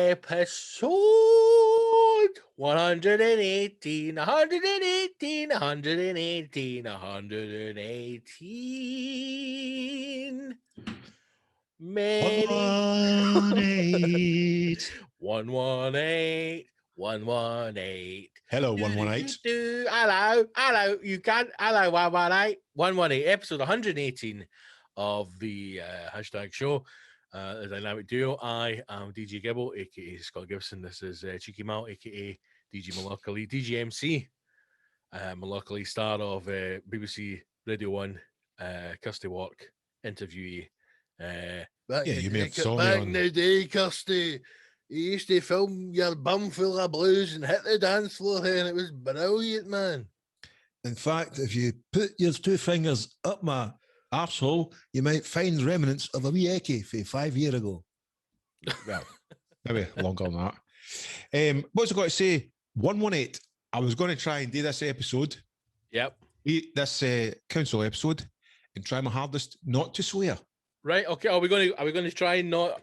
episode 118, 118, 118, 118. Many 118. 118, 118. Hello, 118. Hello, you can. Hello, 118. 118, episode 118 of the hashtag show. The Dynamic Duo. I am DJ Gibbo, aka Scott Gibson. This is Cheeky Mal, aka DJ Malakali, DGMC. Malakali, star of BBC Radio 1, Kirsty Walk, interviewee. Yeah, you may have saw me back on in the day, Kirsty, you used to film your bum full of blues and hit the dance floor here, and it was brilliant, man. In fact, if you put your two fingers up my arsehole, you might find remnants of a wee eckie from 5 years ago. Well, maybe longer than that. What's I got to say? 118. I was going to try and do this episode. Yep. This council episode, and try my hardest not to swear. Right. Okay. Are we going to try and not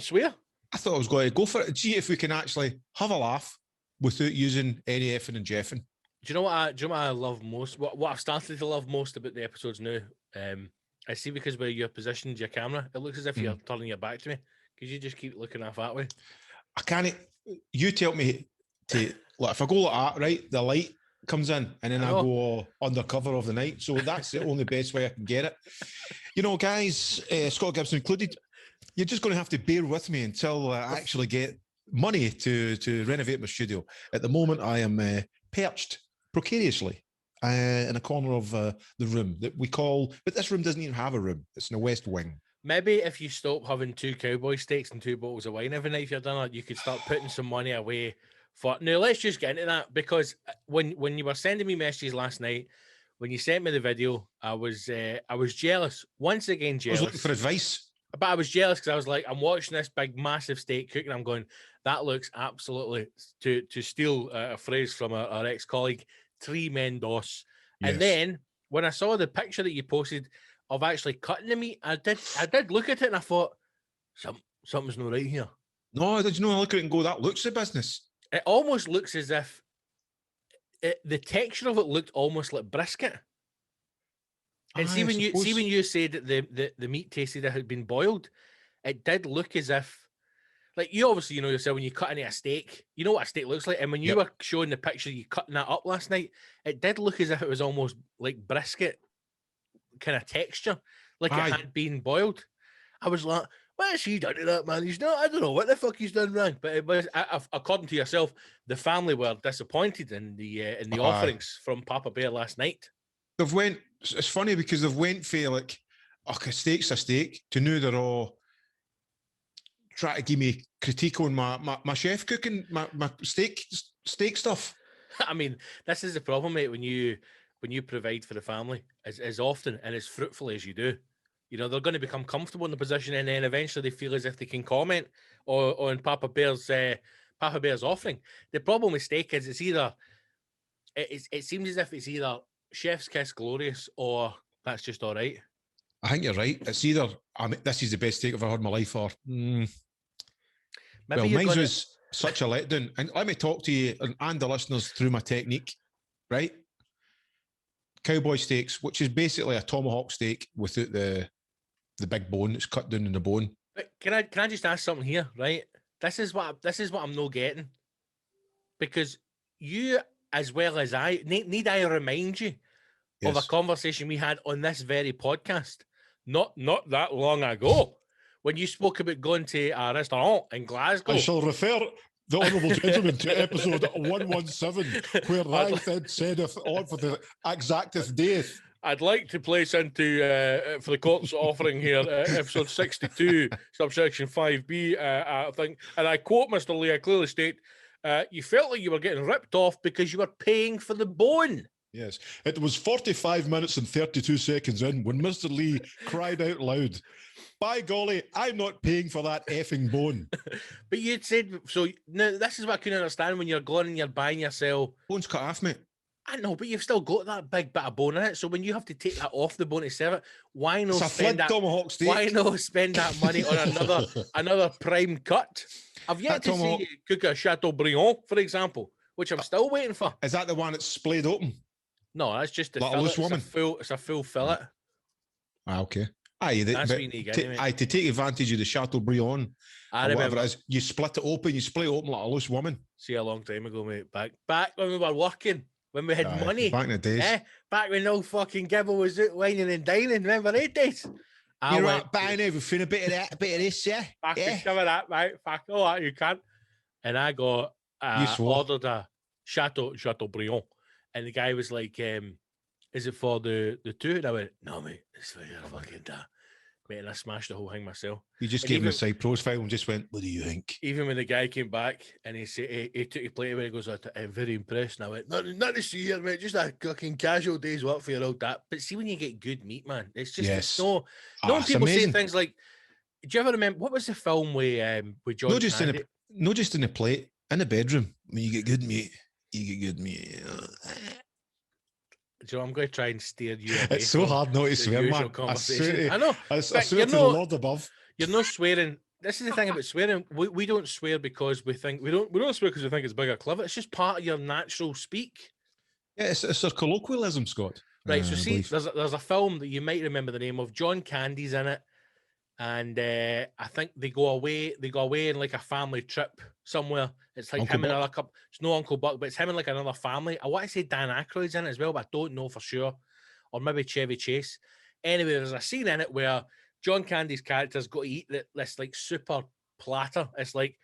swear? I thought I was going to go for it and see if we can actually have a laugh without using any effing and jeffing. Do you know what I love most? What I've started to love most about the episodes now? I see, because where you're positioned your camera, it looks as if you're turning your back to me. Because you just keep looking off that way. I can't. You tell me to. Like, if I go like that, right, the light comes in, and then I go under cover of the night. So that's the only best way I can get it. You know, guys, Scott Gibson included, you're just going to have to bear with me until I actually get money to renovate my studio. At the moment, I am perched precariously in a corner of the room that we call, but this room doesn't even have a room. It's in the West Wing. Maybe if you stop having 2 cowboy steaks and 2 bottles of wine every night if you're done it, you could start putting some money away for. Now, let's just get into that, because when you were sending me messages last night, when you sent me the video, I was jealous. Once again, jealous. I was looking for advice. But I was jealous because I was like, I'm watching this big, massive steak cook, and I'm going, that looks absolutely, to steal a phrase from our ex-colleague, tremendous. Yes. And then when I saw the picture that you posted of actually cutting the meat, I did look at it and I thought, something's not right here. No, did you know? I look at it and go, that looks the business. It almost looks as if the texture of it looked almost like brisket. And see when you said that the meat tasted it had been boiled, it did look as if, like, you obviously, you know yourself, when you cut into a steak, you know what a steak looks like. And when you were showing the picture, you cutting that up last night, it did look as if it was almost like brisket kind of texture, like it had been boiled. I was like, what has he done to that, man? He's not, I don't know what the fuck he's done wrong. But it was, according to yourself, the family were disappointed in the offerings from Papa Bear last night. It's funny because they've went for like, a steak's a steak, to now they're all trying to give me critique on my chef cooking, my steak stuff. I mean, this is the problem, mate, when you provide for the family as often and as fruitfully as you do. You know, they're going to become comfortable in the position, and then eventually they feel as if they can comment on Papa Bear's offering. The problem with steak is it seems as if it's either chef's kiss glorious or that's just all right. I think you're right. It's either, this is the best steak I've ever had in my life, or mine was such a letdown. And let me talk to you and the listeners through my technique, right? Cowboy steaks, which is basically a tomahawk steak without the big bone. It's cut down in the bone. But can I just ask something here, right? This is what I'm not getting, because you, as well as I, need I remind you of a conversation we had on this very podcast not that long ago, when you spoke about going to a restaurant in Glasgow. I shall refer the honourable gentleman to episode 117, where I then said on for the exactest date. I'd like to place into, for the court's offering here, episode 62, subsection 5B, I think, and I quote Mr. Lee, I clearly state, you felt like you were getting ripped off because you were paying for the bone. Yes, it was 45 minutes and 32 seconds in when Mr. Lee cried out loud, by golly, I'm not paying for that effing bone. But you'd said, so now this is what I couldn't understand, when you're going and you're buying yourself. Bone's cut off, mate. I know, but you've still got that big bit of bone in it. So when you have to take that off the bone to serve it, why not spend that? Tomahawk steak. Why not spend that money on another prime cut? I've yet to see you cook a Chateaubriand, for example, which I'm still waiting for. Is that the one that's splayed open? No, that's just the like fillet. A loose woman. It's a full fillet. Okay. Aye, that's what you need, to take advantage of the Chateaubriand. I remember whatever it is, you split it open. You split it open like a loose woman. See, a long time ago, mate. Back when we were working, when we had money. Back in the days. Back when old fucking Gibbo was out whining and dining. Remember those days? You're right, buying everything, a bit of that, a bit of this, yeah. Fucking cover that, mate. Fuck all that, you can't. And I got ordered a Chateaubriand, and the guy was like, "Is it for the two?" And I went, "No, mate, it's for your fucking dad." Mate, and I smashed the whole thing myself. You just gave him a side profile and just went, "What do you think?" Even when the guy came back and he said he took a plate away, he goes, "I'm very impressed." And I went, "Nothing to see here, mate. Just a fucking casual day's work for your old dad." But see, when you get good meat, man, it's just it's no. No, people say things like, "Do you ever remember what was the film with John?" Not just in the plate, in the bedroom. When you get good meat, you get good meat. Joe, I'm going to try and steer you away. It's so hard not to swear, man. I know. I swear to the Lord above. You're not swearing. This is the thing about swearing. We don't swear because we think we don't swear because we think it's big or clever. It's just part of your natural speak. Yeah, it's a colloquialism, Scott. Right. So see, there's a film that you might remember the name of. John Candy's in it, and I think they go away in like a family trip somewhere. It's like Uncle him Buck. And another couple. It's no Uncle Buck, but it's him and like another family. I want to say Dan Aykroyd's in it as well, but I don't know for sure. Or maybe Chevy Chase. Anyway, there's a scene in it where John Candy's character's got to eat this like super platter. It's like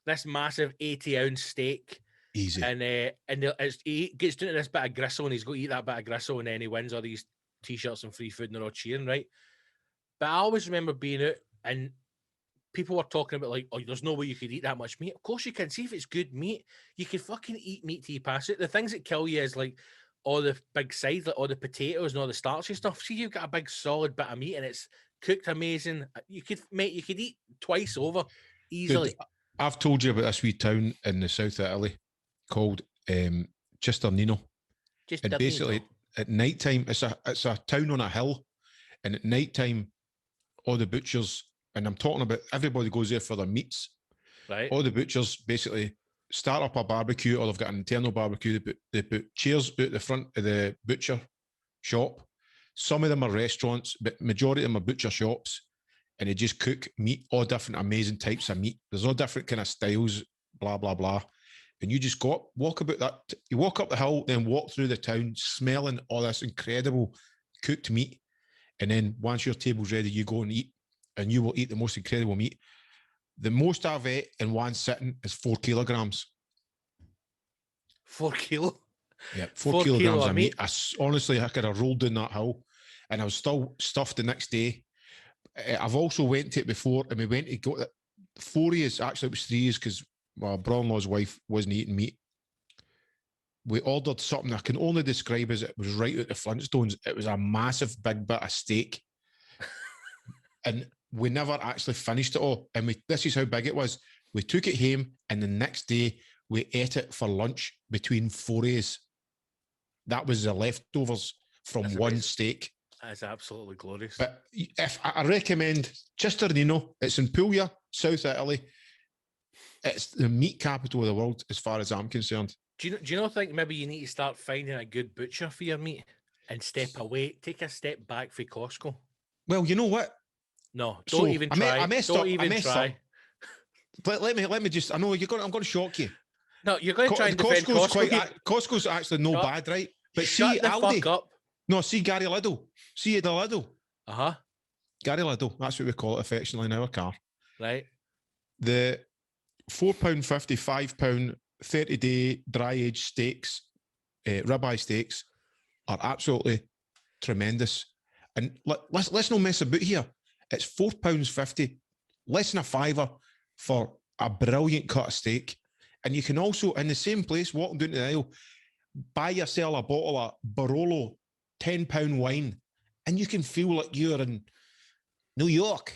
this massive 80-ounce steak. Easy. And he gets down to this bit of gristle and he's got to eat that bit of gristle and then he wins all these t-shirts and free food and they're all cheering, right? But I always remember being out and people were talking about like, oh, there's no way you could eat that much meat. Of course you can. See if it's good meat. You can fucking eat meat till you pass it. The things that kill you is like all the big sides, like all the potatoes and all the starchy stuff. See, you've got a big solid bit of meat and it's cooked amazing. You could eat twice over easily. Dude, I've told you about this wee town in the south of Italy called Cisternino. And basically at night time, it's a town on a hill, and at night time, all the butchers, and I'm talking about everybody goes there for their meats. Right. All the butchers basically start up a barbecue, or they've got an internal barbecue. They put chairs out the front of the butcher shop. Some of them are restaurants, but majority of them are butcher shops, and they just cook meat, all different amazing types of meat. There's all different kind of styles, blah, blah, blah. And you just walk about that. You walk up the hill, then walk through the town, smelling all this incredible cooked meat. And then once your table's ready, you go and eat, and you will eat the most incredible meat. The most I've ate in one sitting is 4 kilograms. 4 kilo? Yeah, 4 kilograms of meat. Honestly, I could have rolled down that hill, and I was still stuffed the next day. I've also went to it before, and we went to go to 4 years. Actually, it was 3 years because my brother-in-law's wife wasn't eating meat. We ordered something I can only describe as it was right at the Flintstones. It was a massive big bit of steak. And we never actually finished it all. And this is how big it was. We took it home, and the next day we ate it for lunch between forays. That was the leftovers from one steak. That's absolutely glorious. But if I recommend Cisternino, it's in Puglia, South Italy. It's the meat capital of the world, as far as I'm concerned. Do you not think maybe you need to start finding a good butcher for your meat and step away, take a step back for Costco? Well, you know what? No, don't even try. I messed up. Try. But let me just. I know I'm going to shock you. No, you're going to try and defend Costco. Costco's actually no bad, right? But shut the Aldi, fuck up. No, see Gary Lidl. See the Lidl. Gary Lidl. That's what we call it affectionately in our car. Right. The £4.50, £5, 30-day dry-aged steaks, ribeye steaks, are absolutely tremendous. And let's not mess about here. It's £4.50, less than a fiver for a brilliant cut of steak. And you can also, in the same place, walking down the aisle, buy yourself a bottle of Barolo £10 wine, and you can feel like you're in New York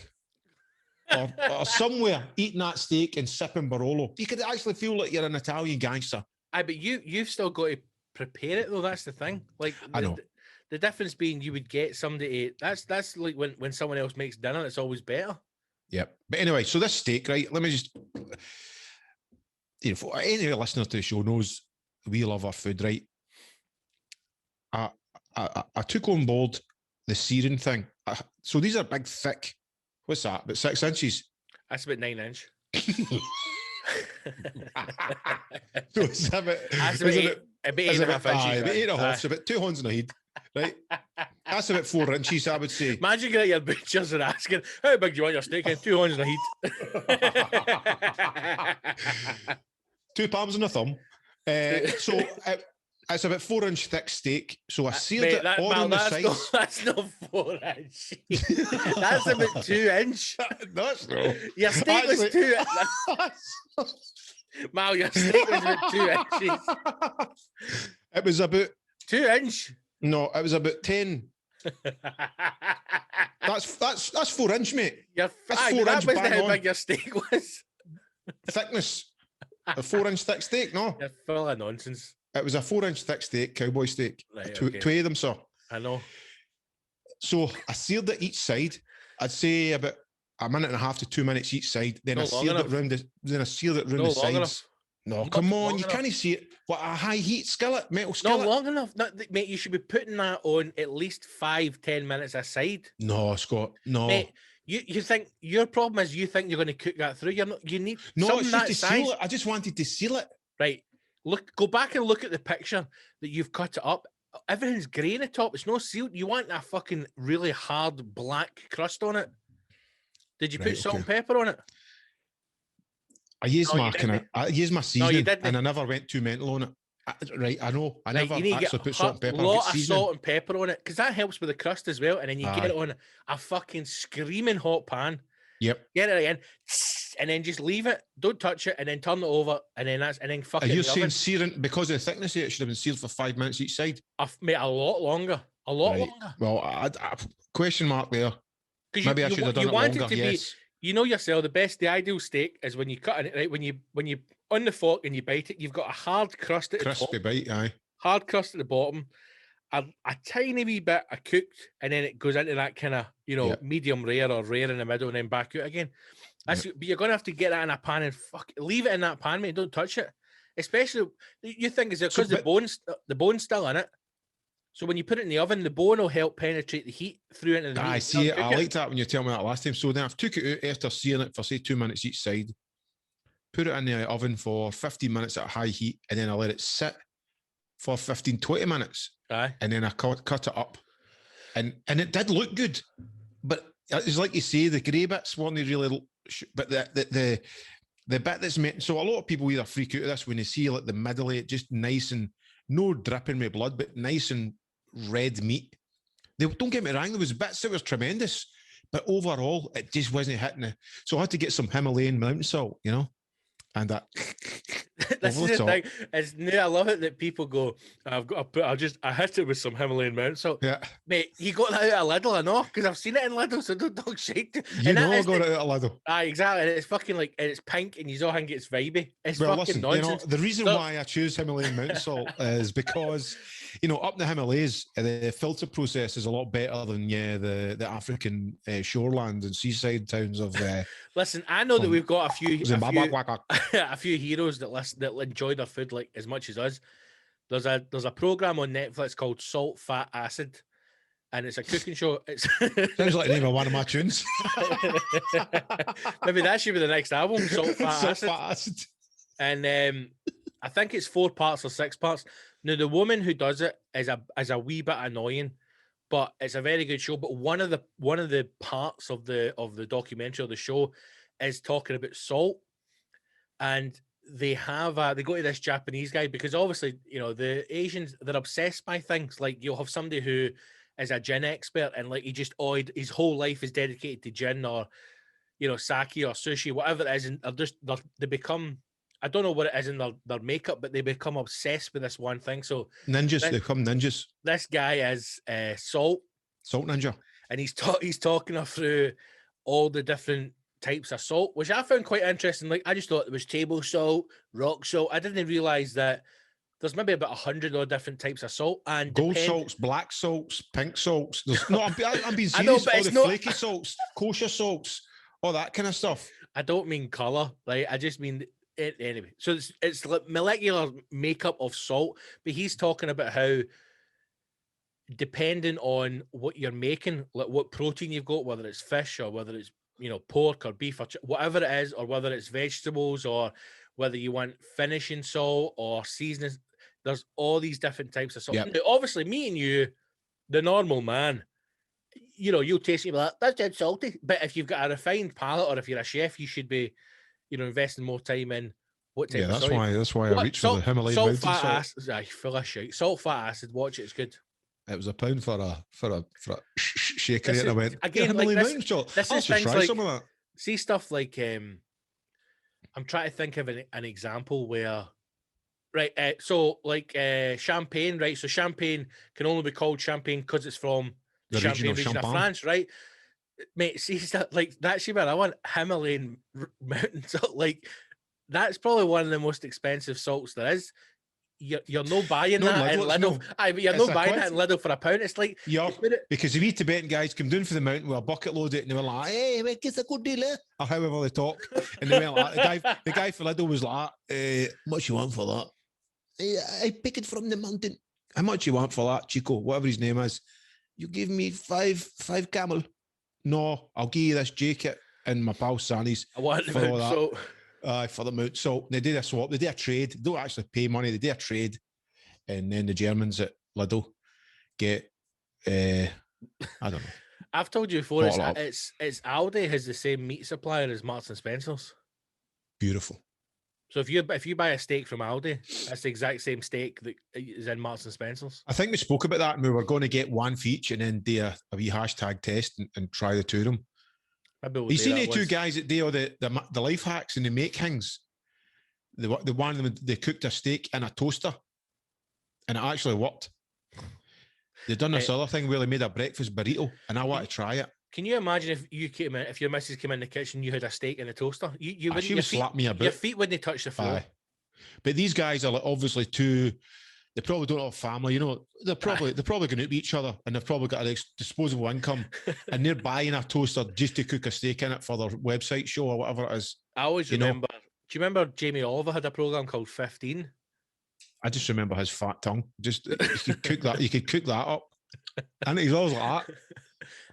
or somewhere eating that steak and sipping Barolo. You could actually feel like you're an Italian gangster. But you've still got to prepare it though. That's the thing. Like I know. The difference being you would get somebody. That's like when someone else makes dinner, it's always better. Yep. But anyway, so this steak, right? Let me just, for any listener to the show knows we love our food, right? I took on board the searing thing. So these are big, thick. What's that? About 6 inches. That's about 9 inch. So it's about 8.5 inches. About 8.5. So about 2 hands and a head, right? That's about 4 inches, I would say. Imagine getting your butchers and asking, how big do you want your steak in? 2 hands and a head. 2 palms and a thumb. So it's about 4-inch thick steak. So I seared it on the sides. That's not 4 inch. That's about 2 inch. That's no. Your steak was 2 inches. Mal, your steak was about 2 inches. It was about 2 inch. No, it was about 10. That's 4 inch, mate. That's 4 inch bang bang how on. big your steak was. Thickness. A 4-inch thick steak, no. You're full of nonsense. It was a 4-inch thick steak, cowboy steak. Right, Two of them, sir. I know. So I seared it each side. I'd say about a minute and a half to 2 minutes each side. Then I seared it round the sides. Enough. No, come on, you can't see it. What, a high heat skillet, metal skillet? Not long enough. Mate, you should be putting that on at least 5-10 minutes aside. No, Scott, no. Mate, you think your problem is you think you're going to cook that through. You're not. You need it's just to seal it. I just wanted to seal it. Right. Go back and look at the picture that you've cut it up. Everything's grey in the top. It's no sealed. You want a fucking really hard black crust on it. Did you put salt and pepper on it? I used I used my seasoning, and I never went too mental on it. I know. I never actually put salt and pepper. A lot of salt and pepper on it, because that helps with the crust as well. And then you get it on a fucking screaming hot pan. Yep. Get it again, and then just leave it. Don't touch it, and then turn it over, and then fuck it. Are you saying searing because of the thickness of it should have been sealed for 5 minutes each side? I've made a lot longer. A lot longer. Well, I question mark there. Maybe I should have done it longer. Yes. You know yourself, the ideal steak is when you cut it, right? When you on the fork and you bite it, you've got a hard crust at the top. Crispy bite, aye. Hard crust at the bottom, a tiny wee bit of cooked, and then it goes into that kind of, medium rare or rare in the middle, and then back out again. But you're gonna have to get that in a pan and leave it in that pan, mate. Don't touch it. Especially, you think is it because the bone's still in it. So when you put it in the oven, the bone will help penetrate the heat through into the meat. I see it. I liked that when you told me that last time. So then I've took it out after searing it for, say, 2 minutes each side, put it in the oven for 15 minutes at high heat, and then I let it sit for 15, 20 minutes. Aye. And then I cut it up. And it did look good. But it's like you say, the grey bits weren't really... But the bit that's meant... So a lot of people either freak out of this when they see like the middle of it, just nice and... No dripping with blood, but nice and red meat. Don't get me wrong, there was bits that was tremendous, but overall, it just wasn't hitting it. So I had to get some Himalayan mountain salt, and that. This is the thing. It's new. I love it that people go, I hit it with some Himalayan mountain salt. Yeah. Mate, you got that out of Lidl, I know, because I've seen it in Lidl, so don't talk shit. I got it out of Lidl. Aye, exactly. And it's fucking like, and it's pink, and you all think it's vibey. It's fucking nonsense. The reason why I choose Himalayan mountain salt is because, up in the Himalayas, the filter process is a lot better than the African shoreland and seaside towns of. Listen, I know that we've got a few heroes that enjoy their food like as much as us. There's a program on Netflix called Salt, Fat, Acid, and it's a cooking show. It sounds like the name of one of my tunes. Maybe that should be the next album, Salt, Fat, Acid. And I think it's 4 parts or 6 parts. Now the woman who does it is a wee bit annoying, but it's a very good show. But one of the parts of the documentary or the show is talking about salt, and they go to this Japanese guy because obviously the Asians, they're obsessed by things. Like you'll have somebody who is a gin expert and like his whole life is dedicated to gin or sake or sushi, whatever it is, and they become, I don't know what it is in their makeup, but they become obsessed with this one thing. So ninjas, they become ninjas. This guy is Salt Ninja, and he's talking her through all the different types of salt, which I found quite interesting. Like I just thought it was table salt, rock salt. I didn't realize that there's maybe about 100 odd different types of salt, and gold salts, black salts, pink salts. I'm being serious. I know, but all it's the not flaky salts, kosher salts, all that kind of stuff. I don't mean color, right? I just mean anyway. So it's like molecular makeup of salt, but he's talking about how depending on what you're making, like what protein you've got, whether it's fish or whether it's pork or beef or whatever it is, or whether it's vegetables or whether you want finishing salt or seasoning, there's all these different types of salt. Yep. Now, obviously, me and you, the normal man, you'll taste it and be like, that's dead salty. But if you've got a refined palate, or if you're a chef, you should be, investing more time in what type of salt. That's why I reach for the Himalayan mountain salt. Acid, full of shit. Salt, fat, acid. Watch it. It's good. It was £1 for a shaker, and I went again Himalayan like mountain salt. This I'll is just things try like, some of that. See stuff like I'm trying to think of an example where, right? So like champagne, right? So champagne can only be called champagne because it's from the Champagne region of France, right? Mate, see that like that's where I want Himalayan mountain salt. Like that's probably one of the most expensive salts there is. You're no buying that in Lidl. But you're no buying that in Lidl for £1. It's like because the wee Tibetan guys come down for the mountain with a bucket load of it, and they were like, "Hey, mate, it's a good deal," or however they talk. And they went like, the guy for Lidl was like, "Much you want for that? I pick it from the mountain. How much you want for that, Chico? Whatever his name is. You give me five camel. No, I'll give you this jacket and my pal Sanny's. I want for all that." So for the mood. So they did a swap. They did a trade. They don't actually pay money. They did a trade. And then the Germans at Lidl get, I don't know. I've told you before, it's Aldi has the same meat supplier as Marks and Spencer's. Beautiful. So if you buy a steak from Aldi, that's the exact same steak that is in Marks and Spencer's. I think we spoke about that, and we were going to get one for each and then do a wee hashtag test and try the two of them. You seen the two guys that do all the life hacks and they make things? The one of them, they cooked a steak in a toaster and it actually worked. They've done this other thing where they made a breakfast burrito, and I want to try it. Can you imagine if you came in, if your missus came in the kitchen, you had a steak in a toaster? You wouldn't. She would slap me a bit. Your feet wouldn't touch the floor. But these guys are like obviously too. They probably don't have family, They're probably going to eat each other, and they've probably got a disposable income, and they're buying a toaster just to cook a steak in it for their website show or whatever it is. I always remember. Do you remember Jamie Oliver had a program called 15? I just remember his fat tongue. Just you could cook that. You could cook that up, and he's always like that.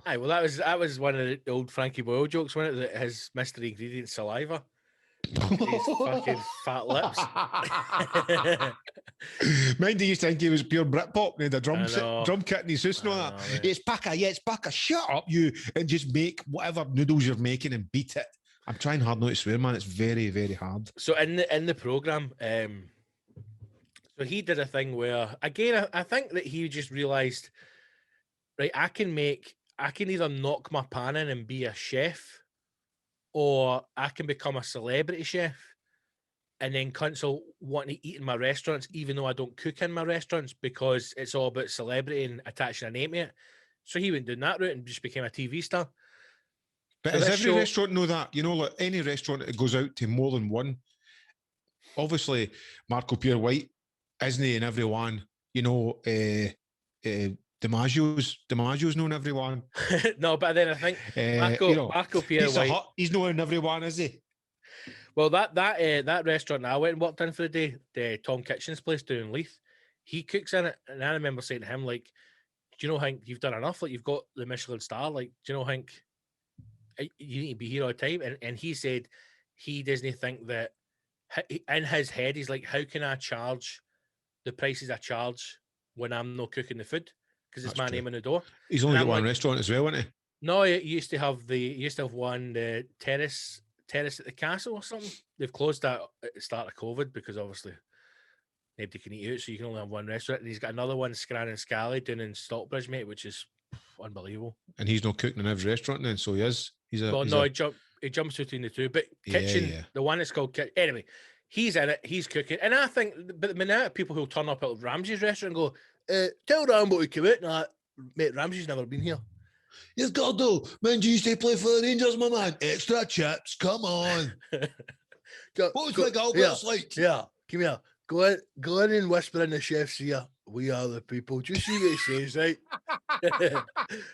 Aye, well, that was one of the old Frankie Boyle jokes, wasn't it? That his mystery ingredient saliva. His fucking fat lips. Mind you used to think he was pure Britpop and he had a drum kit in his house and all that. It's Paka, shut up you, and just make whatever noodles you're making and beat it. I'm trying hard not to swear, man. It's very, very hard. So in the program, so he did a thing where, again, I think that he just realised, right, I can either knock my pan in and be a chef, or I can become a celebrity chef and then cancel wanting to eat in my restaurants, even though I don't cook in my restaurants, because it's all about celebrity and attaching a name to it. So he went down that route and just became a TV star. But does every restaurant know that? Like any restaurant that goes out to more than one, obviously Marco Pierre White isn't he in everyone? DiMaggio's known everyone. No, but then I think Marco Pierre White, he's known in everyone, is he? Well, that restaurant I went and worked in for the day, the Tom Kitchen's place down in Leith, he cooks in it, and I remember saying to him, like, do you know, Hank, you've done enough? Like, you've got the Michelin star. Like, do you know, Hank, you need to be here all the time? And he said he doesn't think that, in his head, he's like, how can I charge the prices I charge when I'm not cooking the food? Because it's my name on the door. He's only got one restaurant as well, isn't he? No, he used to have one, the terrace at the castle or something. They've closed that at the start of COVID because obviously nobody can eat out, so you can only have one restaurant. And he's got another one, Scran and Scally, down in Stockbridge, mate, which is unbelievable. And he's not cooking in every restaurant then, so he is. He jumps between the two. But kitchen, the one that's called kitchen. Anyway, he's in it, he's cooking. And I think, but the minute people who turn up at Ramsay's restaurant and go, tell Rambo to come out. Nah, mate, Ramsay's never been here. Yes, got to do. Man, you used to play for the Rangers, my man. Extra chips, come on. What's my goal? Yeah, come here. Go in and whisper in the chef's ear, "We are the people." Just see what he says, right?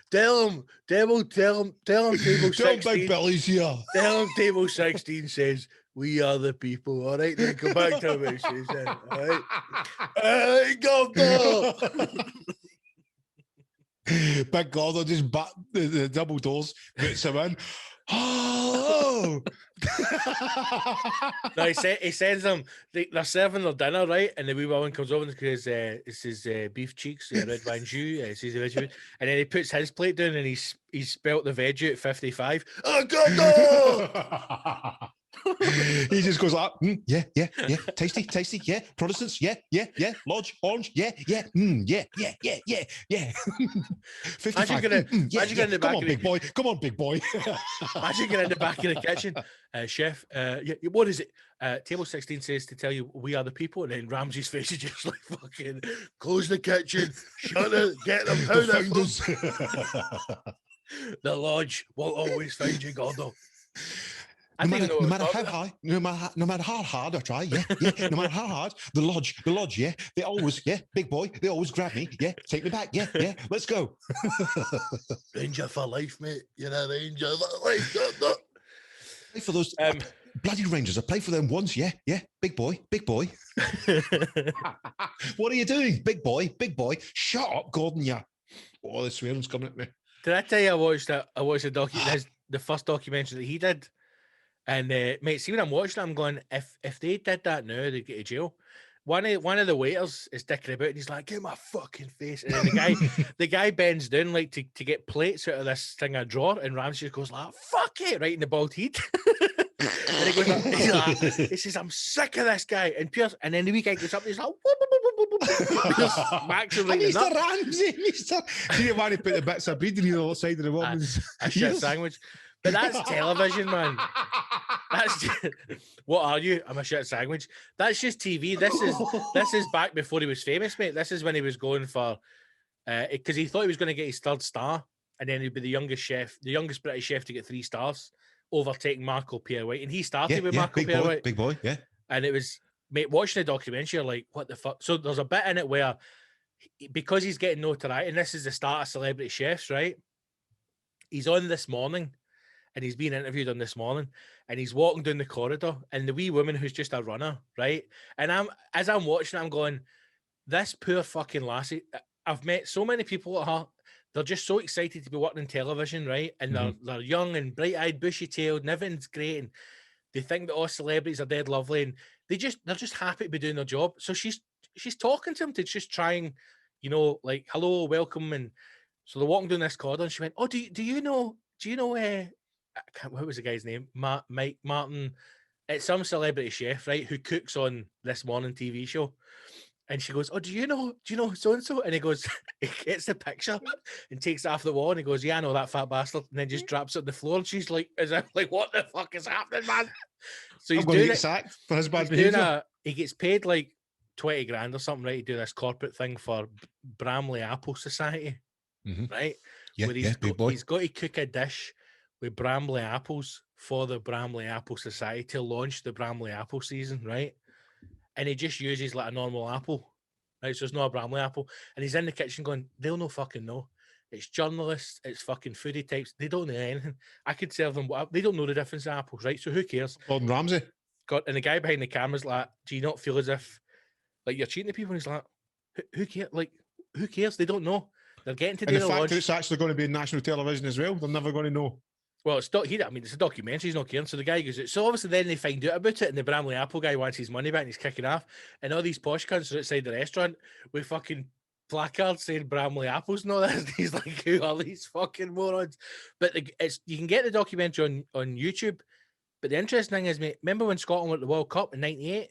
Tell him, table, tell him, table Tell 16. Big Billy's here. Tell him table 16 says, "We are the people." All right, then go back to what he says then. All right. Hey, Gibbo! Big Gordo just the double doors, puts him in. Oh! No, he sends them. They're serving their dinner, right? And the wee woman comes over and says, "This is beef cheeks, red wine jus." Says the veggie, and then he puts his plate down and he's spelt the veg at 55. Oh, God! He just goes like, yeah, tasty, yeah, Protestants, yeah, Lodge, orange, yeah, yeah. 55. Imagine getting in the back. Come on, big boy. Imagine getting in the back of the kitchen, chef. What is it? Table 16 says to tell you we are the people, and then Ramsey's face is just like, fucking close the kitchen, shut it, get them out of the lodge will always find you, Gordo. No matter how high, no matter how hard I try, yeah, no matter how hard, the lodge, yeah, they always, big boy, they always grab me, take me back, yeah, let's go. Ranger for life, mate. You're a ranger for life. Play for those bloody Rangers. I played for them once, yeah, big boy. What are you doing, big boy? Shut up, Gordon, yeah. Oh, the swearing's coming at me. Did I tell you I watched the first documentary that he did? And mate, see when I'm watching it, I'm going, if they did that now, they'd get to jail. One of the waiters is dicking about and he's like, "Get my fucking face." And then the guy bends down like to get plates out of this thing of drawer, and Ramsey goes like, "Fuck it," right in the bald head. And he goes like, he says, "I'm sick of this guy." And Pierce, and then the wee guy goes up and he's like, Pierce smacks him right in the nut. Ramsey, See the man who put the bits of bread on the other side of the woman's a shit sandwich. But that's television, man. That's what are you? I'm a shit sandwich. That's just TV. This is back before he was famous, mate. This is when he was going for because he thought he was going to get his third star, and then he'd be the youngest British chef to get 3 stars, overtaking Marco Pierre White. And he started with Marco Pierre White. Big boy, yeah. And it was, mate, watching the documentary, you're like, what the fuck? So there's a bit in it where because he's getting notoriety, and this is the start of Celebrity Chefs, right? He's on This Morning. And he's being interviewed on This Morning, and he's walking down the corridor, and the wee woman who's just a runner, right? And as I'm watching it, I'm going, this poor fucking lassie. I've met so many people like her. They're just so excited to be working in television, right? And they're young and bright-eyed, bushy-tailed, and everything's great, and they think that all celebrities are dead lovely, and they're just happy to be doing their job. So she's talking to him to just try and, like, hello, welcome, and so they're walking down this corridor, and she went, "Oh, do you know? What was the guy's name? Mike Martin. It's some celebrity chef, right, who cooks on This Morning TV show." And she goes, "Oh, do you know so-and-so?" And he goes, he gets the picture and takes it off the wall, and he goes, "Yeah, I know that fat bastard," and then just drops it on the floor. And she's like, what the fuck is happening, man? So he's doing it sacked for his bad behavior. He gets paid like 20 grand or something, right, to do this corporate thing for Bramley Apple Society, right? Yeah, where he's got to cook a dish with Bramley apples for the Bramley Apple Society to launch the Bramley Apple season, right? And he just uses like a normal apple, right? So it's not a Bramley apple. And he's in the kitchen going, they'll no fucking know. It's journalists, it's fucking foodie types. They don't know anything. I could serve them whatever. They don't know the difference in apples, right? So who cares? Gordon Ramsay. And the guy behind the camera's like, do you not feel as if like you're cheating the people? And he's like, who cares? Like, who cares? They don't know. They're getting to do the fact that it's actually going to be national television as well, they're never going to know. Well, it's not. It's a documentary. He's not caring. So the guy goes. So obviously, then they find out about it, and the Bramley Apple guy wants his money back, and he's kicking off. And all these posh cunts are outside the restaurant with fucking placards saying Bramley Apples and all that. He's like, "Who are these fucking morons?" But you can get the documentary on YouTube. But the interesting thing is, mate, remember when Scotland went to the World Cup in '98?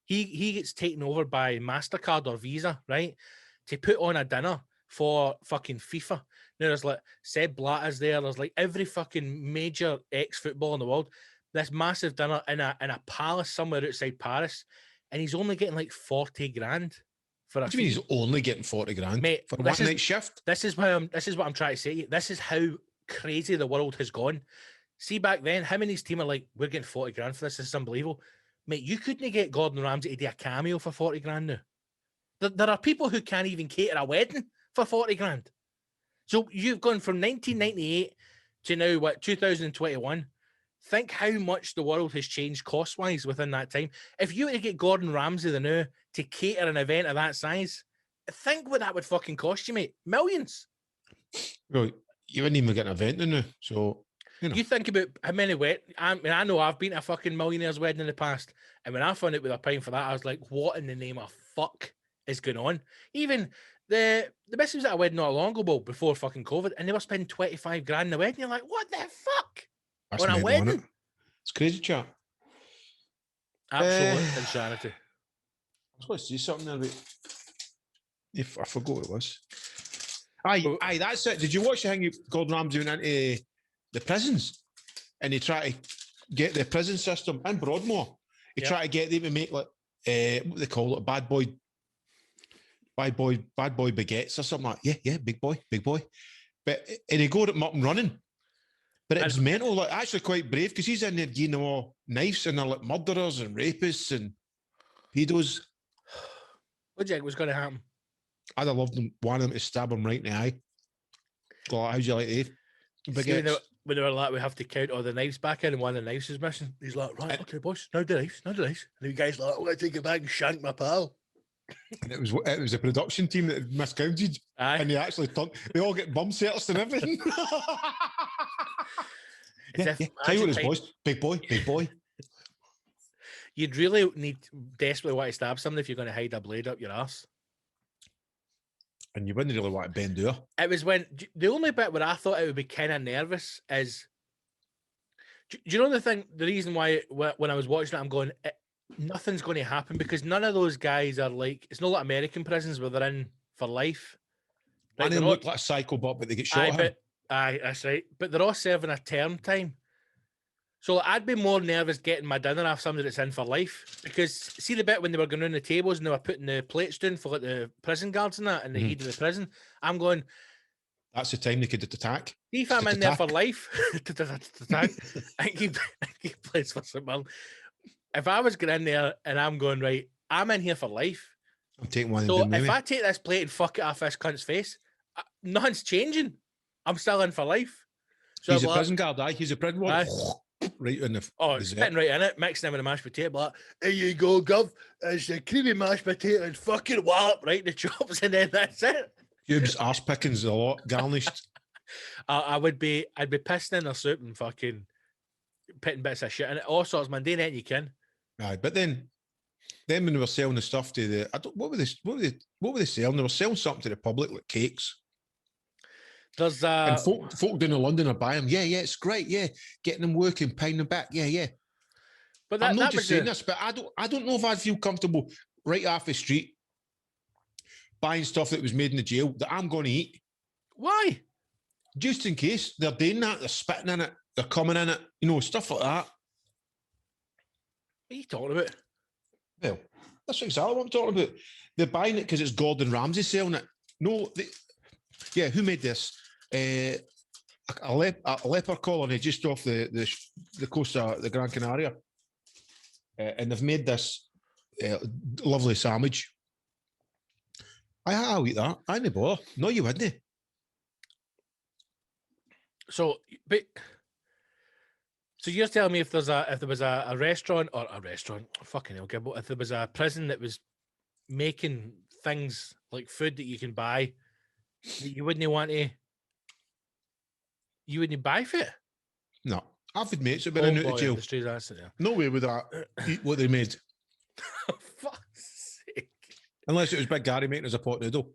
He gets taken over by MasterCard or Visa, right, to put on a dinner for fucking FIFA. Now there's like Seb Blatter's there. There's like every fucking major ex-footballer in the world. This massive dinner in a palace somewhere outside Paris, and he's only getting like 40 grand for a. What do you mean he's only getting 40 grand, mate, for one night shift? This is what I'm trying to say. This is how crazy the world has gone. See, back then, him and his team are like, we're getting 40 grand for this. This is unbelievable. Mate, you couldn't get Gordon Ramsay to do a cameo for 40 grand now. There are people who can't even cater a wedding for 40 grand. So you've gone from 1998 to now, 2021. Think how much the world has changed cost-wise within that time. If you were to get Gordon Ramsay the now to cater an event of that size, think what that would fucking cost you, mate. Millions. Well, you wouldn't even get an event now. So, You think about how many I know I've been to a fucking millionaire's wedding in the past, and when I found out we were paying for that, I was like, what in the name of fuck is going on? Even the best was at a wedding not long ago, before fucking COVID, and they were spending 25 grand in the wedding. You're like, what the fuck? That's on a wedding? it? It's crazy, chat. Absolute insanity. I was going to say something there about... If I forgot what it was. Aye, that's it. Did you watch the thing Gordon Ramsay went into the prisons and he tried to get the prison system in Broadmoor? He tried to get them to make like what they call it, bad boy baguettes or something like big boy. But and he got them up and running. But it was mental, like actually quite brave because he's in there giving them all knives and they're like murderers and rapists and pedos. What do you think was going to happen? I'd have loved one of them to stab him right in the eye. Go, how'd you like it? When they were like, we have to count all the knives back in, and one of the knives is missing. He's like, right, okay, boss, no the knives. And the guy's like, I'm going to take it back and shank my pal. And it was a production team that had miscounted. Aye. And they actually they all get bum settles and everything. Tell you what it was, big boy. You'd really desperately want to stab somebody if you're going to hide a blade up your arse. And you wouldn't really want to bend, do you? It was when the only bit where I thought I would be kind of nervous is, do you know the reason why when I was watching it, I'm going, nothing's going to happen because none of those guys are like, it's not like American prisons where they're in for life. Right, and they look like a psychopath, but they get shot at. Aye, that's right. But they're all serving a term time. So I'd be more nervous getting my dinner off somebody that's in for life because see the bit when they were going around the tables and they were putting the plates down for like the prison guards and that and the heat of the prison. I'm going, that's the time they could attack. See if I'm in there for life, I keep plates for something. If I was going in there and I'm going, right, I'm in here for life. I'm taking one. So if I take this plate and fuck it off this cunt's face, nothing's changing. I'm still in for life. So he's a prison guard, he's a prison one. Right in the spitting right in it, mixing it with a mashed potato, but there you go, Gov. It's a creamy mashed potato and fucking wallop right in the chops, and then that's it. Cubes, arse pickings, a lot garnished. I'd be pissing in their soup and fucking pitting bits of shit in it, all sorts, man. Doing anything you can. Aye, but then when they were selling the stuff to the, what were they selling? They were selling something to the public like cakes. There's and folk down in London are buying them. Yeah, it's great. Yeah, getting them working, paying them back. Yeah. But I'm not just saying this, but I don't know if I'd feel comfortable right off the street buying stuff that was made in the jail that I'm going to eat. Why? Just in case they're doing that, they're spitting in it, they're coming in it, stuff like that. What are you talking about? Well, that's exactly what I'm talking about. They're buying it because it's Gordon Ramsay selling it. No, who made this? A leper colony just off the coast of the Gran Canaria. And they've made this lovely sandwich. I'll eat that. I ain't bother. No, you wouldn't. So you're telling me if there was a restaurant or fucking hell, Gibbo, if there was a prison that was making things like food that you can buy, that you wouldn't want to. You wouldn't buy for it? No. I've had mates that have been out of jail. No way would that eat what they made. For fuck's sake. Unless it was Big Gary making us a pot noodle.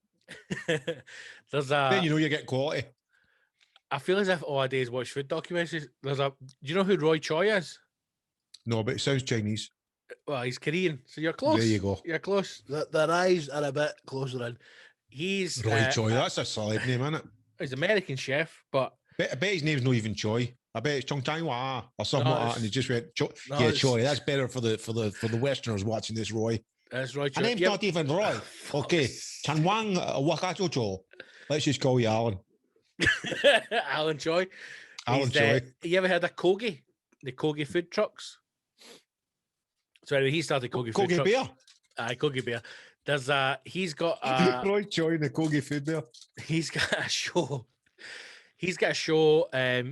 Then you get quality. I feel as if all I do is watch food documentaries. Do you know who Roy Choi is? No, but it sounds Chinese. Well, he's Korean, so you're close. There you go. You're close. Their eyes are a bit closer in. He's Roy Choi. That's a solid name, isn't it? He's an American chef, but I bet his name's not even Choi. I bet it's Chong Tai Hua or something like that, and he just went Choi. Choi. That's better for the Westerners watching this, Roy. That's Roy Choi. My name's not even Roy. Okay, Chan Wang Wakacho. Let's just call you Alan. Alan Choi. Alan Choi. You ever heard of Kogi? The Kogi food trucks. So anyway, he started Kogi Food Kogi Truck. Bear. Aye, Kogi Bear. There's he's got Roy Choi, the Kogi Food Bear. He's got a show. He's got a show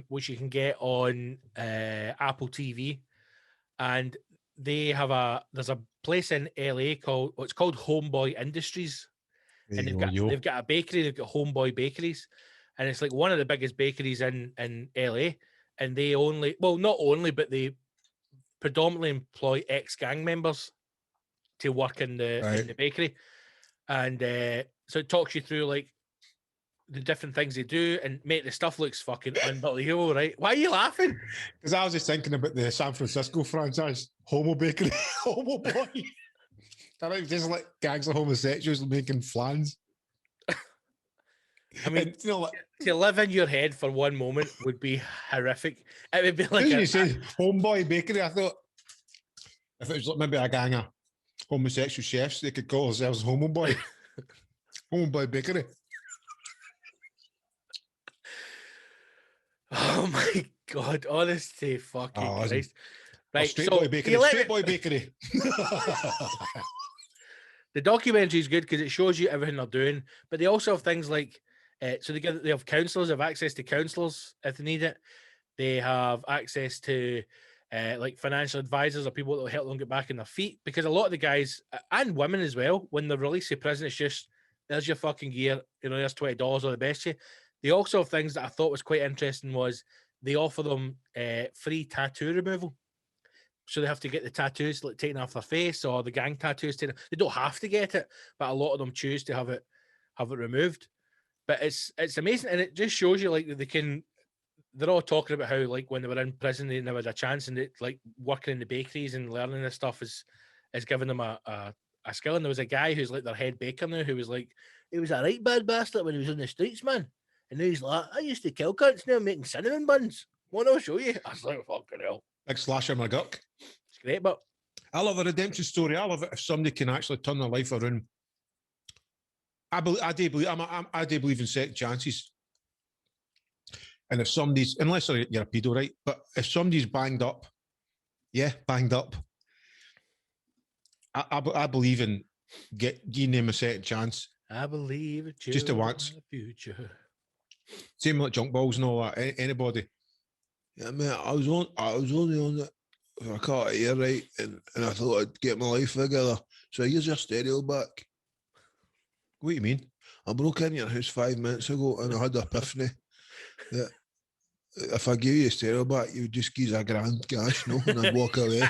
which you can get on Apple TV, and there's a place in LA called it's called Homeboy Industries, and they've got a bakery. They've got Homeboy Bakeries, and it's like one of the biggest bakeries in LA. And they not only, but they predominantly employ ex-gang members to work in the bakery, and so it talks you through like the different things they do, and mate, the stuff looks fucking unbelievable, right? Why are you laughing? Because I was just thinking about the San Francisco franchise, Homo Bakery, Homo Boy. I think just like gangs of homosexuals making flans. I mean, to live in your head for one moment would be horrific. It would be like you say Homeboy Bakery. I thought if it was like maybe a gang of homosexual chefs, they could call themselves Homo Boy. Homeboy Bakery. Oh my God, honestly, fucking Christ. Right, Straight Boy Bakery. Straight Boy Bakery. The documentary is good because it shows you everything they're doing, but they also have things like, so they have counselors, have access to counselors if they need it. They have access to like financial advisors or people that will help them get back on their feet, because a lot of the guys and women as well, when they're released from prison, it's just, there's your fucking gear, there's $20 or the best. They also have things that I thought was quite interesting was they offer them free tattoo removal. So they have to get the tattoos like taken off their face or the gang tattoos taken. They don't have to get it, but a lot of them choose to have it removed. But it's amazing, and it just shows you like they're all talking about how like when they were in prison they never had a chance, and it like working in the bakeries and learning this stuff is giving them a skill. And there was a guy who's like their head baker now who was like, he was a right bad bastard when he was in the streets, man. And now he's like, I used to kill cunts, now I'm making cinnamon buns. What I'll show you. I was like, fucking hell. Like Slasher McGurk. It's great, but I love a redemption story. I love it if somebody can actually turn their life around. I do believe in second chances. And if somebody's, unless you're a pedo, right? But if somebody's banged up, I believe in giving them a second chance. I believe it's just a once. Future. Same like junk balls and all that. Anybody. Yeah, man, I was only on it for a couple of years, right? And I thought I'd get my life together. So here's your stereo back. What do you mean? I broke into your house 5 minutes ago and I had an epiphany that if I gave you a stereo back, you would just give us $1,000 cash, no? And I'd walk away.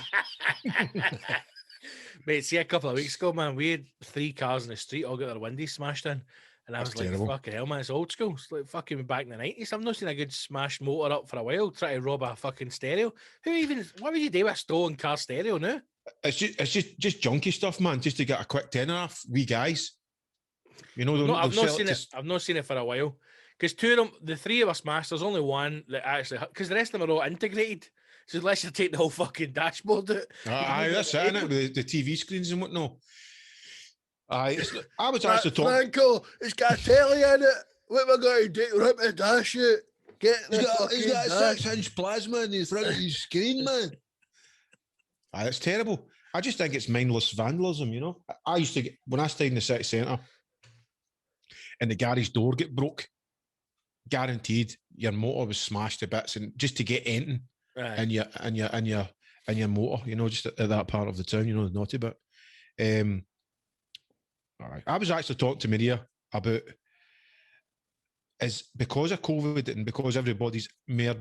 Mate, see, a couple of weeks ago, man, we had 3 cars in the street all got their windows smashed in. And I was like, terrible. Fucking hell, man, it's old school. It's like fucking back in the 90s. I've not seen a good smashed motor up for a while, trying to rob a fucking stereo. What would you do with a stolen car stereo now? It's just junky stuff, man, just to get a quick tenner off, we guys. I've not seen it for a while. Because the 3 of us smashed, there's only one that actually, because the rest of them are all integrated. So unless you take the whole fucking dashboard out. Aye, that's it, innit? With the TV screens and whatnot. I was actually talking. Franco, it's got a telly in it. What am I going to do? Rip the dash out. He's got a 6-inch plasma in the front of his screen, man. Aye, it's terrible. I just think it's mindless vandalism, I used to get, when I stayed in the city centre and the garage door get broke, guaranteed your motor was smashed to bits, and just to get anything in your motor, just at that part of the town, the naughty bit. All right. I was actually talking to Maria about, is because of COVID and because everybody's mere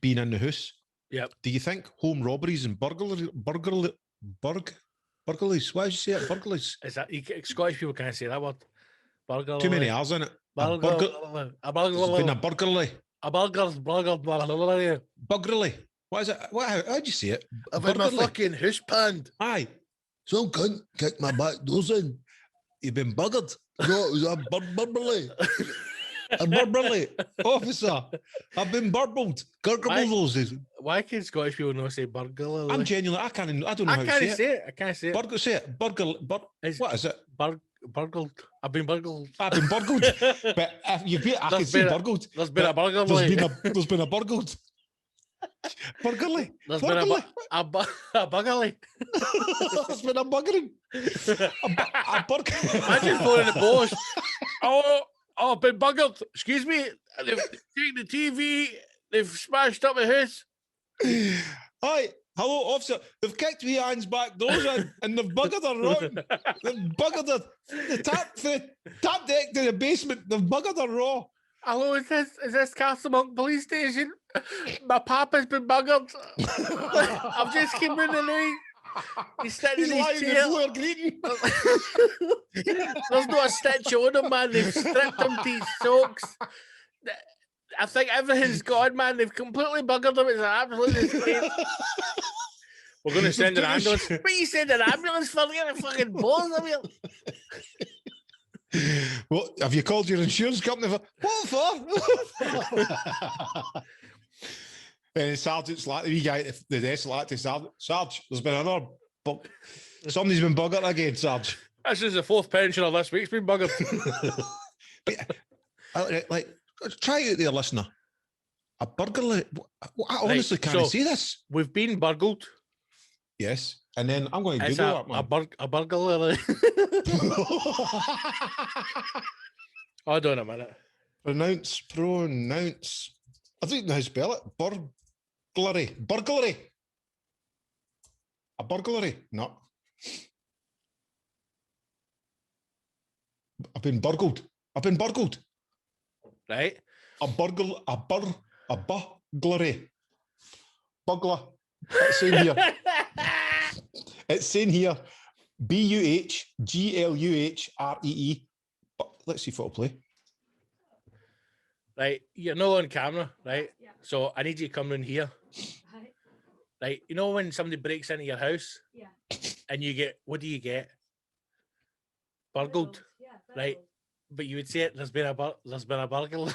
been in the house. Yep. Do you think home robberies and burglaries? What did you say it? Burglaries. Is that Scottish people can't say that word? Burglary. Too many R's in it. Burglary. Been a burglary. Burglary. Burglary. What is it? How'd you say it? I've had my fucking house panned. Aye. Some cunt kicked my back doors in. You've been buggered. No, it was a burglary. A burglary. Officer, I've been burgled. Why can Scottish people not say burglary? I'm genuinely, I don't know how to say it. I can't say it. Say it. What is it? Burgled. I've been burgled. But I can say burgled. There's been a burglary. There's been a burgled. Burglary. There's been Burglary. a buggerly. There's been a buggering. A burger. Imagine phoning the post. Oh, I've been buggered. Excuse me. They've taken the TV. They've smashed up the house. Hi, hello, officer. They've kicked me Anne's back doors in and they've buggered her rotten. They've buggered her. The tap deck to the basement. They've buggered her raw. Hello, is this Castlemonk police station? My papa's been buggered. I've just came in the night. He's sitting He's in lying his on the chair. floor greeting. There's not a stitch on him, man. They've stripped him to his socks. I think everything's gone, man. They've completely buggered him. It's an absolute disgrace. We're going to send an ambulance. What are you sending an ambulance for? You're the fucking balls of you. What have you called your insurance company for? What for? And Sergeant's like the wee guy at the desk like to Sarge, there's been another somebody's been buggered again, Sarge. This is the fourth pensioner this week's been buggered. Like, try it out there, listener. A burglary. I honestly can't see this. We've been burgled. Yes. And then I'm going to It's Google that, man. a burglary. Hold on a minute. Pronounce. I don't know how to spell it. Burglary. A burglary. No. I've been burgled. Right? A burglary. Bugler. It's saying here. It's saying here. BUHGLUHREE. Let's see if it'll play. Right, you're not on camera, right? Yeah. So I need you to come in here. Right. Right, you know when somebody breaks into your house Yeah. and you get, what do you get? Burgled, Yeah. right? But you would say it. There's been a burgle. There's been a burglary.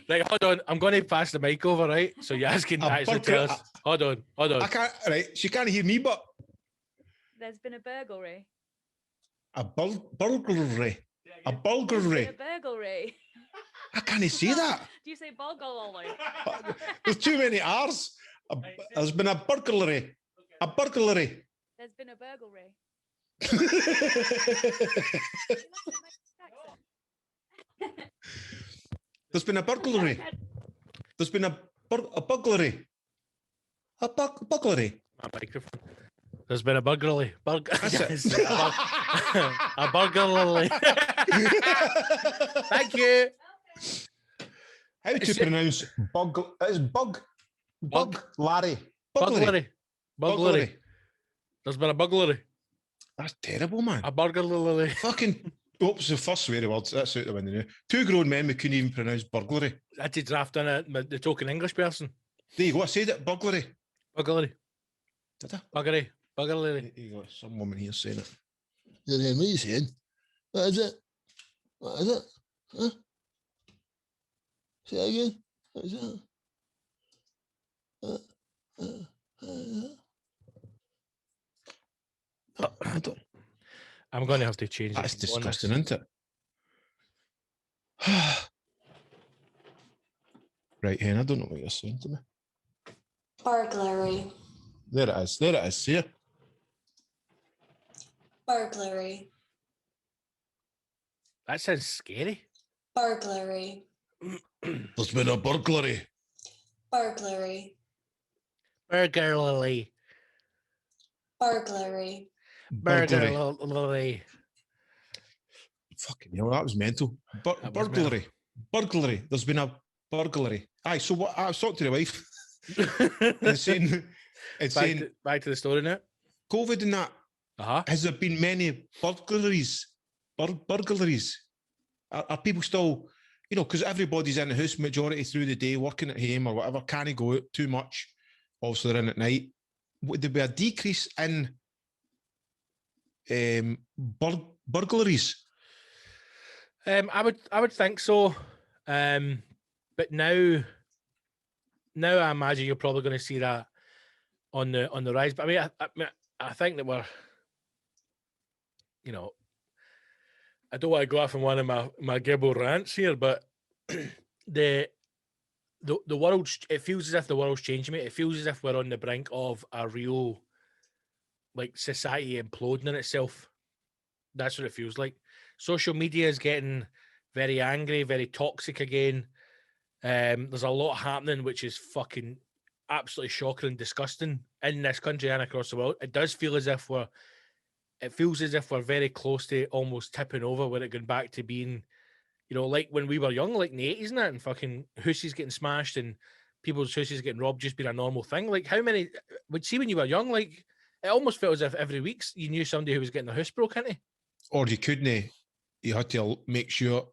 Right, hold on. I'm going to pass the mic over, right? So you guys can actually tell us. Hold on. I can't. Right, she can't hear me, but There's been a burglary. a burglary. A There's burglary. been a burglary. I can't see that. Do you say burglary? There's too many R's. There's been a burglary. A burglary. There's been a burglary. There's been a burglary. There's been a burglary. A burglary. My microphone. There's been a burglary. That's it. A burglary. Thank you. How to pronounce bug? It's Larry. Burglary. There's been a burglary. That's terrible, man. A burglary. Fucking. Oops, the first swear words. That's out the window now. Two grown men we couldn't even pronounce burglary. I had to draft in the token English person. There you go. I said it. Burglary. Burglary. Did I? Burglary. Burglary. There you go. Some woman here saying it. What are you saying? What is it? What is it? Huh? Say it again. What is it? I don't. I'm going to have to change That's it. disgusting, isn't it? Right, Hen, I don't know what you're saying to me. Burglary. There it is. There it is. See it? Burglary. That sounds scary. Burglary. There's been a burglary. Burglary. Burglary. Burglary. Burglary. Burglary. Fucking hell, that was mental. That was Burglary. Burglary. There's been a burglary. Aye, so what? I was talking to the wife. It's saying, back to the story now. COVID and that. Uh-huh. Has there been many burglaries? Burglaries? Are people still, you know, because everybody's in the house majority through the day, working at home or whatever, can't go out too much. Also, they're in at night. Would there be a decrease in burglaries? I would think so. But now I imagine you're probably going to see that on the rise. But I mean, I think that we're, you know, I don't want to go off on one of my Gibbo rants here, but the the world, it feels as if the world's changing, mate. It feels as if we're on the brink of a real, like, society imploding in itself. That's what it feels like. Social media is getting very angry, very toxic again. There's a lot happening, which is fucking absolutely shocking and disgusting in this country and across the world. It does feel as if it feels as if we're very close to almost tipping over, where it going back to being, you know, like when we were young, like in the 80s and that, and fucking houses getting smashed and people's houses getting robbed just being a normal thing. Like, how many would see when you were young? Like, it almost felt as if every week you knew somebody who was getting their house broke into. Or you couldn't. You had to make sure,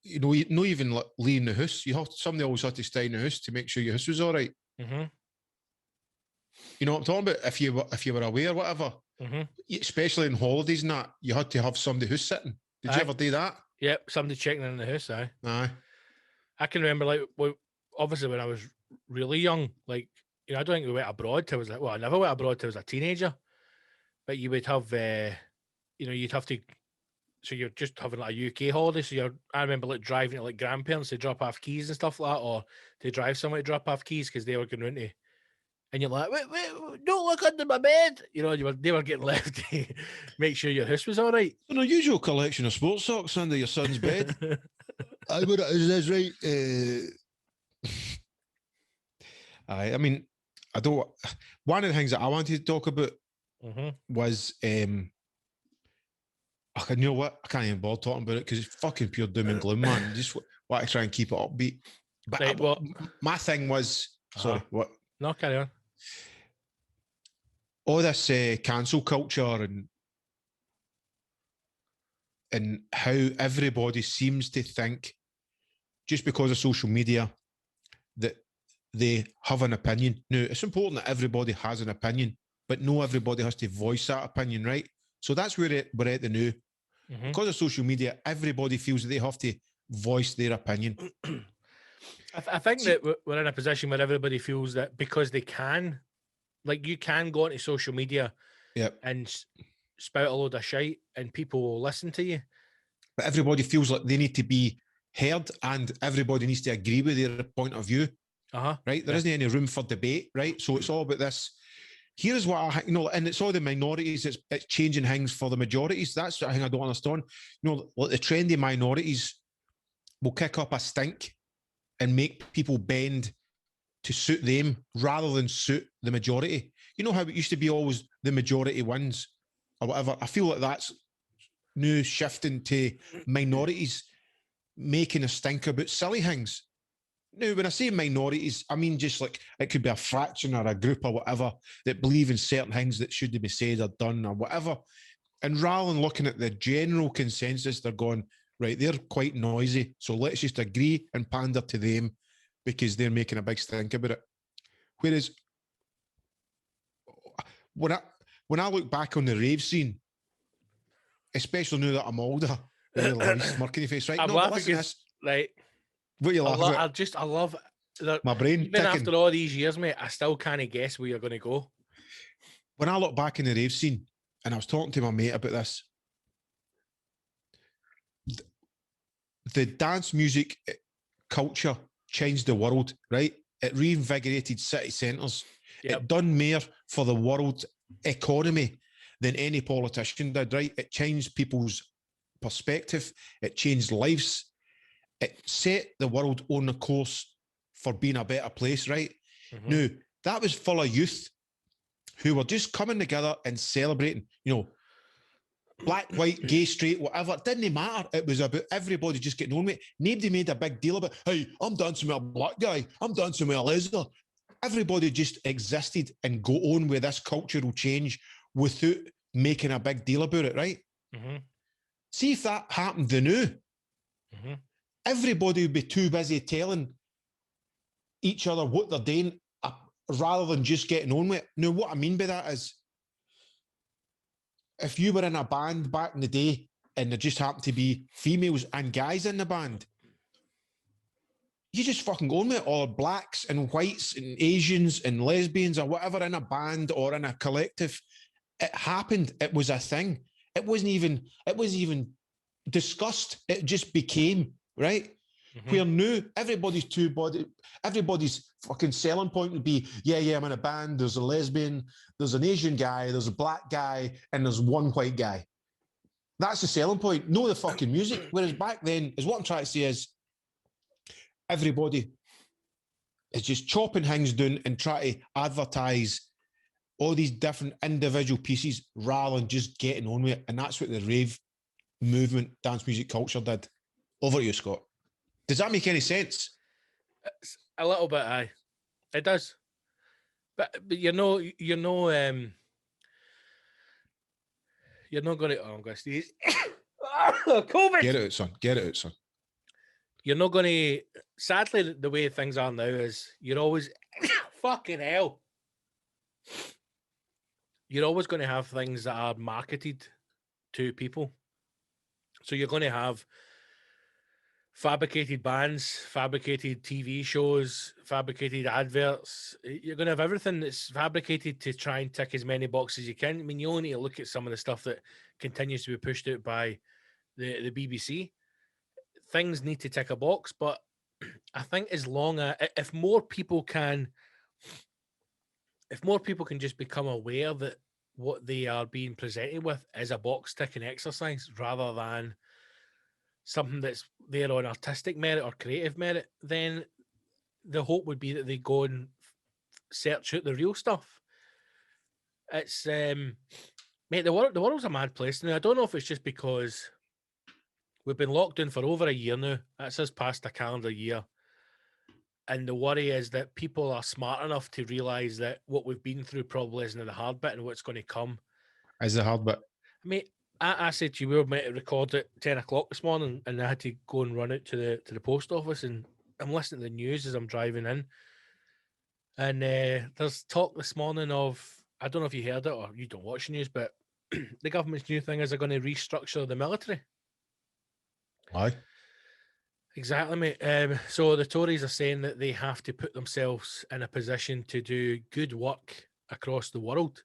you know, not even like leaving the house. Somebody always had to stay in the house to make sure your house was all right. Mm-hmm. You know what I'm talking about? If you were away or whatever, especially in holidays and that, you had to have somebody who's sitting. Did you ever do that? Yep, somebody checking in the house. Aye. I can remember, like, obviously when I was really young, like, you know, I don't think we went abroad till I was like, well, I never went abroad till I was a teenager. But you would have, you know, you'd have to. So you're just having like a UK holiday. So I remember like driving to like grandparents to drop off keys and stuff like that, or to drive somewhere to drop off keys because they were going around to. And you're like, wait, don't look under my bed. You know, they were getting left to make sure your house was all right. An unusual collection of sports socks under your son's bed. I would. Is right? I mean, I don't. One of the things that I wanted to talk about was, you know what? I can't even bother talking about it because it's fucking pure doom and gloom, man. Just want to try and keep it upbeat. But right, my thing was, sorry, what? No, carry on. All this cancel culture and how everybody seems to think, just because of social media, that they have an opinion. Now, it's important that everybody has an opinion, but no everybody has to voice that opinion, right? So that's where we're at the new. Because of social media, everybody feels that they have to voice their opinion. I think that we're in a position where everybody feels that because they can, like, you can go onto social media and spout a load of shite and people will listen to you. But everybody feels like they need to be heard and everybody needs to agree with their point of view. Right? There isn't any room for debate, right? So it's all about this. Here's what and it's all the minorities. It's changing things for the majorities. That's the thing I don't understand. You know, like the trendy minorities will kick up a stink and make people bend to suit them rather than suit the majority. You know how it used to be always the majority wins or whatever. I feel like that's new shifting to minorities making a stink about silly things. Now, when I say minorities, I mean just like it could be a fraction or a group or whatever that believe in certain things that shouldn't be said or done or whatever. And rather than looking at the general consensus, they're going, right, they're quite noisy, so let's just agree and pander to them because they're making a big stink about it. Whereas when I look back on the rave scene, especially now that I'm older, smirking face, right? I'm laughing because, right, what are you laughing at? I love that. My brain Even ticking. after all these years, mate, I still can't guess where you're going to go. When I look back in the rave scene, and I was talking to my mate about this, the dance music culture changed the world, right? It reinvigorated city centres. Yep. It done more for the world economy than any politician did, right? It changed people's perspective. It changed lives. It set the world on a course for being a better place, right? Now, that was full of youth who were just coming together and celebrating, you know, black, white, gay, straight, whatever. It didn't matter. It was about everybody just getting on with it. Nobody made a big deal about, hey, I'm dancing with a black guy. I'm dancing with a lesbian. Everybody just existed and go on with this cultural change without making a big deal about it, right? See if that happened the new. Everybody would be too busy telling each other what they're doing rather than just getting on with it. Now, what I mean by that is, if you were in a band back in the day and there just happened to be females and guys in the band, you just fucking go on with it, or blacks and whites and Asians and lesbians or whatever in a band or in a collective. It happened. It was a thing. It wasn't even discussed. It just became, right? Where now everybody's fucking selling point would be, yeah, I'm in a band, there's a lesbian, there's an Asian guy, there's a black guy, and there's one white guy. That's the selling point. Know the fucking music. Whereas back then, is what I'm trying to say is everybody is just chopping things down and trying to advertise all these different individual pieces rather than just getting on with it. And that's what the rave movement, dance music culture did. Over to you, Scott. Does that make any sense? A little bit, aye. It does. But you're not going to. Oh, I'm going to sneeze. COVID. Get it out, son. You're not going to. Sadly, the way things are now is you're always fucking hell. You're always going to have things that are marketed to people. So you're going to have fabricated bands, fabricated TV shows, fabricated adverts. You're going to have everything that's fabricated to try and tick as many boxes as you can. I mean, you only need to look at some of the stuff that continues to be pushed out by the BBC. Things need to tick a box, but I think as long as if more people can just become aware that what they are being presented with is a box ticking exercise rather than something that's there on artistic merit or creative merit, then the hope would be that they go and search out the real stuff. It's mate, the world's a mad place now. I don't know if it's just because we've been locked in for over a year now. That's us past a calendar year. And the worry is that people are smart enough to realise that what we've been through probably isn't the hard bit and what's going to come. Is the hard bit? I mean, I said to you, we were meant to record at 10 o'clock this morning and I had to go and run out to the post office, and I'm listening to the news as I'm driving in. And there's talk this morning of, I don't know if you heard it or you don't watch the news, but the government's new thing is they're going to restructure the military. Aye. Exactly, mate. So the Tories are saying that they have to put themselves in a position to do good work across the world.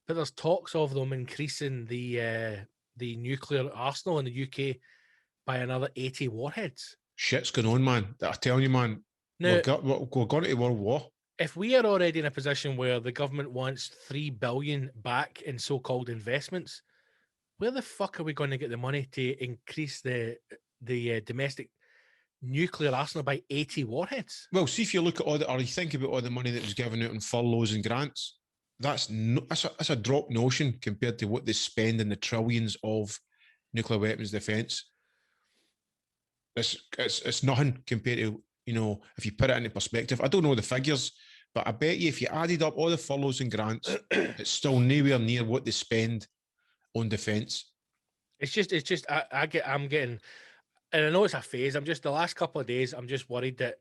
But there's talks of them increasing the nuclear arsenal in the UK by another 80 warheads. Shit's going on, man. I'm telling you, man. Now, we're going to World War. If we are already in a position where the government wants $3 billion back in so-called investments, where the fuck are we going to get the money to increase the domestic nuclear arsenal by 80 warheads? Well, see, if you look at all or you think about all the money that was given out on furloughs and grants, that's a drop notion compared to what they spend in the trillions of nuclear weapons defence. It's nothing compared to, if you put it into perspective. I don't know the figures, but I bet you if you added up all the furloughs and grants, it's still nowhere near what they spend on defence. I'm getting, and I know it's a phase. I'm just the last couple of days. I'm just worried that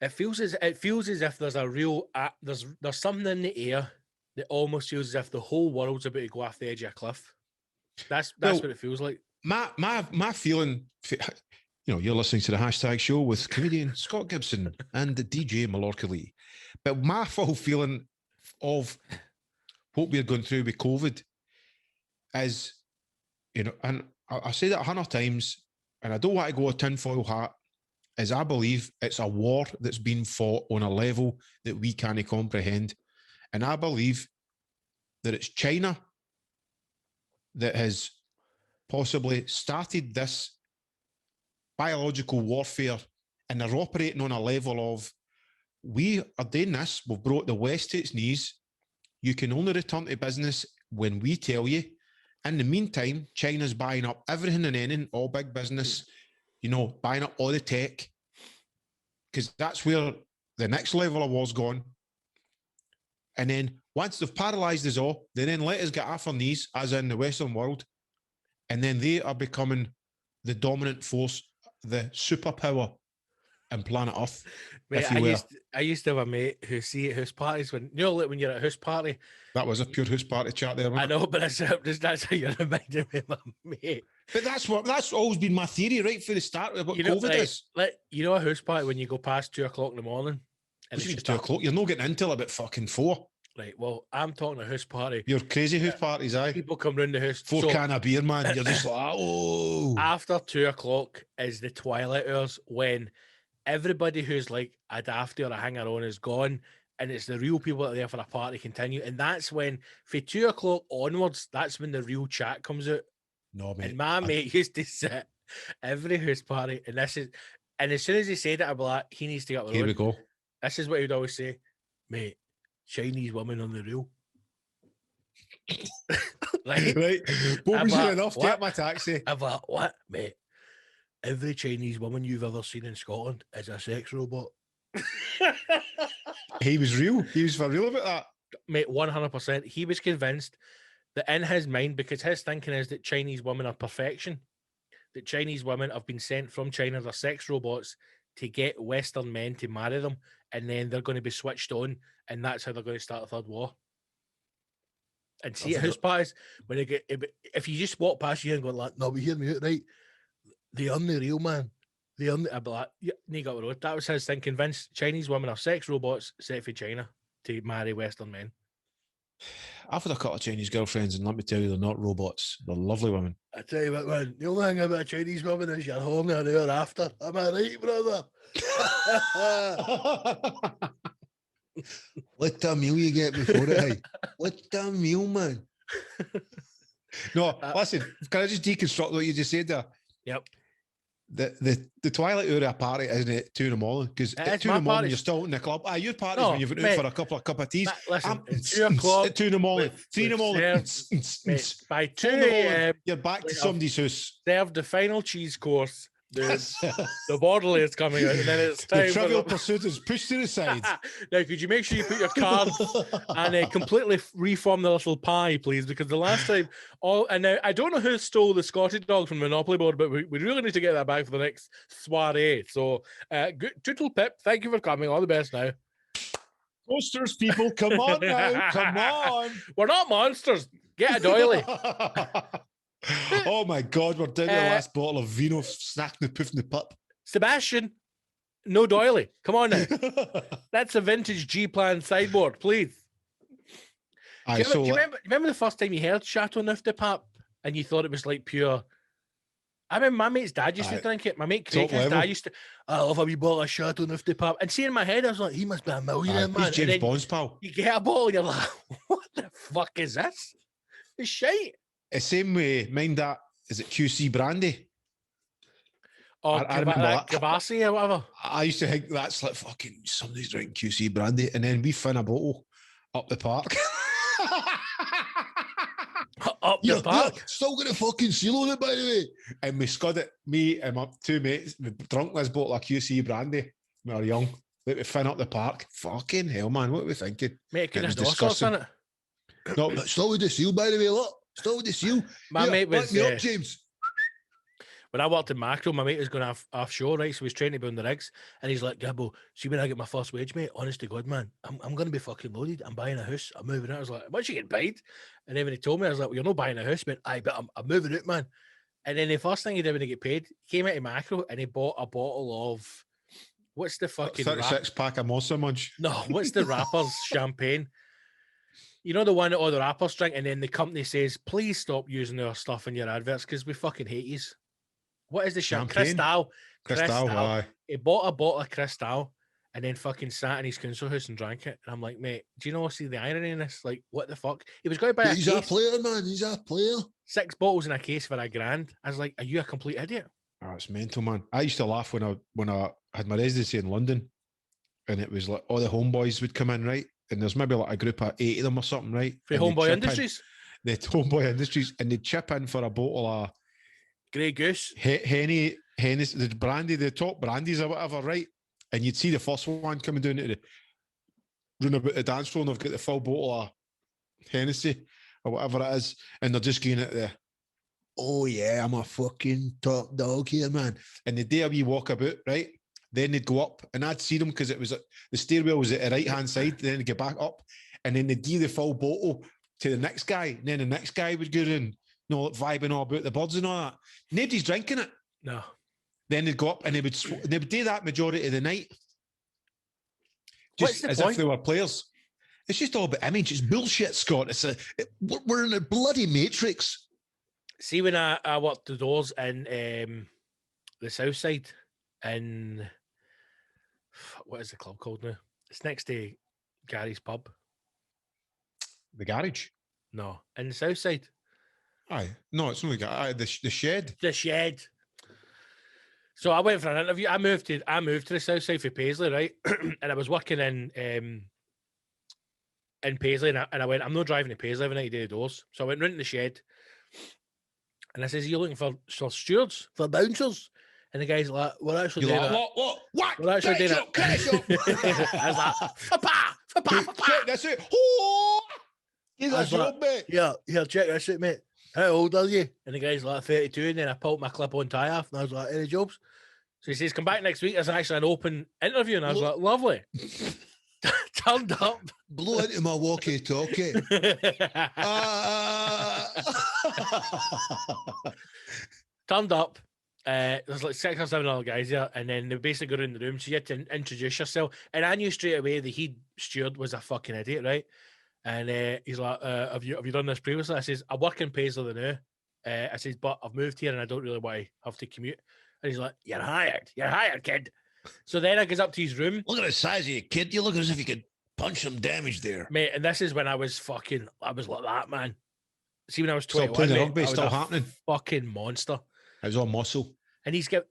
it feels as if there's a real there's something in the air that almost feels as if the whole world's about to go off the edge of a cliff. That's what it feels like. My feeling, you're listening to the HashTag show with comedian Scott Gibson and the DJ Mallorca Lee. But my full feeling of what we're going through with COVID is, and I say that 100 times, and I don't want to go a tinfoil hat, is I believe it's a war that's been fought on a level that we can't comprehend. And I believe that it's China that has possibly started this biological warfare, and they're operating on a level of, we are doing this, we've brought the West to its knees, you can only return to business when we tell you. In the meantime, China's buying up everything and anything, all big business, buying up all the tech, because that's where the next level of war's gone. And then once they've paralysed us all, they then let us get off our knees, as in the Western world, and then they are becoming the dominant force, the superpower in planet Earth. Mate, I used to have a mate who see at house parties when when you're at a house party. That was a pure house party chat there, I know, but that's how you're reminding me of my mate. But that's always been my theory, right, for the start of what COVID is. A house party when you go past 2 o'clock in the morning. And It's 2 o'clock. You're not getting in till about fucking 4. Right. Well, I'm talking a house party. Your crazy house parties, aye. People come round the house. Four So can of beer, man. You're just like, oh. after 2:00 is the twilight hours when everybody who's like a dafty or a hanger on is gone, and it's the real people that are there for a party continue. And that's when, for 2:00 onwards, that's when the real chat comes out. No, mate. And my mate used to sit every house party, and as soon as he said it, I'd be like, he needs to get up the Here road. we go. This is what he'd always say, mate. Chinese women on the reel. Right? Right. What was like, enough? what? Get my taxi. I'm like, what, mate? Every Chinese woman you've ever seen in Scotland is a sex robot. He was real. He was for real about that. Mate, 100%. He was convinced that in his mind, because his thinking is that Chinese women are perfection, that Chinese women have been sent from China, they're sex robots, to get Western men to marry them, and then they're going to be switched on, and that's how they're going to start a third war. And see at house parties, when they get, if you just walk past you and go like, no, but hear me out, right? They are the real man. They are I'd be like, yeah, you got the road. That was his thing. Convinced Chinese women are sex robots set for China to marry Western men. I've had a couple of Chinese girlfriends, and let me tell you, they're not robots. They're lovely women. I tell you what, man, the only thing about a Chinese woman is you're horny an hour after. Am I right, brother? What the meal you get before it, hey? What the meal, man? No, listen, can I just deconstruct what you just said there? Yep. The twilight hour of a party isn't it 2 in the morning? Because at 2 in the morning you're still in the club. Your party's No, when you've been mate, out for a couple of cup of teas. Listen, it's 2:00 at 2 in the morning, 3 in the morning. Mate, by 2 4 in the morning, a.m. you're back to somebody's house. served the final cheese course. The bottle is coming out, and then it's time The Trivial for Pursuit is pushed to the side. Now, could you make sure you put your card and completely reform the little pie, please? Because the last time, now I don't know who stole the Scottish dog from the Monopoly board, but we really need to get that back for the next soiree. So, good, Tootle Pip, thank you for coming. All the best now. Posters, people, come on now, come on. We're not monsters. Get a doily. Oh my God, we're down to the last bottle of vino, snacking the poof in the pup. Sebastian, no doily. Come on now. That's a vintage G-Plan sideboard, please. Do you remember the first time you heard Chateau Neuf de Pape and you thought it was like pure? I remember my mate's dad used to drink it. My mate Craig, his dad used to, I love a wee bottle of Chateau Neuf de Pape. And see, in my head, I was like, he must be a millionaire, man. He's James Bond's pal. You get a bottle and you're like, what the fuck is this? It's shite. The same way, mind that, is it QC brandy? Or I remember that. Cavassi or whatever. I used to think that's like fucking somebody's drinking QC brandy, and then we fin a bottle up the park. Up the park? Yeah, still got a fucking seal on it, by the way. And we scud it, me and my 2 mates, we drunk this bottle of QC brandy when we were young. Like we fin up the park. Fucking hell, man, what were we thinking? Mate, it could It have was sauce on disgusting. it. No, Still with the seal, by the way, look. Still with the seal. My mate was... back me up, James. When I worked in Macro, my mate was going offshore, right? So he was training to be on the rigs. And he's like, Gibbo, see when I get my first wage, mate, honest to God, man, I'm going to be fucking loaded. I'm buying a house. I'm moving out. I was like, once you get paid? And then when he told me, I was like, well, you're not buying a house, man. Aye, but I'm moving out, man. And then the first thing he did when he get paid, he came out of Macro and he bought a bottle of, what's the fucking... 36 pack of Monster Munch. No, what's the rapper's champagne? You know the one that all the rappers drink, and then the company says, please stop using our stuff in your adverts because we fucking hate yous. What is the champagne? Cristal. Aye. He bought a bottle of Cristal and then fucking sat in his council house and drank it. And I'm like, mate, do you know see the irony in this? Like, what the fuck? He was going to buy He's a player, man. He's a player. 6 bottles in a case for $1,000. I was like, are you a complete idiot? Oh, it's mental, man. I used to laugh when I had my residency in London, and it was like all the homeboys would come in, right? And there's maybe like a group of 8 of them or something, right? For Homeboy Industries? The Homeboy Industries, and they'd chip in for a bottle of Grey Goose. Henny, the brandy, the top brandies or whatever, right? And you'd see the first one coming down to the run about the dance floor, and they've got the full bottle of Hennessy or whatever it is, and they're just going at the, oh yeah, I'm a fucking top dog here, man. and the day we walk about, right? Then they'd go up, and I'd see them because it was the stairwell was at the right hand side. Then they'd get back up, and then they'd give the full bottle to the next guy, and then the next guy would go in, vibing all about the birds and all that. Nobody's drinking it. No. Then they'd go up, and they would do that majority of the night, What's just the as point? if they were players. It's just all about image. It's bullshit, Scott. We're in a bloody matrix. See, when I worked the doors in the South Side, in what is the club called now? It's next to Gary's pub. The garage. No, in the South Side. Aye, no, it's only the shed. The shed. So I went for an interview. I moved to the South Side for Paisley, right? And I was working in Paisley, and I went, I'm not driving to Paisley every night to do the doors. So I went round to the shed, and I says, "Are you looking for stewards, for bouncers?" And the guy's like, "We're actually doing it." What? We're actually doing it. I was like, "Fa-pa." That's it. Oh, he's I a was like, job, mate. Yeah, here, check this out, mate. How old are you? And the guy's like 32, and then I pulled my clip-on tie off, and I was like, "Any jobs?" So he says, "Come back next week." There's actually an open interview, and I was like, "Lovely." Turned up. Blow into my walkie-talkie. Turned up. There's like 6 or 7 other guys here, and then they basically go in the room. So you had to introduce yourself, and I knew straight away the head steward was a fucking idiot, right? And he's like, "Have you done this previously?" I says, "I work in Paisley now." I says, "But I've moved here, and I don't really want to have to commute." And he's like, "You're hired, kid." So then I goes up to his room. Look at the size of your kid. You look as if you could punch some damage there. Mate, and this is when I was like that, man. See, when I was Still 21, playing the mate, rugby, I was still a happening. fucking monster. It was all muscle. And he's got,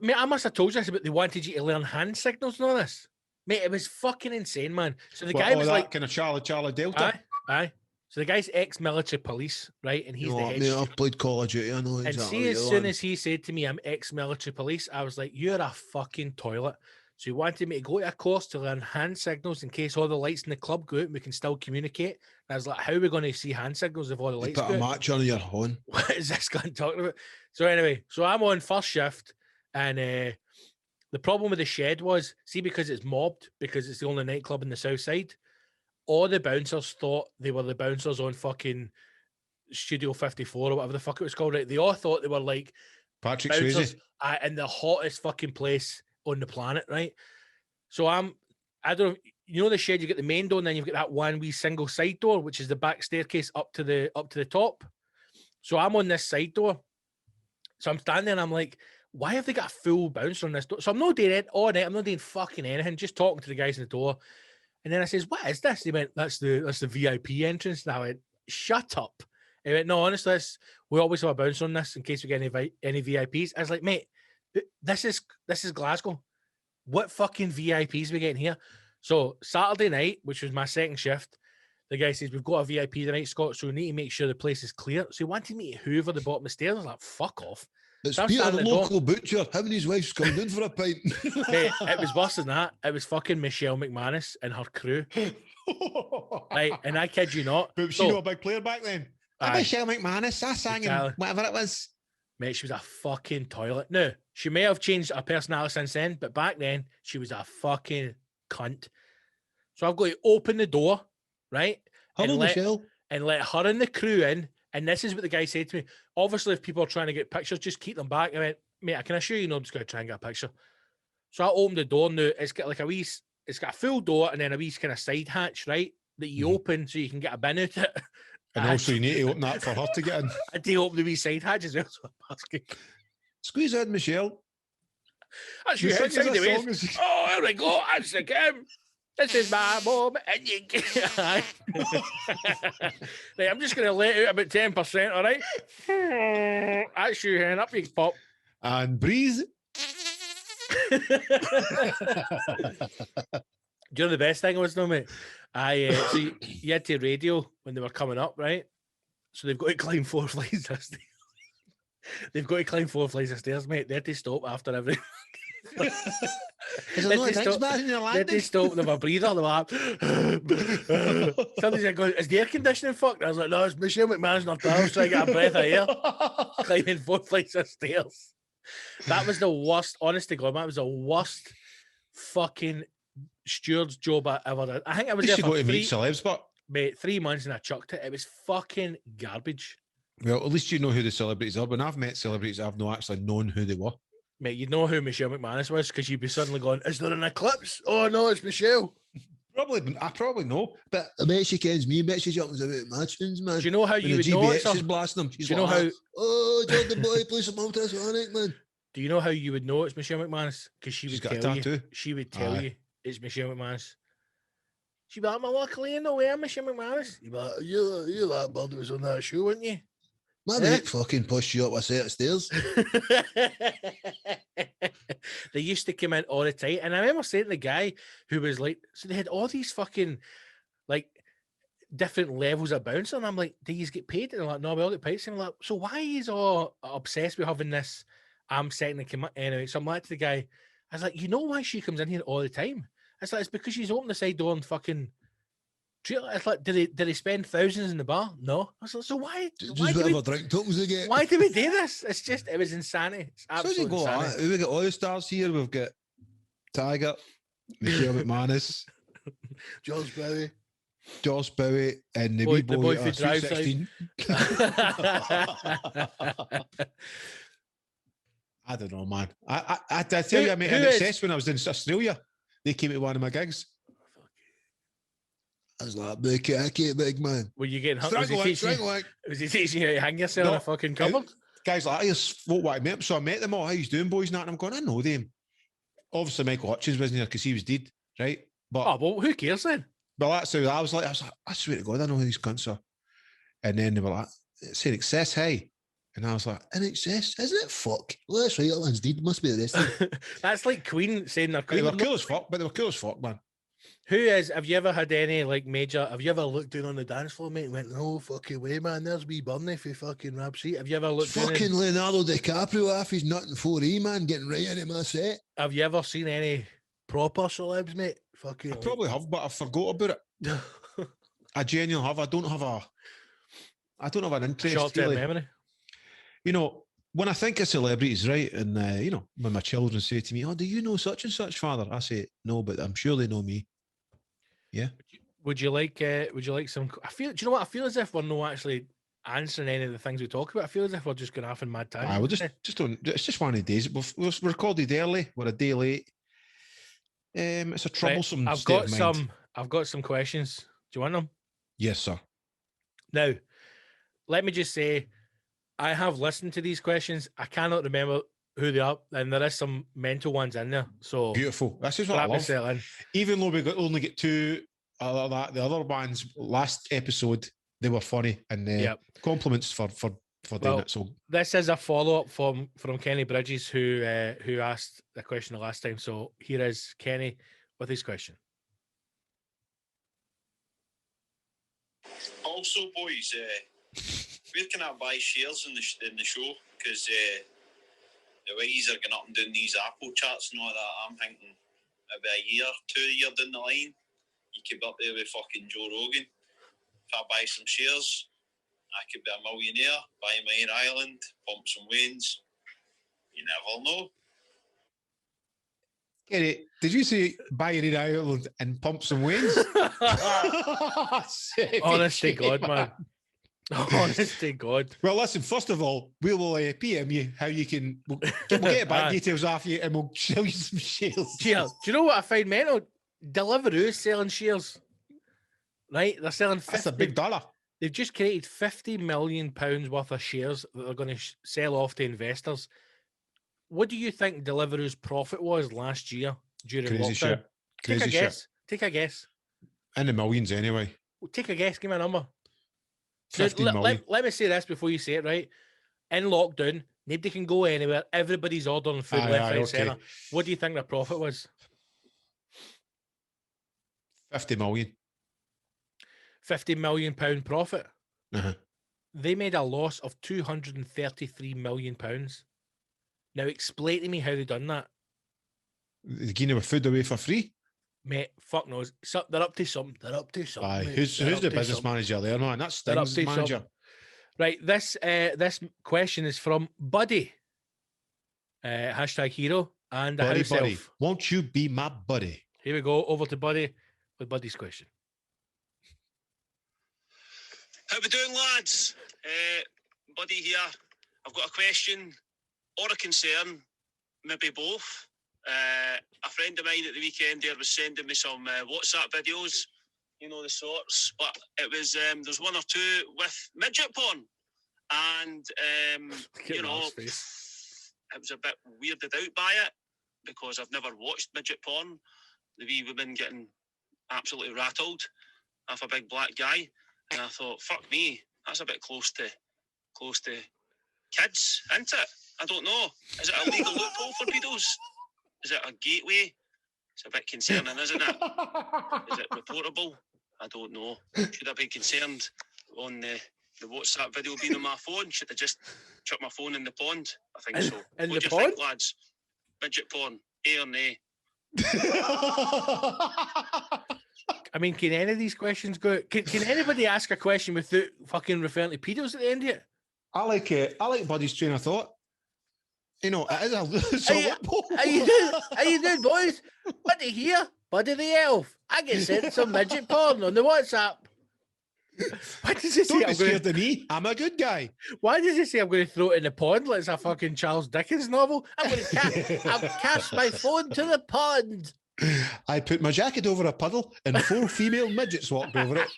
mate, I must have told you this, but they wanted you to learn hand signals and all this. Mate, it was fucking insane, man. So the guy was like, kind of Charlie Delta. aye. So the guy's ex-military police, right? And he's the head mate, steward. I've played Call of Duty. I know And exactly. see, as soon as he said to me, "I'm ex-military police," I was like, "You're a fucking toilet." So he wanted me to go to a course to learn hand signals in case all the lights in the club go out and we can still communicate. And I was like, "How are we going to see hand signals if all the lights put go a out?" match on your horn. What is this guy talking about? So anyway, so I'm on first shift, and the problem with the shed was, see, because it's mobbed, because it's the only nightclub in the South Side, all the bouncers thought they were the bouncers on fucking Studio 54 or whatever the fuck it was called, right? They all thought they were like Patrick bouncers Swayze. in the hottest fucking place on the planet, right? So I don't, you know, the shed, you get the main door, and then you've got that one wee single side door, which is the back staircase up to the top. So I'm on this side door. So I'm standing there and I'm like, why have they got a full bouncer on this door? So I'm not doing it all night. I'm not doing fucking anything, just talking to the guys in the door. And then I says, "What is this?" They went, that's the VIP entrance. And I went, "Shut up." He went, "No, honestly, we always have a bouncer on this in case we get any VIPs." I was like, "Mate, this is Glasgow. What fucking VIPs we getting here?" So Saturday night, which was my second shift, the guy says, "We've got a VIP tonight, Scott, so we need to make sure the place is clear." So he wanted me to hoover the bottom of the stairs. I was like, "Fuck off." It's So I'm Peter, the standing at the door. local butcher. Him and his wife's coming in for a pint. Mate, it was worse than that. It was fucking Michelle McManus and her crew. Right, and I kid you not. But was So- she not a big player back then? Aye. Michelle McManus. I sang Exactly. in whatever it was. Mate, she was a fucking toilet. No, she may have changed her personality since then, but back then she was a fucking cunt. So I've got to open the door, right? Hello, let Michelle. her and the crew in. And this is what the guy said to me. Obviously, if people are trying to get pictures, just keep them back. I went, "Mate, I can assure you, no, I'm just going to try and get a picture." So I opened the door. Now it's got like it's got a full door and then a wee kind of side hatch, right? That you open so you can get a bin out it. And also, you need to open that for her to get in. I did open the wee side hatch as well. So I'm asking, Squeeze in, Michelle. that's you Sing us inside a the song waist. as- Oh, here we go. That's the game. This is my mom, and you Right, I'm just going to let out about 10%, all right? That's you, hand up, you pop. And breeze. Do you know the best thing was, no, mate? So you had to radio when they were coming up, right? So they've got to climb 4 flights of stairs. They've got to climb 4 flights of stairs, mate. They had to stop after every. Is there They no just drinks don't- man in your They had to landing? stop. They were breather. They were like, somebody's like, "Is the air conditioning fucked?" I was like, "No, it's Michelle McMahon's not there. I was trying to get a breath of air, climbing 4 flights of stairs." That was the worst. Honest to God, man, it was the worst fucking steward's job I ever did. I think I was You there should for go to meet celebs, but mate, 3 months and I chucked it. It was fucking garbage. well, at least you know who the celebrities are. When I've met celebrities, I've not actually known who they were. Mate, you know who Michelle McManus was because you'd be suddenly going, "Is there an eclipse? Oh no, it's Michelle." I probably know, but I bet she kens me. I bet she jumps about my tunes, man. Do you know how When you the would know GBX it's her? is blasting them. She's Do you know like, how? oh, Jordan boy, play some ultrasonic, man. Do you know how you would know it's Michelle McManus? Because she she's would got a tell you. tattoo. She would tell Aye. you it's Michelle McManus. She'd be like, "My luckily in the way, Michelle McManus." You'd be like, "You that bird was on that show, weren't you?" My Eh? mate fucking pushed you up a set of stairs. They used to come in all the time, and I remember saying to the guy who was like, "So they had all these fucking like different levels of bouncer," and I'm like, "Do you get paid?" And they're like, "No, we all get paid." So I'm like, "So why is all obsessed with having this?" I'm setting the commit anyway. So I'm like to the guy, I was like, "You know why she comes in here all the time?" It's like it's because she's opened the side door and fucking. It's like, did they spend thousands in the bar? No. I was like, so why? Just Why do whatever we? drink tokens they get. Why do we do this? It's just, it was insanity. It's So you absolute go like insanity. that. We've got all the stars here. We've got Tiger, Michelle McManus, Josh Bowie. Josh Bowie, and the Boy- wee the boy, boy who Sweet drives out. 16. I don't know, man. I tell you, I made who an is- excess when I was in Australia. They came to one of my gigs. I was like, big big man. Were you getting hung? Was Strangle he it, strangle it. teaching you how to hang yourself in No, a fucking cupboard? Guys like, I just folk what I met him. So I met them all. How you doing, boys? And that. And I'm going, I know them. Obviously, Michael Hutchins wasn't there because he was dead, right? But Oh, well, who cares then? But that's how I was like, I swear to God, I know who these cunts are. And then they were like, it said excess, hey. And I was like, In excess, isn't it? Fuck. Well, that's right. That one's deed. Must be the rest of them. That's like Queen saying they're they Queen. were cool as fuck, but they were cool as fuck, man. Who is, have you ever had any like major, have you ever looked down on the dance floor, mate, and went, no fucking way, man, there's wee Bernie for fucking Rab Sheet? Have you ever looked down Fucking Leonardo DiCaprio off his nut in 4E, man, getting right into my set. have you ever seen any proper celebs, mate? Fucking I probably have, but I forgot about it. I genuinely have. I don't have an interest. short-term Really. memory. You know, when I think of celebrities, right, and you know, when my children say to me, "Oh, do you know such and such, father?" I say, "No, but I'm sure they know me." Yeah. Would you like some? I feel. Do you know what? I feel as if we're not actually answering any of the things we talk about. I feel as if we're just going off in mad time. I will just don't. It's just one of the days. We're recorded early. We're a day late. It's a troublesome. Right, I've got some questions. Do you want them? Yes, sir. Now, let me just say, I have listened to these questions. I cannot remember who they are, and there is some mental ones in there. So Beautiful. This is what I strap love. yourself in. Even though only get two, the other ones last episode they were funny and Yep. compliments for doing it. So This is a follow up from Kenny Bridges, who asked the question the last time. So here is Kenny with his question. Also, boys, where can I buy shares in the show? Because the way he's are going up and down these Apple charts and all that, I'm thinking maybe a year, 2 years down the line, you could be up there with fucking Joe Rogan. If I buy some shares, I could be a millionaire, buy my own island, pump some wains. You never know. Kenny, did you say buy your own island and pump some wins? Honest to God, man. Honest to God. Well, listen, first of all, we will PM you how you can. We'll get bank details off you and we'll show you some shares. Cheers. Do you know what I find mental? Deliveroo is selling shares. Right? They're selling 50, That's a big dollar. They've just created £50 million worth of shares that they're going to sell off to investors. What do you think Deliveroo's profit was last year during Crazy lockdown? shit. Crazy Take a shit. guess. Take a guess. In the millions anyway. Take a guess. Give me a number. 15 million. Let me say this before you say it, right? In lockdown, nobody can go anywhere. Everybody's ordering food left, right, okay. centre. What do you think their profit was? 50 million. £50 million profit. Uh-huh. They made a loss of £233 million. Now explain to me how they done that. They're giving them food away for free. Mate, fuck knows. So they're up to something. They're up to something. Aye. mate. Who's They're the up to business something. manager there, man? That's They're up Sting's to manager. something. Right, this question is from Buddy. Hashtag hero and Buddy, himself. buddy, won't you be my buddy? Here we go. Over to Buddy with Buddy's question. How we doing, lads? Buddy here. I've got a question or a concern, maybe both. a friend of mine at the weekend there was sending me some WhatsApp videos, you know, the sorts, but it was, there's one or two with midget porn. And, you know, it was a bit weirded out by it because I've never watched midget porn. The wee women getting absolutely rattled off a big black guy. And I thought, fuck me, that's a bit close to kids, isn't it? I don't know. Is it a legal loophole for pedos? Is it a gateway? It's a bit concerning, isn't it? Is it reportable? I don't know. Should I be concerned on the WhatsApp video being on my phone? Should I just chuck my phone in the pond? I think so. In What the do you pond? think, lads? Midget porn, A or nay? I mean, can any of these questions go? Can anybody ask a question without fucking referring to pedos at the end of it? I like Buddy's train of thought. You know, it is it's a loophole. How you doing, boys? Buddy here, Buddy the elf. I get sent some midget porn on the WhatsApp. Why does he say Don't be I'm scared going of me. I'm a good guy. Why does he say I'm going to throw it in the pond like it's a fucking Charles Dickens novel? I'm going to cast my phone to the pond. I put my jacket over a puddle and 4 female midgets walked over it.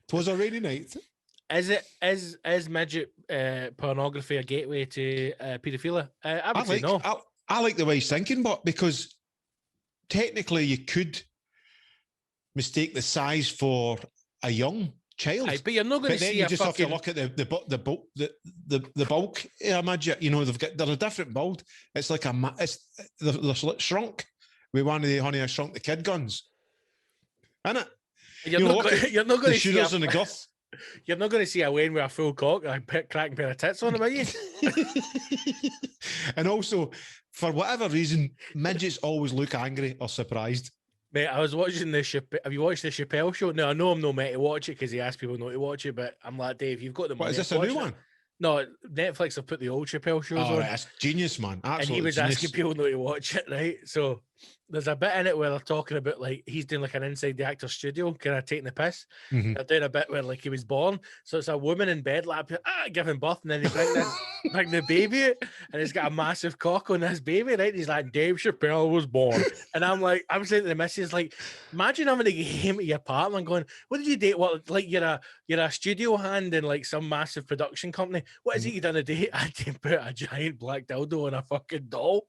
'Twas a rainy night. Is midget pornography a gateway to paedophilia? I would say no. I like the way he's thinking, but because technically you could mistake the size for a young child. Aye, but you're not going But to then see you a just fucking... have to look at the bulk midget. You know, they're a different build. It's like they're shrunk with one of the Honey I Shrunk the Kid guns, isn't it? You're not going The to see shooters and the guff. You're not going to see a Wayne with a full cock and a cracking pair of tits on him, are you? And also, for whatever reason, midgets always look angry or surprised. Mate, I was watching the Have you watched the Chappelle show? No, I know I'm not meant to watch it because he asked people not to watch it, but I'm like, Dave, you've got the money. What, is this a new one? No, Netflix have put the old Chappelle shows on. Right, that's genius, man. Absolutely and he was genius. asking people not to watch it, right? So there's a bit in it where they're talking about like he's doing like an inside the actor's studio, kind of taking the piss. Mhm. They're doing a bit where like he was born. So it's a woman in bed, like giving birth, and then they bring the baby out, and he's got a massive cock on this baby, right? He's like, Dave Chappelle was born. And I'm saying to the missus, like, imagine having to game to your partner and going, what did you date? What, like you're a studio hand in like some massive production company. What is it you done a date? I did put a giant black dildo on a fucking doll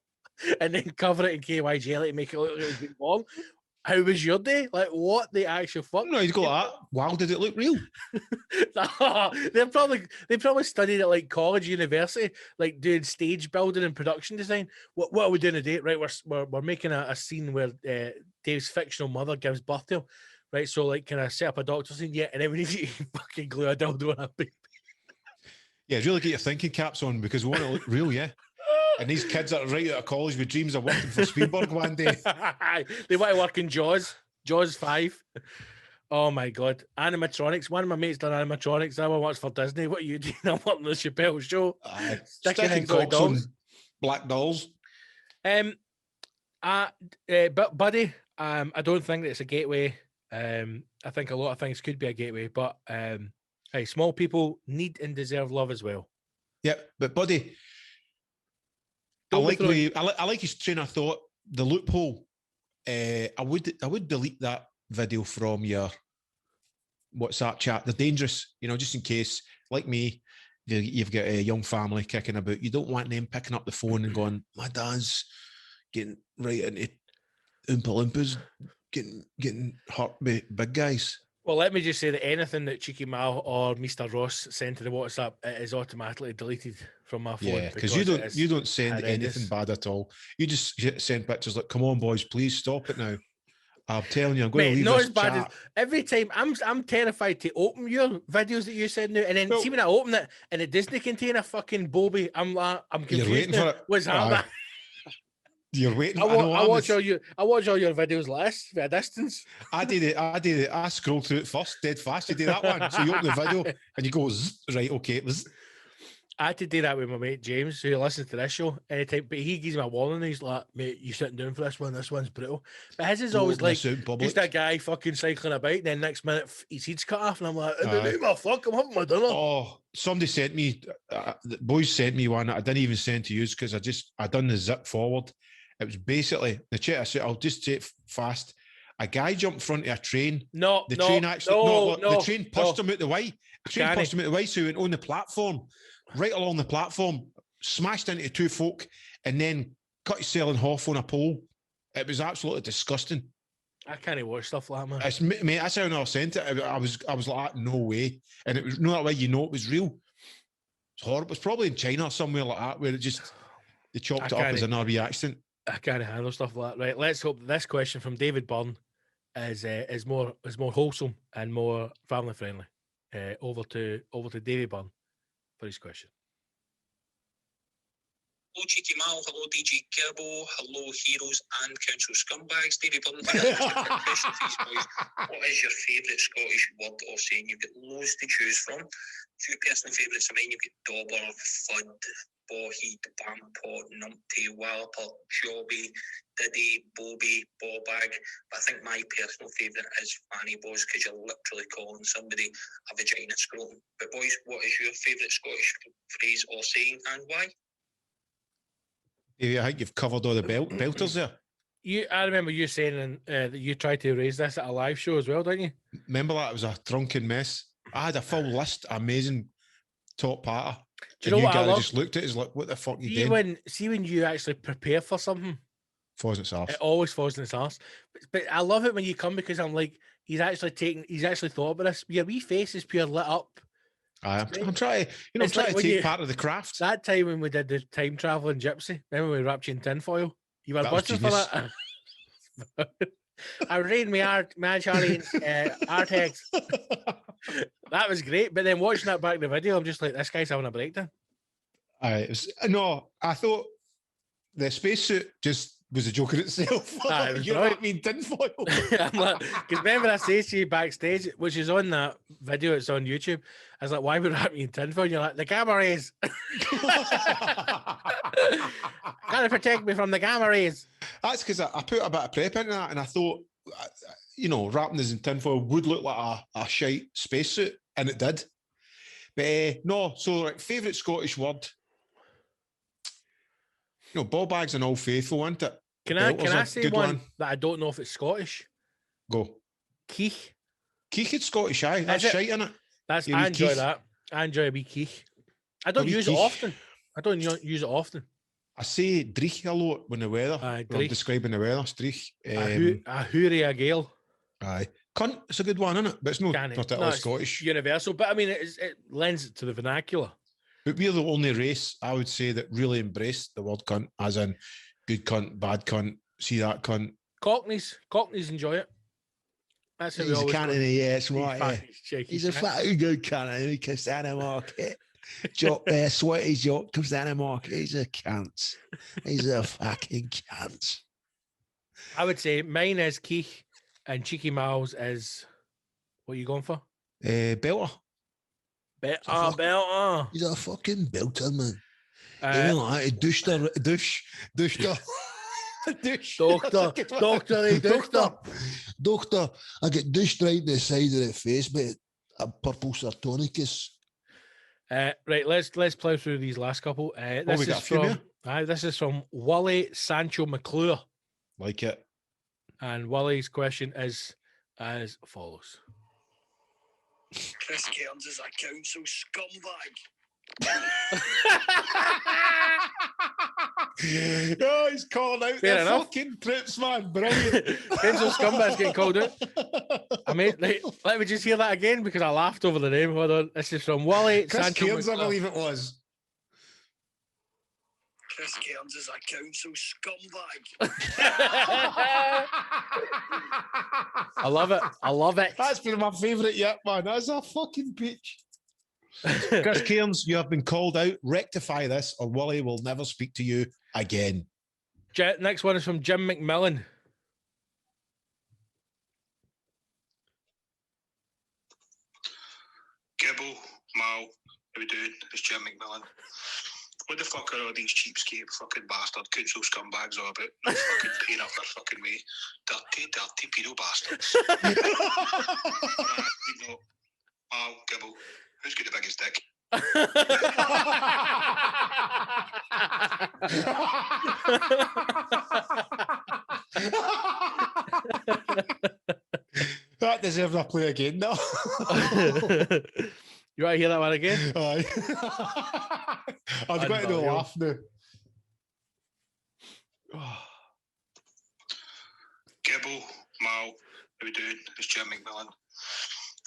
and then cover it in KY jelly to make it look like it was been born. How was your day? Like, what the actual fuck? No, you'd go like that. Wow, did it look real? they probably studied at like college, university, like doing stage building and production design. What are we doing today? Right, we're making a scene where Dave's fictional mother gives birth to him. Right, so like, can I set up a doctor scene? Yeah, and then we need to fucking glue a dildo on a baby. Yeah, really get your thinking caps on because we want to look real, yeah. And these kids are right out of college with dreams of working for Spielberg one day. They want to work in Jaws 5. Oh my god, animatronics. One of my mates done animatronics. That one works for Disney. What are you doing? I'm working the Chappelle show. Sticking cocks on black dolls. But buddy, I don't think that it's a gateway. I think a lot of things could be a gateway, but hey, small people need and deserve love as well. Yep, but buddy, I like his train of thought. The loophole. I would delete that video from your WhatsApp chat. They're dangerous, you know, just in case, like me, you've got a young family kicking about. You don't want them picking up the phone and going, my dad's getting right into Oompa Loompas, getting hurt by big guys. Well, let me just say that anything that Cheeky Mal or Mr. Ross sent to the WhatsApp, it is automatically deleted from my phone. Yeah, because you don't send anything bad at all. You just send pictures like, "Come on, boys, please stop it now." I'm telling you, I'm going to leave not this as bad chat. as every time. I'm terrified to open your videos that you send now, and then see when I open it and it doesn't contain a fucking bobby, I'm confused. You're waiting for it. What's happening? You're waiting. I watch all your videos last at a distance. I did it. I scrolled through it first, dead fast. You did that one. So you open the video and you go, zzz, right, okay. Zzz. I had to do that with my mate James, who listens to this show anytime, but he gives me a warning. He's like, mate, you sitting down for this one? This one's brutal. But his is always like just a guy fucking cycling about, and then next minute his head's cut off, and I'm like, fuck, I'm having my dinner. Oh, somebody sent me, the boys sent me one that I didn't even send to use because I done the zip forward, It was basically the chat. I said, I'll just say it fast. A guy jumped in front of a train. The train pushed him out the way. The train pushed him out the way, so he went on the platform, right along the platform, smashed into two folk, and then cut himself in half on a pole. It was absolutely disgusting. I can't watch stuff like that, man. Mate, that's how I sent it. I was like, no way. And it was no that way it was real. It's horrible. It's probably in China somewhere like that, where they chopped it up as another wee accident. I can't handle stuff like that. Right, let's hope this question from David Byrne is more wholesome and more family friendly. Over to David Byrne for his question. Hello, Cheeky Mal. Hello, DJ Gibbo. Hello, heroes and council scumbags. David Byrne, just a quick question for these boys. What is your favourite Scottish word or saying? You've got loads to choose from. A few personal favourites of mine. You've got dauber, fud, boheed, bampot, numpty, walper, jobby, diddy, bobby, bobag. But I think my personal favourite is fanny boys, because you're literally calling somebody a vagina scrotum. But boys, what is your favourite Scottish phrase or saying, and why? I think you've covered all the belters there. I remember you saying that you tried to raise this at a live show as well, didn't you? Remember that? It was a drunken mess. I had a full list, amazing top patter. Do you know what I love? Just looked at it, like, what the fuck you doing? See when you actually prepare for something, falls in its arse. It always falls in its arse. But I love it when you come, because I'm like, he's actually thought about this. Your wee face is pure lit up. I'm trying to take part of the craft. That time when we did the time traveling gypsy, remember we wrapped you in tinfoil? You were buzzing for that. I was reading my Charlie art tags. That was great. But then watching that back in the video, I'm just like, this guy's having a breakdown. I thought the spacesuit just was a joke in itself. You know what I mean? Tinfoil. Because remember I say to you backstage, which is on that video, it's on YouTube. I was like, why would wrap me in tinfoil? And you're like, the gamma rays. Gotta protect me from the gamma rays. That's because I put a bit of prep into that, and I thought, wrapping this in tinfoil would look like a shite spacesuit, and it did. But no, so like favourite Scottish word. Ball bag's an old faithful, isn't it? Can I say one that I don't know if it's Scottish? Go. Keich. Keich is Scottish, aye. That's shite, innit? I enjoy that. I enjoy a wee keich. I don't use it often. I say dreich a lot when the weather. When I'm describing the weather. Dreich. A hoorie a gale. Aye. Cunt, it's a good one, isn't it? But it's not at all Scottish. Universal, but I mean, it lends it to the vernacular. But we're the only race, I would say, that really embraced the word cunt, as in good cunt, bad cunt, see that cunt. Cockneys enjoy it. That's how he's we always a cunt in the yes, right? He's a fucking good cunt. He comes down the market. Sweaty Jock comes down the market. He's a cunt. He's a fucking cunt. I would say mine is Keith and Cheeky Miles is, what are you going for? Belter. Belter. He's a fucking belter, man. Even like a doucher. Doctor. I get douched right in the side of the face, but a purple sartonicus. Right, let's plough through these last couple. This is from Wally Sancho McClure. Like it. And Wally's question is as follows. Chris Cairns is a council scumbag. Oh, he's calling out the fucking trips, man. Brilliant. Council scumbag's getting called out. I mean, let me just hear that again because I laughed over the name. Hold on. This is from Wally Chris Cairns, I believe it was. Chris Cairns is a council scumbag. I love it. That's been my favourite yet, man. That's a fucking peach. Chris Cairns, you have been called out. Rectify this or Wally will never speak to you again. Next one is from Jim McMillan. Gibbo, Mal, how we doing? It's Jim McMillan. What the fuck are all these cheapskate fucking bastard council scumbags all about? Not fucking paying up their fucking way. Dirty pedo bastards. Mal, Gibbo, who's got the biggest dick? That deserves a play again, no? You want to hear that one again? Aye. I've got to laugh now. Gibbo, Mal, how we doing? It's Jim McMillan.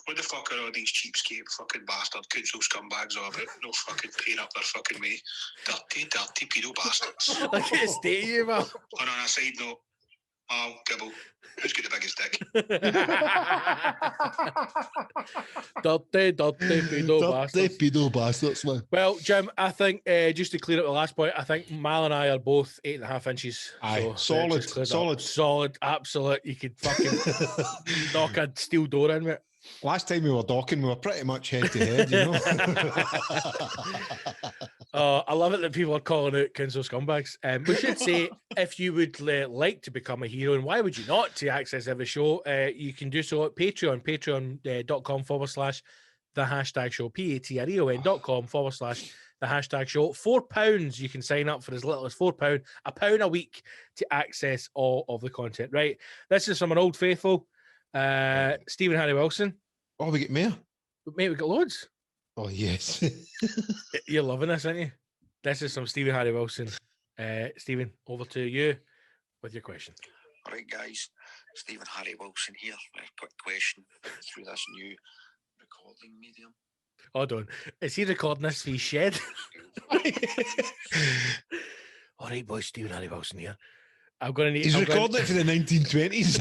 What the fuck are all these cheapskate fucking bastard council scumbags all about? No fucking paying up their fucking way. Dirty, dirty pedo bastards. Look at the state of you, man. And on a side note, Mal, Gibbo, who's got the biggest dick? Dirty pedo bastards. pedo bastards, man. Well, Jim, I think just to clear up the last point, I think Mal and I are both 8.5 inches. Aye, So, solid, absolute. You could fucking knock a steel door in with it. Last time we were docking, we were pretty much head to head, you know. I love it that people are calling out council scumbags. We should say, if you would like to become a hero, and why would you not, to access every show, you can do so at Patreon, patreon.com/the hashtag show, patreon.com/the hashtag show. £4, you can sign up for as little as £4, £1 a week to access all of the content. Right, this is from an old faithful, Stephen Harry Wilson. Oh, we get more? Mate, we got loads. Oh, yes. You're loving this, aren't you? This is from Stephen Harry Wilson. Stephen, over to you with your question. All right, guys. Stephen Harry Wilson here. A quick question through this new recording medium. Hold on. Is he recording this for his shed? All right, boys. Stephen Harry Wilson here. I'm going to need... He's recording it for the 1920s.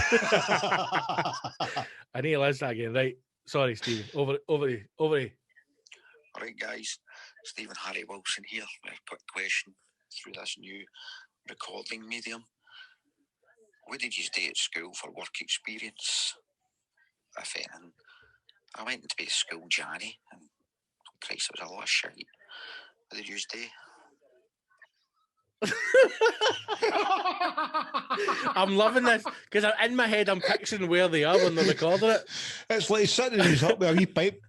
I need to listen that again. Right. Sorry, Stephen. Over to you. All right, guys. Stephen Harry Wilson here. A quick question through this new recording medium. What did you do at school for work experience? If anything, I went to be a school Johnny, and Christ, it was a lot of shit. What did you do? I'm loving this because in my head I'm picturing where they are when they're recording it. It's like sitting in his hut with a wee pipe.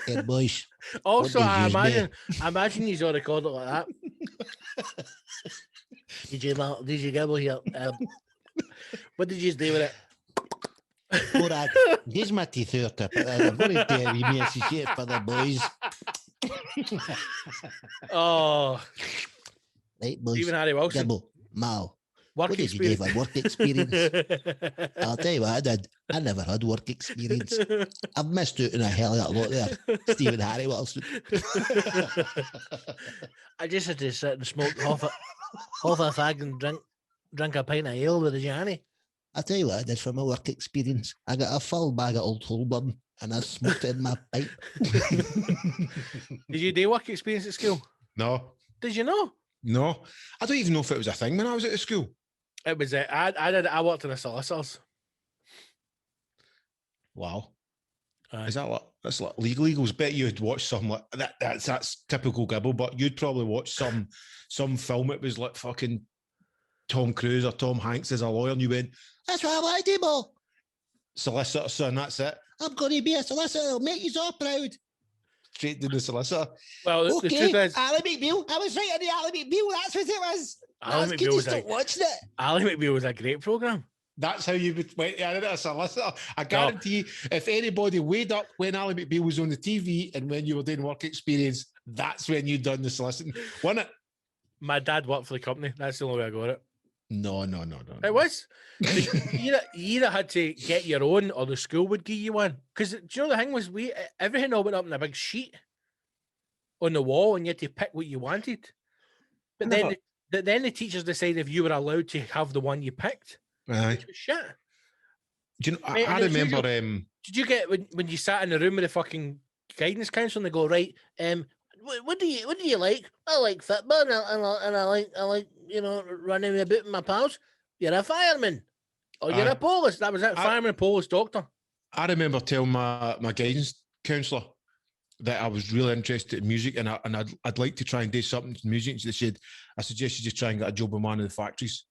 Hey, boys. Also, What I did you imagine he's all recorded like that. Did you Gibbo here? What did you do with it? All right, here's my teeth out. I'm going to tell you, message for the boys. Oh, Right, boys. Stephen Harry Wilson. Gibbo, Mal. Work What did you do experience. for work experience? I'll tell you what I did. I never had work experience. I've missed out on a hell of a lot there. Stephen Harry Wilson. I just had to sit and smoke half a fag and drink a pint of ale with a Johnny. I'll tell you what I did for my work experience. I got a full bag of Old Holborn and I smoked it in my pipe. Did you do work experience at school? No. Did you know? No. I don't even know if it was a thing when I was at school. It was. I worked in a solicitor's. Wow. Is that what? That's like legals. Bet you'd watch some like that. That's typical Gibbo, but you'd probably watch some film. It was like fucking Tom Cruise or Tom Hanks as a lawyer, and you went, That's what I want to do, Mo. solicitor, son. That's it. I'm going to be a solicitor. It'll make you so proud. Straight to the solicitor. Well, the Okay, truth is, Ali McBeal. I was right on the Ali McBeal. That's what it was. Ali That's McBeal good. was You stop watching it. Ali McBeal was a great program. That's how you would went out a solicitor. I guarantee if anybody weighed up when Ali McBeal was on the TV and when you were doing work experience, that's when you'd done the soliciting. Wasn't it? My dad worked for the company. That's the only way I got it. No. It was. You either had to get your own or the school would give you one. Because do you know the thing was everything all went up in a big sheet on the wall and you had to pick what you wanted. But then the teachers decided if you were allowed to have the one you picked. Aye. Which was shit. Do you know, Mate, I and it was remember Did you get when you sat in the room with the fucking guidance counsellor and they go, right, what do you like? I like football and I like running about with my pals. You're a fireman. Or you're a police. That was it. Fireman, police, doctor. I remember telling my guidance counsellor that I was really interested in music and I'd like to try and do something in music. And she said, I suggest you just try and get a job in one of the factories.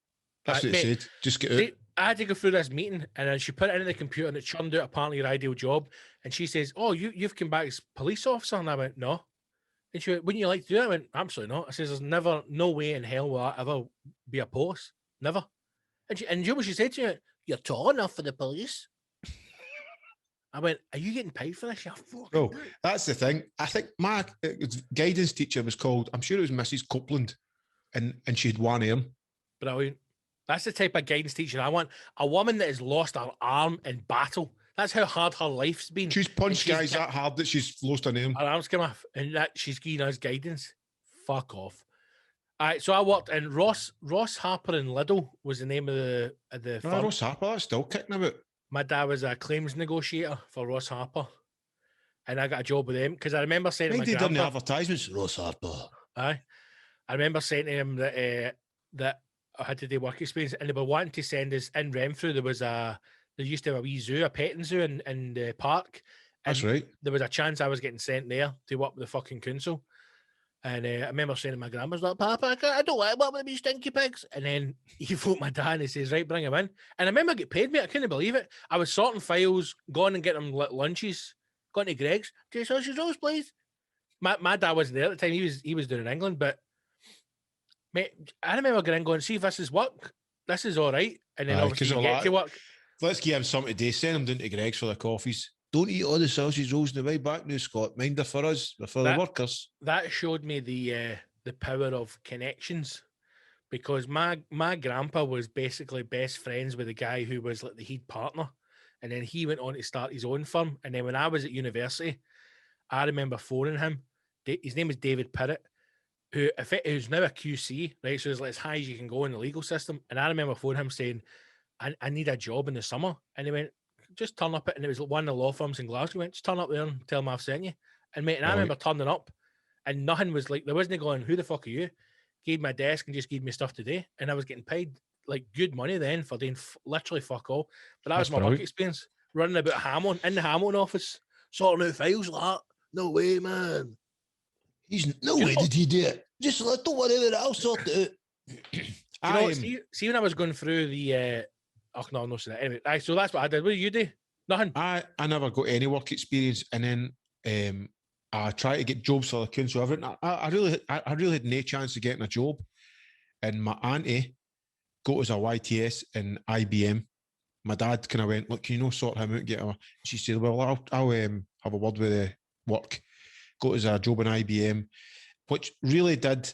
That's what it said. Just get out. I had to go through this meeting and then she put it into the computer and it churned out apparently your ideal job. And she says, oh, you've come back as police officer? And I went, no. And she went, wouldn't you like to do that? I went, absolutely not. I says, there's never, no way in hell will that ever be a post. Never. And you know what she said to me? You're tall enough for the police. I went, are you getting paid for this? Oh, that's the thing. I think my guidance teacher was called, I'm sure it was Mrs. Copeland, and she had one arm. Brilliant. That's the type of guidance teacher I want. A woman that has lost her arm in battle. That's how hard her life's been. She's punched guys that hard that she's lost her arm. Her arms come off, and that she's giving us guidance. Fuck off. All right, so I worked in Ross Harper and Liddell was the name of the firm. Ross Harper, that's still kicking about. My dad was a claims negotiator for Ross Harper, and I got a job with him because I remember saying to my grandpa, done the advertisements, Ross Harper. Aye, I remember saying to him that I had to do work experience, and they were wanting to send us in Renfrew. There used to have a wee zoo, a petting zoo in the park. That's right. There was a chance I was getting sent there to work with the fucking council. And I remember saying to my grandma's like, Papa, I don't like working with these stinky pigs. And then he phoned my dad and he says, right, bring him in. And I remember I get paid, mate. I couldn't believe it. I was sorting files, going and getting them lunches, going to Greg's. Do sausage rolls, please? My dad wasn't there at the time. He was doing in England. But, mate, I remember going, see if this is work. This is all right. And then obviously you get to work. Let's give him something today. Send him down to Greg's for the coffees. Don't eat all the sausage rolls on the way back now, Scott. Mind they're for us, they're for the workers. That showed me the power of connections, because my grandpa was basically best friends with the guy who was like the head partner, and then he went on to start his own firm. And then when I was at university, I remember phoning him. His name is David Pirrett, who's now a QC, right? So it's like as high as you can go in the legal system. And I remember phoning him saying, I need a job in the summer. And he went, just turn up it. And it was one of the law firms in Glasgow. Went, just turn up there and tell them I've sent you. And mate, and I remember turning up and nothing was like, there wasn't going, who the fuck are you? Gave my desk and just gave me stuff today. And I was getting paid like good money then for doing literally fuck all. But that was my work experience. Running about in the Hamilton office, sorting out files like that. No way, man. No way did he do it. Just don't worry about it, I'll sort it out. See when I was going through the no, so that anyway. So that's what I did. What did you do? Nothing. I never got any work experience, and then I tried to get jobs for the council. I really had no chance of getting a job. And my auntie got us a YTS in IBM. My dad kind of went, look, can you sort him out and get her? She said, well, I'll have a word with the work. Got us a job in IBM, which really did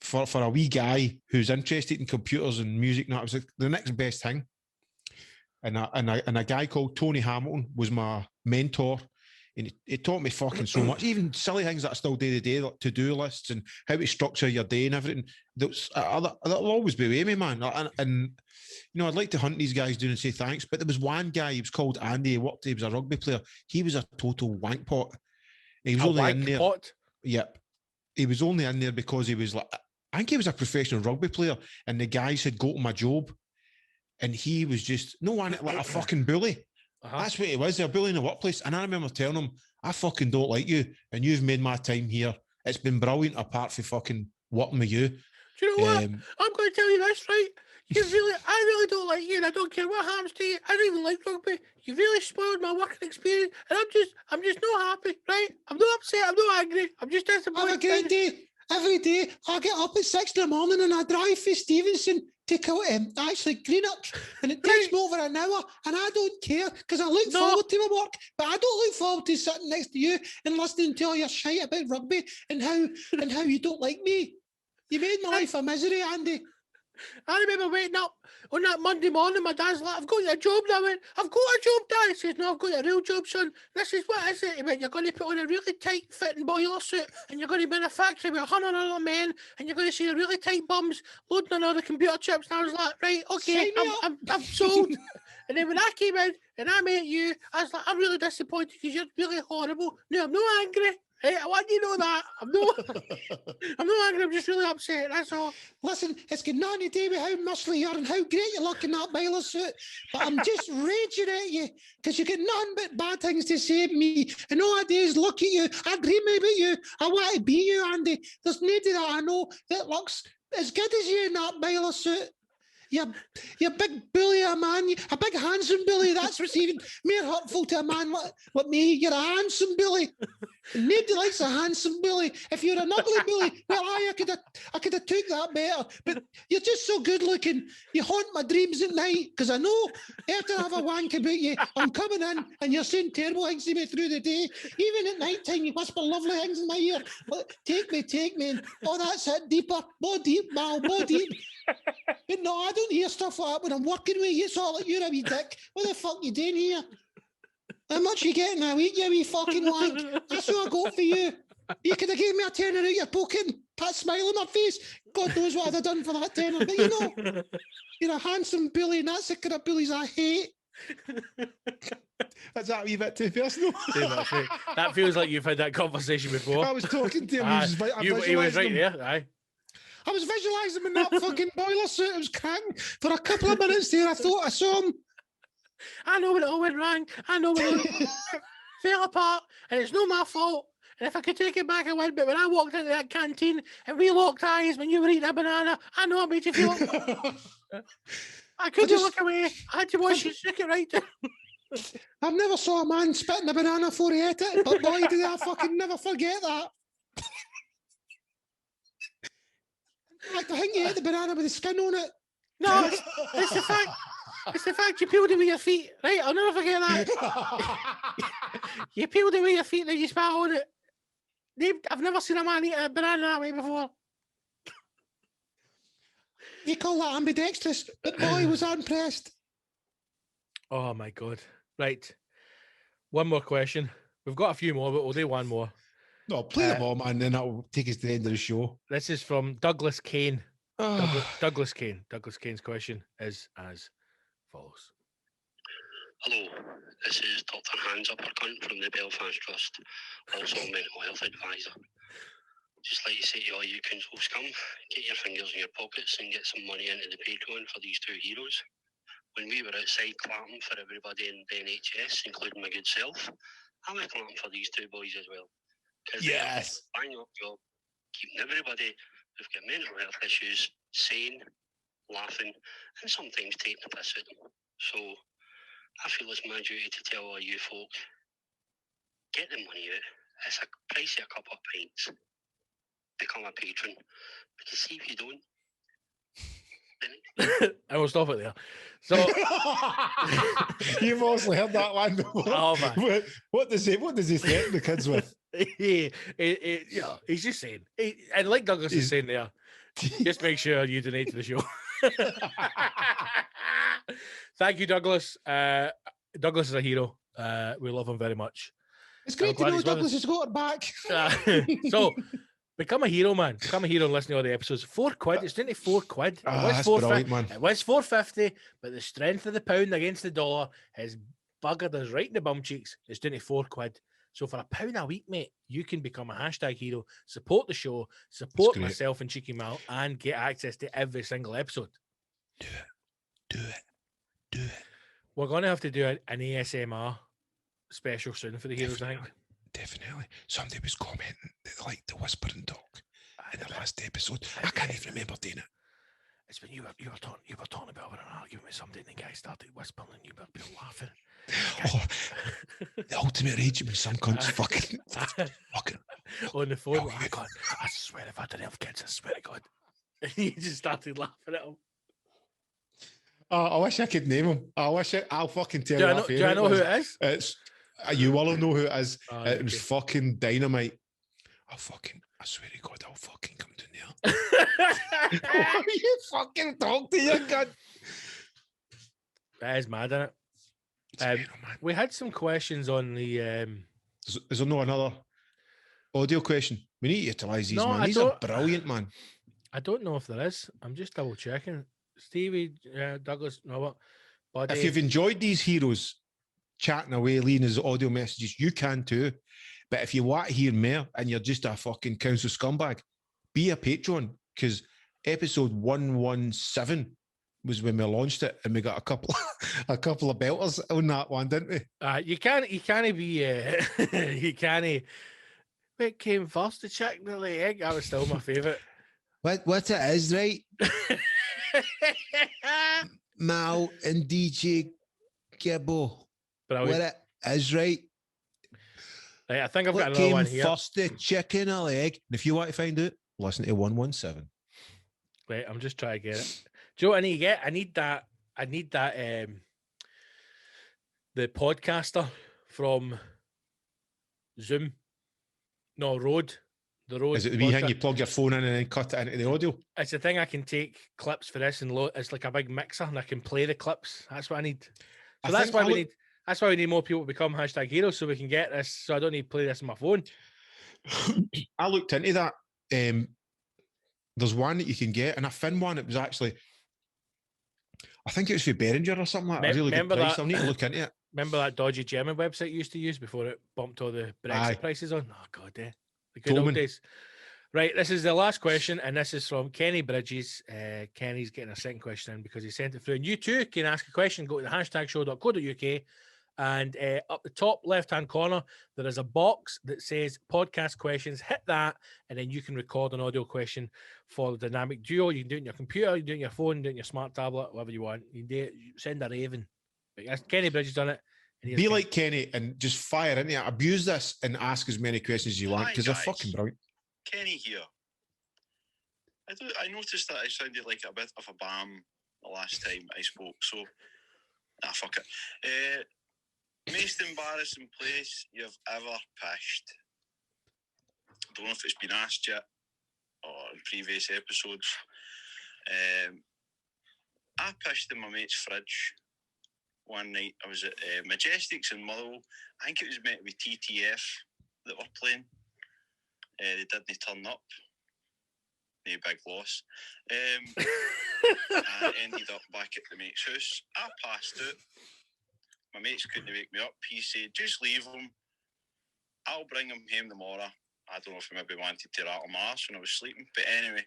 for a wee guy who's interested in computers and music. Now it was like the next best thing. And a guy called Tony Hamilton was my mentor, and he taught me fucking so much, even silly things that I still do today, like to-do lists and how to structure your day and everything. That'll always be with me, man. And I'd like to hunt these guys down and say thanks, but there was one guy, he was called Andy, he was a rugby player. He was a total wankpot. He was only in there. Yep. He was only in there because he was like, I think he was a professional rugby player, and the guys had got him a job. And he was just, like a fucking bully. That's what he was, a bully in the workplace. And I remember telling him, I fucking don't like you, and you've made my time here. It's been brilliant apart from fucking working with you. Do you know what? I'm going to tell you this, right? I really don't like you, and I don't care what happens to you. I don't even like rugby. You really spoiled my working experience, and I'm just not happy, right? I'm not upset, I'm not angry. I'm just disappointed. Have a great day. Every day, I get up at 6 in the morning and I drive for Stevenson to Greenock, and it takes me over an hour, and I don't care because I look forward to my work, but I don't look forward to sitting next to you and listening to all your shite about rugby and how you don't like me. You made my life a misery, Andy. I remember waking up on that Monday morning, my dad's like, I've got you a job. And I went, I've got a job, Dad. He says, no, I've got you a real job, son. This is what is it? He went, you're going to put on a really tight fitting boiler suit, and you're going to be in a factory with 100 other men, and you're going to see the really tight bums loading on all the computer chips. And I was like, right, okay, I'm sold. And then when I came in and I met you, I was like, I'm really disappointed because you're really horrible. No, I'm not angry. Hey, I want you to know that. I'm not angry, I'm just really upset, that's all. Listen, it's got nothing to do with how muscly you are and how great you look in that boiler suit, but I'm just raging at you because you get nothing but bad things to say to me, and all I do is look at you. I dream about you. I want to be you, Andy. There's nobody that I know that looks as good as you in that boiler suit. You're big bully, a man. A big handsome bully. That's what's even more hurtful to a man like me. You're a handsome bully. Nobody likes a handsome bully. If you're an ugly bully, well, I could have took that better. But you're just so good looking. You haunt my dreams at night because I know after I have a wank about you, I'm coming in and you're saying terrible things to me through the day. Even at night time, you whisper lovely things in my ear. Take me. And, oh, that's it. Deeper. More deep, Mal. More deep. But no, I don't hear stuff like that when I'm working with you. It's all like, you're a wee dick. What the fuck you doing here? How much you getting a week, you wee fucking wank? That's what I got for you. You could have given me a tenner out your pocket and put a smile on my face. God knows what I'd have done for that tenner. But you know, you're a handsome bully, and that's the kind of bullies I hate. That's that a wee bit too personal. Too much, mate. That feels like you've had that conversation before. I was talking to him. He was right there. Aye. I was visualising him in that fucking boiler suit. I was cracking for a couple of minutes there. I thought I saw him. I know when it all went wrong. I know when it fell apart, and it's not my fault. And if I could take it back, I would. But when I walked into that canteen and we locked eyes when you were eating a banana, I know I made you feel. I couldn't look away. I had to watch you stick it right down. I've never saw a man spitting a banana before he ate it, but boy, did I fucking never forget that. Like, I think you ate the banana with the skin on it. No, it's the fact. It's the fact you peeled it with your feet. Right, I'll never forget that. You peeled it with your feet and you spat on it. I've never seen a man eat a banana that way before. You call that ambidextrous, but boy, was I impressed. Oh my God. Right. One more question. We've got a few more, but we'll do one more. No, play them all, man, then that'll take us to the end of the show. This is from Douglas Kane. Douglas Kane. Douglas Kane's question is as follows. Hello, this is Dr. Hans Uppercunt from the Belfast Trust, also a mental health advisor. Just like to say to all you council scum, get your fingers in your pockets and get some money into the Patreon for these two heroes. When we were outside clapping for everybody in the NHS, including my good self, I was clapping for these two boys as well. Yes. Bang up job, keeping everybody who've got mental health issues sane, laughing, and sometimes taking the piss out of them. So I feel it's my duty to tell all you folk, get the money out. It's a price of a couple of pints. Become a patron. Because see if you don't, I will stop it there. So you've also heard that one before. Oh, man. What does he threaten the kids with? He's just saying, and like Douglas is saying there, just make sure you donate to the show. Thank you, Douglas. Douglas is a hero. We love him very much. It's great to know Douglas has got her back. So become a hero, man. Become a hero and listen to all the episodes. £4. It's £24. It was brilliant, man. It was $4.50, but the strength of the pound against the dollar has buggered us right in the bum cheeks. It's £24. So for £1 a week, mate, you can become a hashtag hero, support the show, support myself and Cheeky Mal, and get access to every single episode. Do it. We're going to have to do an ASMR special soon for the heroes, I think. Definitely. Somebody was commenting that they liked the whispering talk in the last episode. I can't even remember doing it. It's when you were talking about an argument with somebody and the guy started whispering and you were laughing. The ultimate rage when some cunts fucking on the phone. I swear if I didn't have kids, I swear to God. And you just started laughing at him. I wish I could name him. I'll fucking tell you. Do I know who it is? It's you will know who it is. It was okay. fucking dynamite. I swear to God, I'll fucking come down there. You fucking talk to your gun. That is mad, isn't it? We had some questions on the. Is there no another audio question? We need to utilise these, man. These are brilliant, man. I don't know if there is. I'm just double checking. Stevie, Douglas, Robert, Buddy. If you've enjoyed these heroes chatting away, leaving us audio messages, you can too. But if you want to hear more and you're just a fucking council scumbag, be a patron, because episode 117 was when we launched it, and we got a couple of belters on that one, didn't we? You can't be you can't. What came first, the chicken or the egg? That was still my favourite. What it is, right? Mal and DJ Gibbo. Brilliant. What it is, right? Right, I think I've got What another came one here. first, the chicken or the egg? And if you want to find out, listen to 117. Right, I'm just trying to get it. Do you know what I need to get? I need that the podcaster from Zoom. No, Rode. The Rode. Is it the wee thing podcast. you plug your phone in and then cut it into the audio? It's a thing I can take clips for this and load. It's like a big mixer and I can play the clips. That's what I need. So that's why we need more people to become hashtag heroes so we can get this. So I don't need to play this on my phone. I looked into that. There's one that you can get, and I found one. It was actually, I think it was for Behringer or something like that. A really good price. I'll need to look into it. Remember that dodgy German website you used to use before it bumped all the Brexit prices on? Oh, God, yeah. The good old days. Right, this is the last question, and this is from Kenny Bridges. Kenny's getting a second question in because he sent it through. And you too can ask a question. Go to the hashtagshow.co.uk, and up the top left-hand corner, there is a box that says podcast questions. Hit that, and then you can record an audio question for the dynamic duo. You can do it on your computer, you can do it on your phone, do it on your smart tablet, whatever you want. You can do it, send a raven. But Kenny Bridges done it. Be like Kenny and just fire into it. Abuse this and ask as many questions as you want because they're fucking brilliant. Kenny here. I noticed that I sounded like a bit of a bam the last time I spoke, so fuck it. Most embarrassing place you've ever pished? Don't know if it's been asked yet or in previous episodes. I pished in my mate's fridge one night. I was at Majestics in Motherwell. I think it was meant with TTF that were playing. They didn't turn up. No big loss. I ended up back at the mate's house. I passed out. My mates couldn't wake me up. He said, just leave him. I'll bring him home tomorrow. I don't know if he maybe wanted to rattle my arse when I was sleeping. But anyway.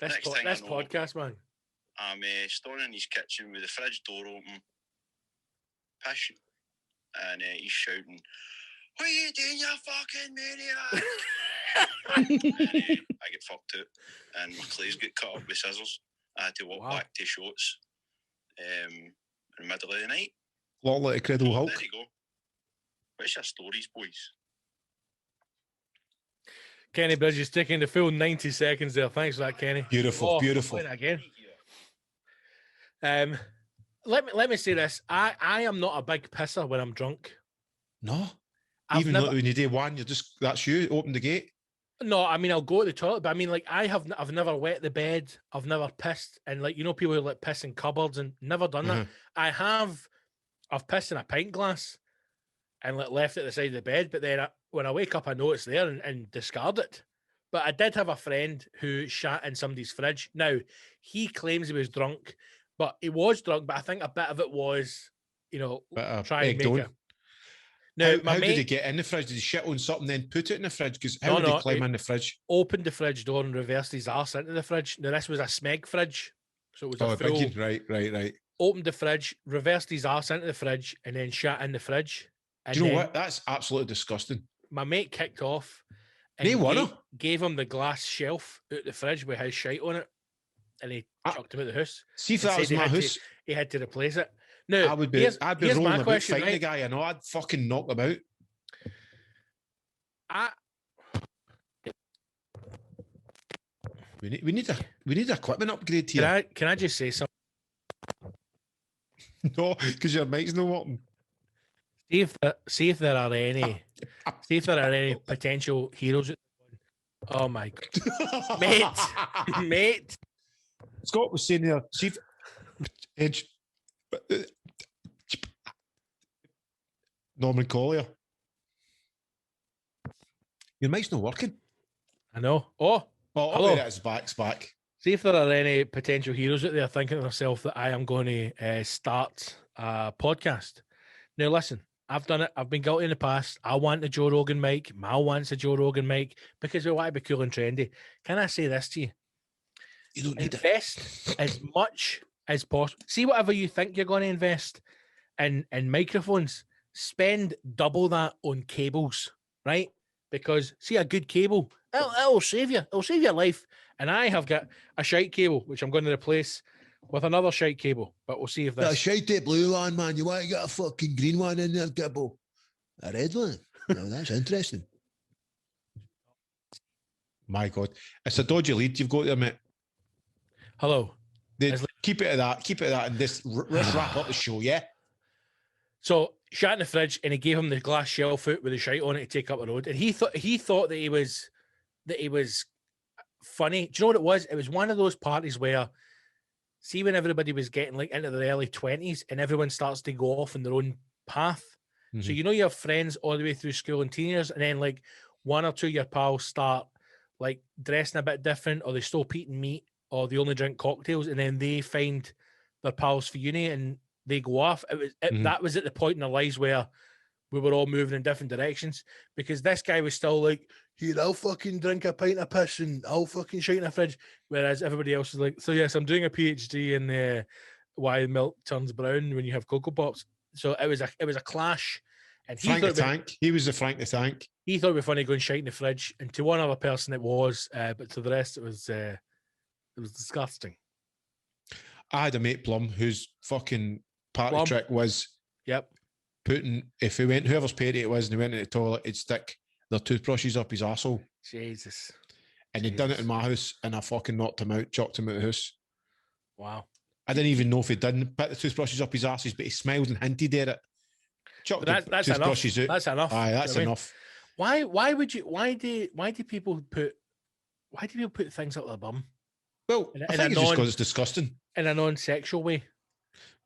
This podcast, man. I'm standing in his kitchen with the fridge door open, pissing. And he's shouting, what are you doing, you fucking maniac? I get fucked out and my clothes get cut up with scissors. I had to walk back to shots in the middle of the night. Lot like a Incredible Hulk. There you go. What's your stories, boys? Kenny Bridges taking the full 90 seconds there. Thanks for that, Kenny. Beautiful, beautiful. Again. Let me say this. I am not a big pisser when I'm drunk. No. Even when you do one, that's you, open the gate. No, I mean I'll go to the toilet, but I mean like I've never wet the bed, I've never pissed, and like people who like piss in cupboards and never done that. I've pissed in a pint glass and like left it at the side of the bed, but then when I wake up I know it's there and discard it. But I did have a friend who shat in somebody's fridge. Now he claims he was drunk, but he was drunk, but I think a bit of it was, trying to make it. Now, how did he get in the fridge? Did he shit on something then put it in the fridge? Because how did he climb in the fridge? Opened the fridge door and reversed his arse into the fridge. Now, this was a Smeg fridge. So it was a full... Right. Opened the fridge, reversed his arse into the fridge, and then shat in the fridge. And do you know what? That's absolutely disgusting. My mate kicked off and gave him the glass shelf out the fridge with his shite on it. And he chucked him out the house. See if that was my house. He had to replace it. Now, I'd be rolling about fighting right? the guy. I know I'd fucking knock him out. We need equipment upgrade here. Can I just say something? No, because your mic's not working. See if there are any potential heroes. Oh my god, mate. Scott was saying there. See if Edge. Norman Collier. Your mic's not working. I know. Oh, there it is. It's back. See if there are any potential heroes out there thinking to themselves that I am going to start a podcast. Now, listen, I've done it. I've been guilty in the past. I want a Joe Rogan mic. Mal wants a Joe Rogan mic because we want to be cool and trendy. Can I say this to you? You don't need invest as much as possible. See whatever you think you're going to invest in microphones. Spend double that on cables, right? Because see a good cable, it'll save you. It'll save your life. And I have got a shite cable, which I'm going to replace with another shite cable. But we'll see if that's a shite blue one, man. You want to get a fucking green one in there, Gibbo? A red one. Well, that's interesting. My God. It's a dodgy lead you've got there, mate. Hello. Keep it at that. Keep it at that. And let's wrap up the show, yeah? So, shat in the fridge, and he gave him the glass shell foot with the shite on it to take up the road. And he thought that he was funny. Do you know what it was? It was one of those parties where, see, when everybody was getting like into their early 20s and everyone starts to go off in their own path. Mm-hmm. So, you have friends all the way through school and teen years, and then like one or two of your pals start like dressing a bit different, or they stop eating meat, or they only drink cocktails, and then they find their pals for uni and they go off. That was at the point in their lives where we were all moving in different directions, because this guy was still like, here, I'll fucking drink a pint of piss and I'll fucking shite in a fridge. Whereas everybody else was like, so yes, I'm doing a PhD in why milk turns brown when you have Cocoa Pops. So it was a clash. And Frank the Tank. He was the Frank the Tank. He thought it'd be funny going shite in the fridge. And to one other person it was, but to the rest it was disgusting. I had a mate, Plum, whose fucking party trick was putting, if he went, whoever's party it was, and he went in the toilet, he'd stick their toothbrushes up his arsehole. Jesus. And he'd done it in my house, and I fucking knocked him out, chucked him out of the house. Wow. I didn't even know if he didn't put the toothbrushes up his arses, but he smiled and hinted at it. Chucked the toothbrushes out. That's enough. Aye, that's enough. Why do people put things up their bum? Well, I think it's just because it's disgusting. In a non-sexual way.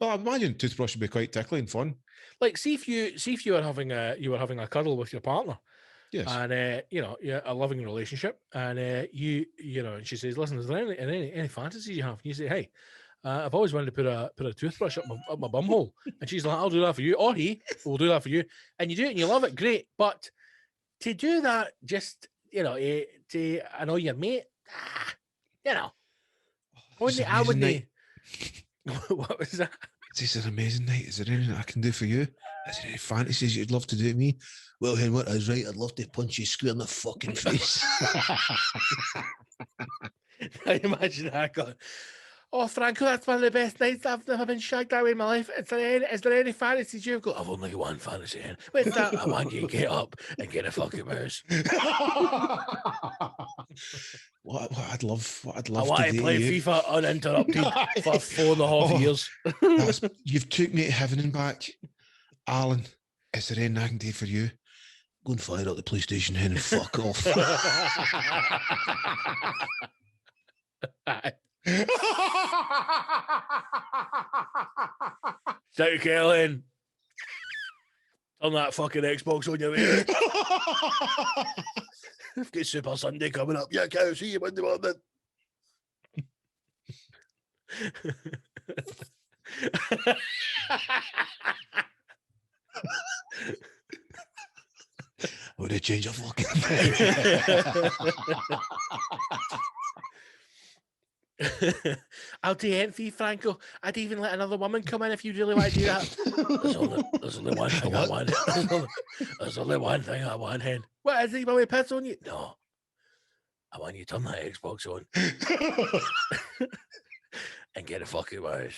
Well, I imagine toothbrush would be quite tickly and fun. Like, see if you were having a cuddle with your partner. Yes. And you're a loving relationship, and and she says, listen, is there any fantasies you have? You say, hey, I've always wanted to put a toothbrush up my bum hole. And she's like, I'll do that for you. Or he will do that for you. And you do it and you love it, great. But to do that, just, to annoy your mate, I wouldn't. What was that? This is an amazing night. Is there anything I can do for you? Is there any fantasies you'd love to do to me? Well, Hen, what is right? I'd love to punch you square in the fucking face. I imagine that going, oh, Franco, that's one of the best nights I've never been shagged that way in my life. Is there any fantasies you've got? I've only one fantasy, Hen. What's that? I want you to get up and get a fucking mouse. What I'd love I want to play FIFA uninterrupted for 4.5 years. You've took me to heaven and back. Alan, is there anything I can do for you? Go and fire up the PlayStation, Hen, and fuck off. Shout Kellen. Turn that fucking Xbox on your way. I've got Super Sunday coming up. Yeah, cow, see you Monday morning. I would have changed your fucking thing. I'll do anything, Franco. I'd even let another woman come in if you really want to do that. There's only one thing I want. There's only one thing I want, Hen. What, is he going to piss on you? No. I want you to turn that Xbox on. And get a fucking mouse.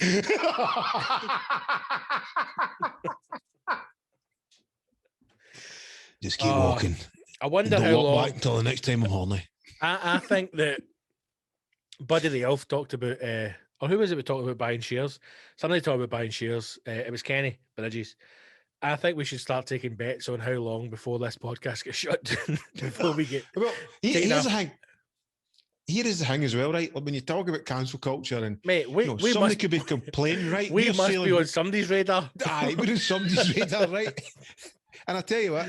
Just keep walking. I wonder how long. Back until the next time I'm horny. I think that Buddy the Elf talked about, or who was it we talked about buying shares? Somebody talked about buying shares. It was Kenny Bridges. I think we should start taking bets on how long before this podcast gets shut down before we get. Well, here's the thing. Here is the thing as well, right? Like when you talk about cancel culture and mate, somebody could be complaining, right? We must be on somebody's radar. Aye, we're on somebody's radar, right? And I tell you what.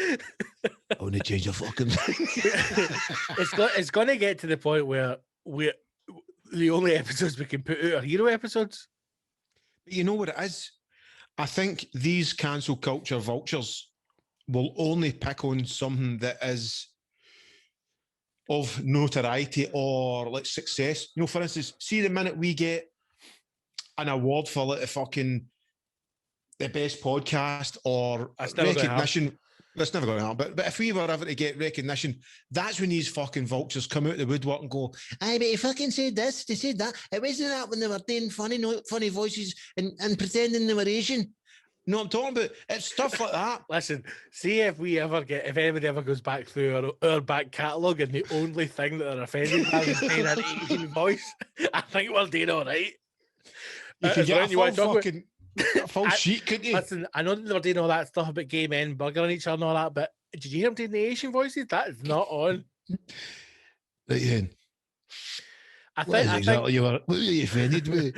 I want to change your fucking thing. It's going to get to the point where the only episodes we can put out are hero episodes. But you know what it is? I think these cancel culture vultures will only pick on something that is of notoriety or like success. You know, for instance, see the minute we get an award for like the best podcast or recognition. That's never going to happen. But if we were ever to get recognition, that's when these fucking vultures come out of the woodwork and go, aye, but he fucking said this, they said that. It wasn't that when they were doing funny voices and pretending they were Asian. You know what I'm talking about? It's stuff like that. Listen, see if anybody ever goes back through our back catalogue and the only thing that they're offended by is saying an Asian voice, I think we're doing all right. You could get a full sheet, couldn't you? Listen, I know that they were doing all that stuff about gay men burgering each other and all that, but did you hear them doing the Asian voices? That is not on. Right then. What were you offended with?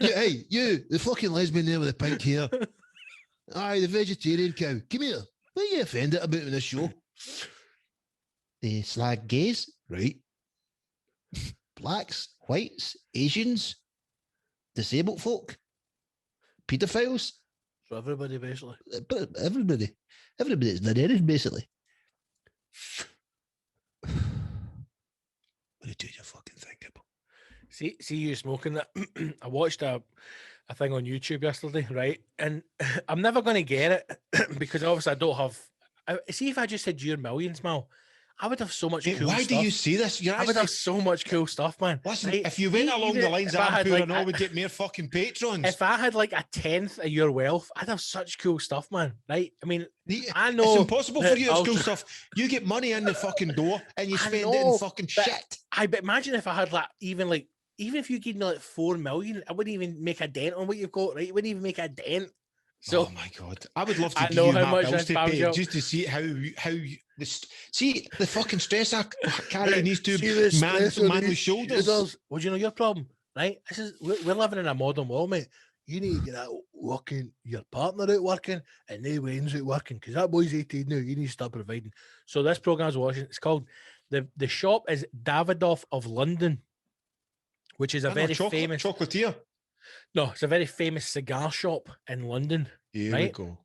hey, you, the fucking lesbian there with the pink hair. Aye, the vegetarian cow. Come here. What are you offended about in this show? They slag gays, right? Blacks, whites, Asians, disabled folk, paedophiles. So everybody, basically. But everybody's Nigerian, basically. What did you fucking think about? See you smoking that. I watched a thing on YouTube yesterday, right? And I'm never going to get it because obviously I don't have. See, if I just said your millions, Mal, I would have so much cool why stuff. do you say this? I would have so much cool stuff, man. Listen, right? if you went along the lines that I'm like, poor, I would get more fucking patrons. If I had like a 10th of your wealth, I'd have such cool stuff, man. Right? I mean, I know it's impossible for you to have cool stuff. You get money in the fucking door and you spend it in fucking shit. But imagine if I had even if you gave me like 4 million, I wouldn't even make a dent on what you've got, right? You wouldn't even make a dent. So, oh my god, I would love to give you my bills to pay just to see how see the fucking stress I carry in these two manly shoulders. Well, do you know your problem, right? This is we're living in a modern world, mate. You need to get out working, your partner out working, and they Wayne's out working because that boy's 18 now. You need to start providing. So this program's watching. It's called the shop is Davidoff of London, which is a very famous chocolatier. No, it's a very famous cigar shop in London. Here right? we go.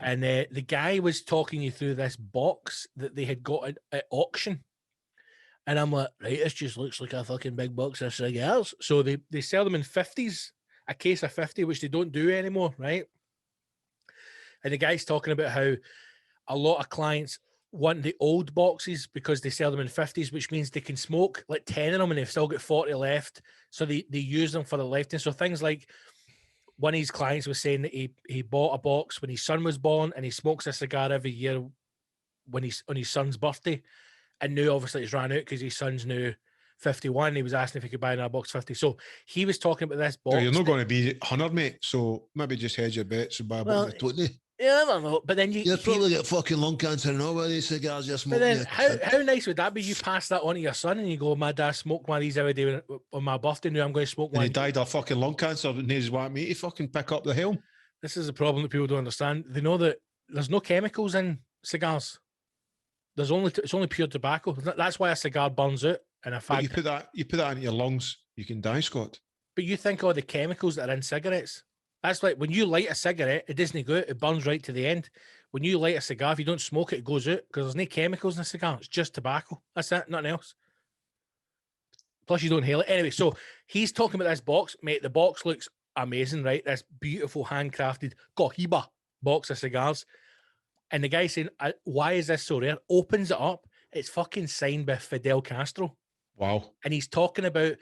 And the guy was talking you through this box that they had got at auction. And I'm like, right, this just looks like a fucking big box of cigars. So they sell them in 50s, a case of 50, which they don't do anymore, right? And the guy's talking about how a lot of clients want the old boxes because they sell them in 50s, which means they can smoke like 10 of them and they've still got 40 left. So they use them for the lifetime. So things like one of his clients was saying that he bought a box when his son was born and he smokes a cigar every year when he's on his son's birthday. And now obviously it's ran out because his son's now 51. He was asking if he could buy another box 50. So he was talking about this box. You're not going to be 100, mate. So maybe just hedge your bets and buy a box of 20. Yeah, I don't know. But then you'll probably get fucking lung cancer and all of these cigars you're smoking. But then how nice would that be? You pass that on to your son and you go, my dad smoked one of these every day on my birthday. Now I'm going to smoke one. And he died of fucking lung cancer and he's wanting me to fucking pick up the helm. This is a problem that people don't understand. They know that there's no chemicals in cigars. It's only pure tobacco. That's why a cigar burns out. And a fag. You put that into your lungs, you can die, Scott. But you think all the chemicals that are in cigarettes. That's like when you light a cigarette, it doesn't go out, it burns right to the end. When you light a cigar, if you don't smoke it, it goes out because there's no chemicals in a cigar. It's just tobacco. That's it, nothing else. Plus, you don't inhale it. Anyway, so he's talking about this box. Mate, the box looks amazing, right? This beautiful handcrafted Cohiba box of cigars. And the guy's saying, why is this so rare? Opens it up. It's fucking signed by Fidel Castro. Wow. And he's talking about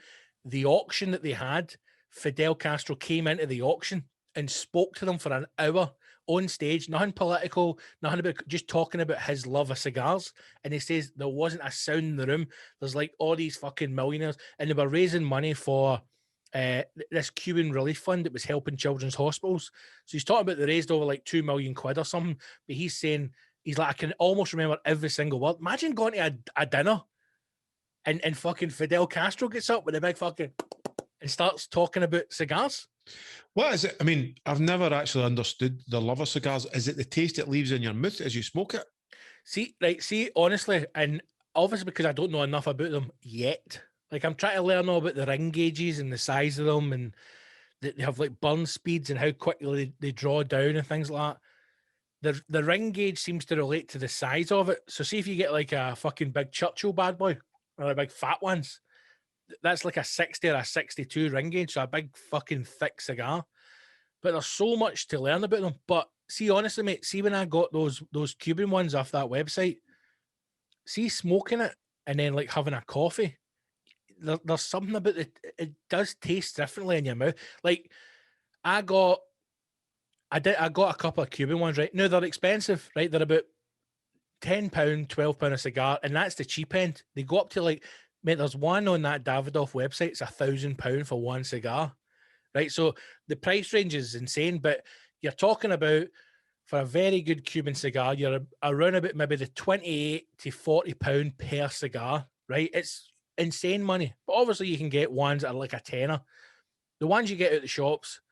the auction that they had. Fidel Castro came into the auction and spoke to them for an hour on stage, nothing political, nothing about, just talking about his love of cigars. And he says there wasn't a sound in the room. There's like all these fucking millionaires, and they were raising money for this Cuban relief fund that was helping children's hospitals. So he's talking about they raised over like 2 million quid or something. But he's saying, he's like, I can almost remember every single word. Imagine going to a dinner and fucking Fidel Castro gets up with a big fucking and starts talking about cigars. What is it? I mean, I've never actually understood the love of cigars. Is it the taste it leaves in your mouth as you smoke it? See, honestly, and obviously because I don't know enough about them yet. Like, I'm trying to learn all about the ring gauges and the size of them, and they have like burn speeds and how quickly they draw down and things like that. The ring gauge seems to relate to the size of it. So see if you get like a fucking big Churchill bad boy or a big fat ones, that's like a 60 or a 62 ring gauge, so a big fucking thick cigar. But there's so much to learn about them. But see, honestly, mate, see when I got those Cuban ones off that website, see smoking it and then like having a coffee, there's something about it. It does taste differently in your mouth. Like I got a couple of Cuban ones, right? Now they're expensive, right? They're about £10, £12 a cigar, and that's the cheap end. They go up to like, mate, there's one on that Davidoff website, it's £1,000 for one cigar. Right. So the price range is insane, but you're talking about for a very good Cuban cigar, you're around about maybe the £28 to £40 per cigar, right? It's insane money. But obviously you can get ones that are like a tenner. The ones you get at the shops,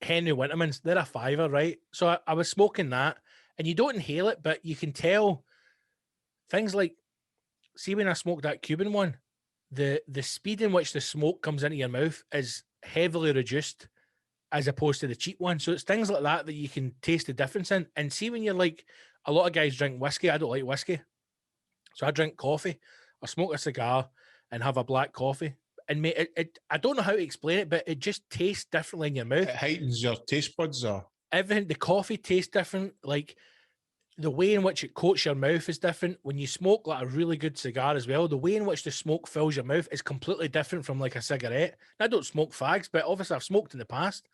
Henry Winterman's, they're a fiver, right? So I was smoking that, and you don't inhale it, but you can tell things like, see when I smoked that Cuban one, the speed in which the smoke comes into your mouth is heavily reduced as opposed to the cheap one. So it's things like that that you can taste the difference in. And see when you're like, a lot of guys drink whiskey. I don't like whiskey. So I drink coffee. I smoke a cigar and have a black coffee. And mate, I don't know how to explain it, but it just tastes differently in your mouth. It heightens your taste buds, or everything. The coffee tastes different. Like the way in which it coats your mouth is different. When you smoke like a really good cigar as well, the way in which the smoke fills your mouth is completely different from like a cigarette. I don't smoke fags, but obviously I've smoked in the past.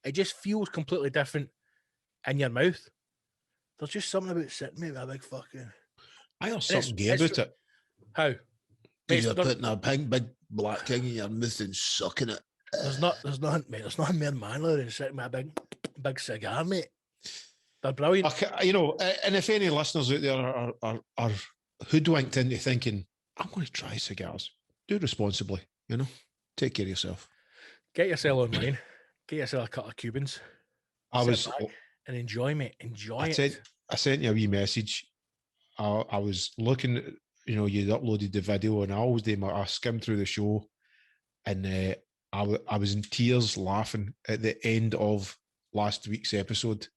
It just feels completely different in your mouth. There's just something about sitting with a big fucking... I know something gay about it. How? Because you're putting a big black thing in your mouth and sucking it. There's nothing, mate. There's nothing more manly than sitting with a big cigar, mate. They're brilliant. Okay, you know, and if any listeners out there are hoodwinked into thinking, I'm going to try cigars, do responsibly, you know, take care of yourself. Get yourself online. Get yourself a couple of Cubans. And enjoy, mate. Enjoy it. I sent you a wee message. I was looking, you know, you'd uploaded the video, and I always do I skimmed through the show, and I was in tears laughing at the end of last week's episode.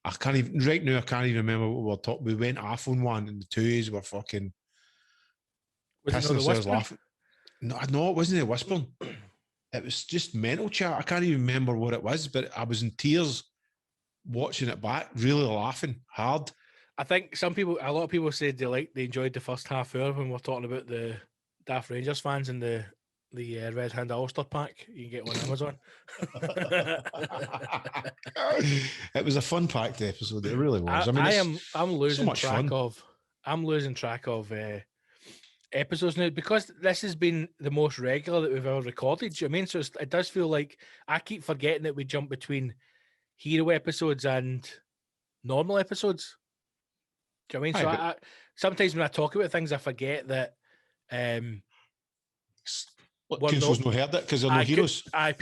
I can't even remember what we were talking. We went off on one, and the two of us were fucking pissing ourselves laughing. No, it wasn't a whispering. It was just mental chat. I can't even remember what it was, but I was in tears watching it back, really laughing hard. I think a lot of people said they enjoyed the first half hour when we're talking about the Daft Rangers fans and the Red Hand Ulster pack. You can get one on Amazon. It was a fun packed episode. It really was. I'm losing track of episodes now because this has been the most regular that we've ever recorded. Do you know what I mean? So it does feel like I keep forgetting that we jump between hero episodes and normal episodes. Do you know what I mean? So sometimes when I talk about things, I forget that Council's not heard it because they're no heroes. I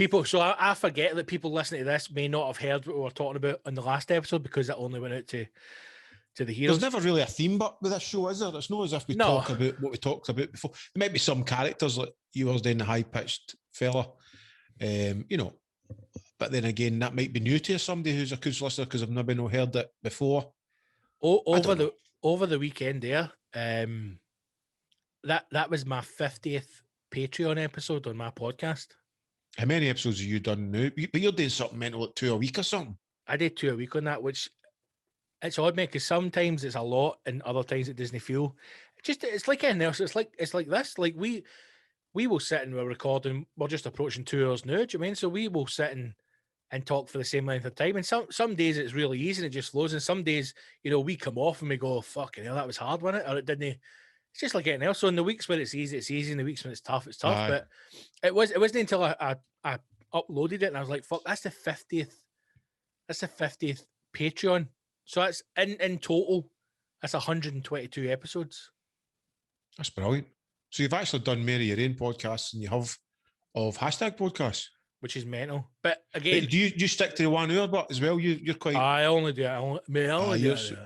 forget that people listening to this may not have heard what we were talking about in the last episode because it only went out to the heroes. There's never really a theme with this show, is there? It's not as if we talk about what we talked about before. There might be some characters like you was doing the high-pitched fella, you know, but then again, that might be new to somebody who's a Council listener because I've never heard it before. Over the weekend there, that was my 50th Patreon episode on my podcast. How many episodes have you done now? But you're doing something mental like 2 a week or something. I did 2 a week on that, which it's odd, mate, because sometimes it's a lot and other times it doesn't feel. It's like anything else. It's like this. Like we will sit and we're recording. We're just approaching 2 hours now. Do you know what I mean? So we will sit and talk for the same length of time. And some days it's really easy and it just flows. And some days, you know, we come off and we go, fucking hell, that was hard, wasn't it? Or it didn't. It's just like anything else. So in the weeks where it's easy, it's easy. In the weeks when it's tough, it's tough. Aye. But it wasn't until I uploaded it and I was like, fuck, that's the 50th. That's the 50th Patreon. So that's in total, that's 122 episodes. That's brilliant. So you've actually done more of your own podcasts than you have of hashtag podcasts, which is mental. But again, do you stick to the 1 hour but as well? You're quite. I only do it.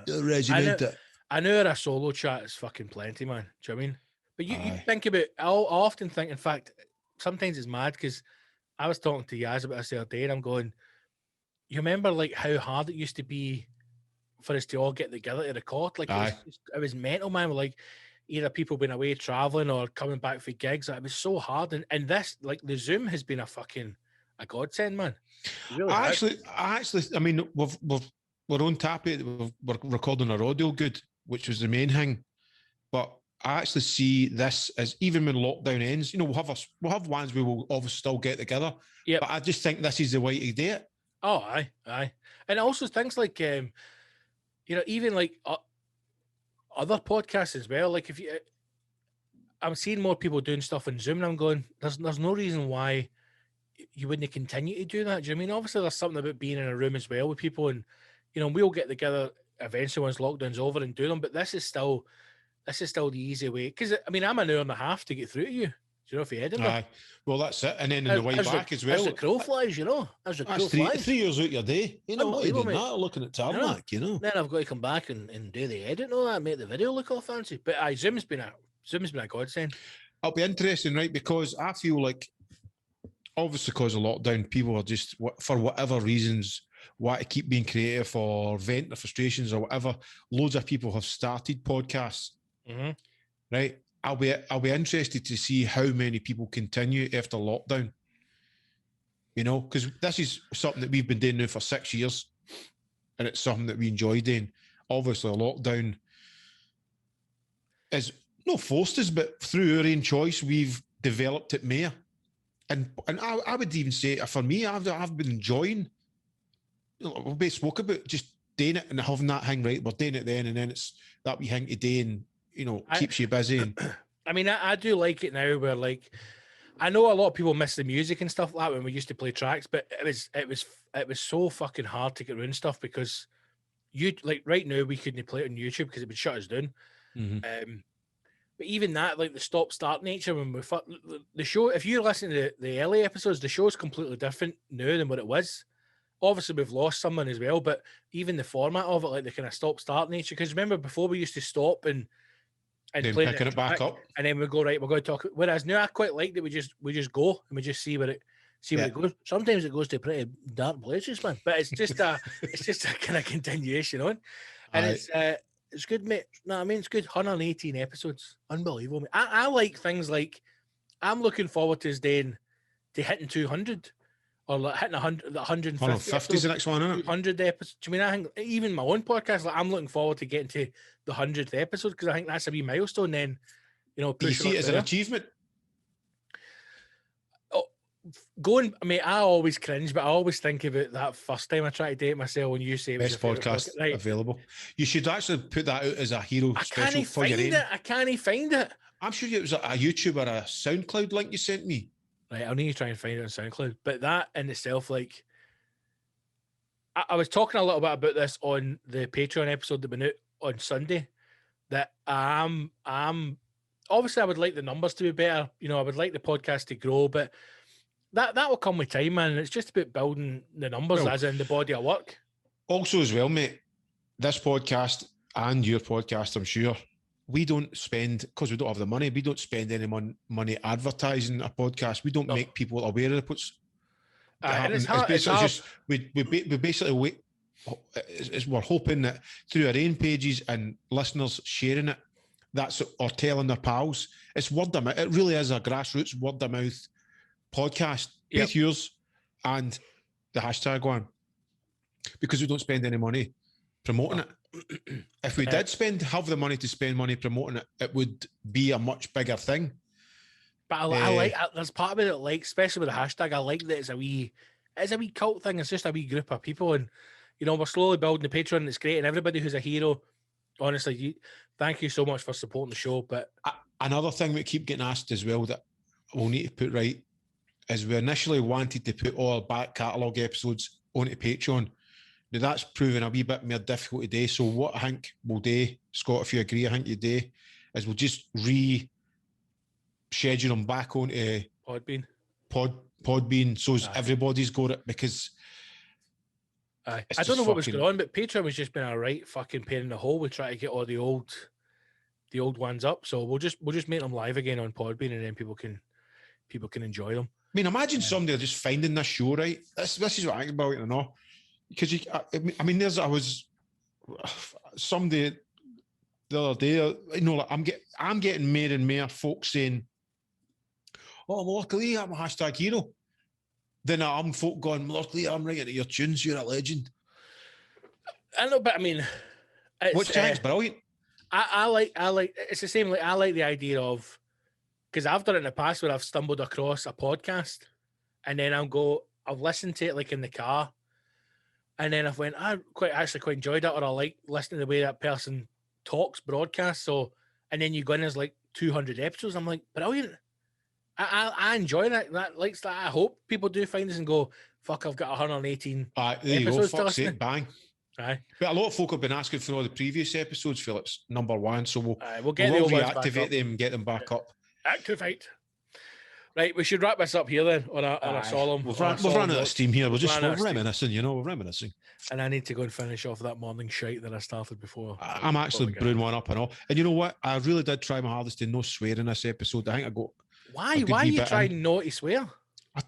You're regimented. I know a solo chat is fucking plenty, man. Do you know what I mean? But you think about. I often think. In fact, sometimes it's mad because I was talking to Yaz about this the other day, and I'm going. You remember like how hard it used to be for us to all get together to record? Like it was mental, man. Like either people being away traveling or coming back for gigs. It was so hard, and this like the Zoom has been a godsend, man. Really I mean, we've we're on Tappy. We're recording our audio good, which was the main thing. But I actually see this as, even when lockdown ends, you know, we'll have ones where we'll obviously still get together. Yep. But I just think this is the way to do it. Oh, aye. And also things like, you know, even like other podcasts as well. Like if you, I'm seeing more people doing stuff on Zoom, and I'm going, there's no reason why you wouldn't continue to do that. Do you know what I mean? Obviously, there's something about being in a room as well with people, and you know, we'll get together eventually once lockdown's over and do them. But this is still the easy way, because I mean, I'm an hour and a half to get through to you. Do you know, if you Edinburgh? Aye. Well, that's it. And then on the way back as well. As the crow flies, you know. As the crow That's flies. 3 years out your day. You know, Unbelievable, doing mate. that, looking at tarmac, you know. Then I've got to come back and do the edit and all that, make the video look all fancy. But aye, Zoom's been a godsend. It'll be interesting, right? Because I feel like, obviously because of lockdown, people are just, for whatever reasons, want to keep being creative or vent their frustrations or whatever. Loads of people have started podcasts, right? I'll be interested to see how many people continue after lockdown. You know, because this is something that we've been doing now for 6 years, and it's something that we enjoy doing. Obviously, lockdown is not forced us, but through our own choice, we've developed it more. And I would even say, for me, I've been enjoying. You know, we've both spoke about just doing it and having that hang right. We're doing it then, and then it's that we hang today, and you know, keeps you busy. And I mean, I do like it now, where like, I know a lot of people miss the music and stuff like that when we used to play tracks, but it was so fucking hard to get around stuff, because you, like, right now we couldn't play it on YouTube because it would shut us down. But even that, like the stop-start nature, when the show, if you listen to the early episodes, the show's completely different now than what it was. Obviously, we've lost someone as well, but even the format of it, like the kind of stop-start nature, because remember before we used to stop and then play picking it back up, and then we go, right, we're going to talk. Whereas now I quite like that we just go and we just see where it goes. Sometimes it goes to pretty dark places, man. But it's just a kind of continuation on, and it's good, mate. No, I mean, it's good. 118 episodes, unbelievable, mate. I like things like, I'm looking forward to hitting 200. Or like hitting 100, 150. 150 is the next one, isn't it? 200 episodes. I mean, I think even my own podcast, like, I'm looking forward to getting to the 100th episode, because I think that's a wee milestone. Then, you know, do you see it as an achievement? Oh, I mean, I always cringe, but I always think about that first time I tried to do it myself, when you say it was best podcast available. You should actually put that out as a hero special for your own. I can't find it. I'm sure it was a YouTube or a SoundCloud link you sent me. Right, I'll need to try and find it on SoundCloud. But that in itself, like, I was talking a little bit about this on the Patreon episode that went out on Sunday, that I'm obviously I would like the numbers to be better. You know, I would like the podcast to grow, but that will come with time, man. It's just about building the numbers, as in the body of work. Also, as well, mate, this podcast and your podcast, I'm sure, we don't spend, because we don't have the money, we don't spend any money advertising a podcast. We don't make people aware of what's happening. We basically wait. We're hoping that through our own pages and listeners sharing it, or telling their pals, it's word of mouth. It really is a grassroots word of mouth podcast. Both yours and the hashtag one, because we don't spend any money promoting it. If we did have the money to spend money promoting it, it would be a much bigger thing. But I like, there's part of it that, like, especially with the hashtag, I like that it's a wee cult thing. It's just a wee group of people, and you know, we're slowly building the Patreon, and it's great. And everybody who's a hero, honestly, thank you so much for supporting the show. But another thing we keep getting asked as well that we'll need to put right is, we initially wanted to put all our back catalogue episodes onto Patreon. Now, that's proving a wee bit more difficult today. So what I think we'll do, Scott, if you agree, I think you do, is we'll just schedule them back onto Podbean, so everybody's got it, because I don't know what was going on, but Patreon was just been a right fucking pain in the hole. We try to get all the old ones up, so we'll just make them live again on Podbean, and then people can enjoy them. I mean, imagine somebody just finding this show, right? This is what I think about it, you know. Because I mean, I was somebody the other day, you know, like I'm getting more and more folks saying, "Oh, luckily I'm a hashtag hero." Then I'm folk going, "Luckily I'm writing your tunes. You're a legend." I know, but I mean, What Jack's brilliant. I like it's the same. Like I like the idea of, because I've done it in the past where I've stumbled across a podcast and then I've listened to it like in the car, and then I've went, I quite enjoyed it, or I like listening to the way that person talks, broadcasts. So, and then you go in, there's like 200 episodes. I'm like, brilliant. I enjoy that. That likes that. I hope people do find this and go, fuck, I've got 118 there you go. episodes to Fuck's listen sake, bang. Aye. But a lot of folk have been asking for all the previous episodes, Phillips, number one. So we'll get the old ones back reactivate up. them and get them back up. Activate. Right, we should wrap this up here then on a solemn. We've run out of steam here. We're reminiscing, we're reminiscing. And I need to go and finish off that morning shite that I started before. I'm actually brewing one up and all. And you know what? I really did try my hardest to no swear in this episode. I think I got. Why? Why are you trying not to swear? I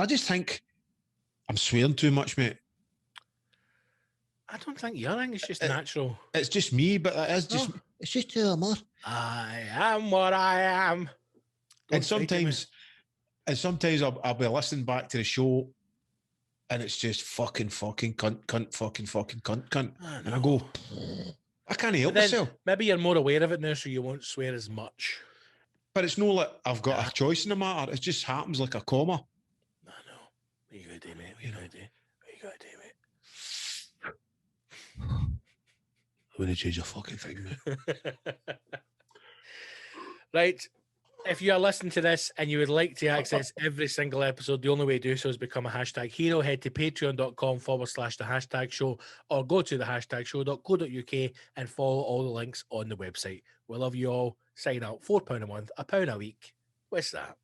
just think I'm swearing too much, mate. I don't think you are. I think it's just natural. It's just me, but it is just. It's just who I'm. I am what I am. And sometimes I'll be listening back to the show, and it's just fucking cunt. And I go, I can't help myself. Maybe you're more aware of it now, so you won't swear as much. But it's not like I've got a choice in the matter. It just happens like a comma. I know. What are you going to do, mate? What are you going to do? I'm going to change a fucking thing, mate. Right. If you are listening to this and you would like to access every single episode, the only way to do so is become a hashtag hero. Head to patreon.com/the hashtag show, or go to the hashtag show.co.uk and follow all the links on the website. We love you all. Sign up. £4 a month, £1 a week. What's that?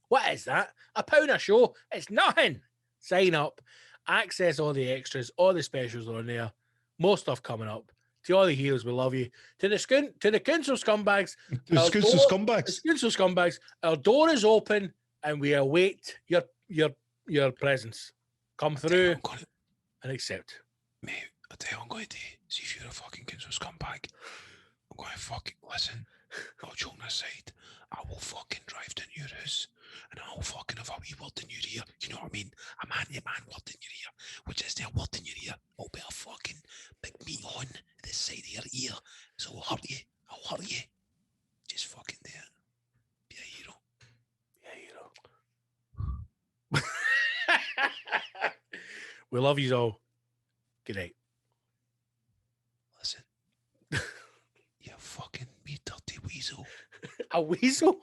What is that? £1 a show? It's nothing. Sign up. Access all the extras. All the specials are on there. More stuff coming up. To all the heroes, we love you. To the council scumbags. The council scumbags. Our door is open and we await your presence. Come through and accept. Mate, I tell you, I'm going to see if you're a fucking council scumbag. I'm going to fucking listen. I'll joke aside. I will fucking drive to your house and I'll fucking have a wee word in your ear. You know what I mean? A man-to-man word in your ear. Which is their word in your ear. I'll be a fucking big meat on this side of your ear. So I'll hurt you. Just fucking do it. Be a hero. We love you all. Good night. Listen. You fucking me dirty weasel. A weasel?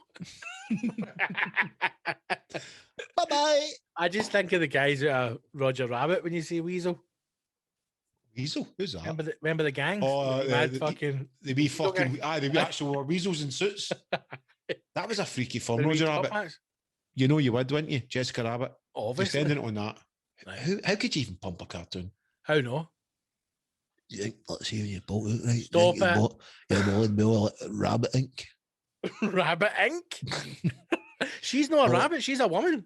Bye-bye. I just think of the guys at Roger Rabbit when you say weasel. Weasel? Who's that? Remember the gang? Oh, the wee fucking they wee actual weasels in suits. That was a freaky film, Roger Rabbit. Hats? You know you would, wouldn't you? Jessica Rabbit. Obviously. Descendant on that. Right. How could you even pump a cartoon? How no? You think, let's see when you bought it, right? Stop it. You're more Rabbit Ink. Rabbit Ink? She's not a rabbit, she's a woman.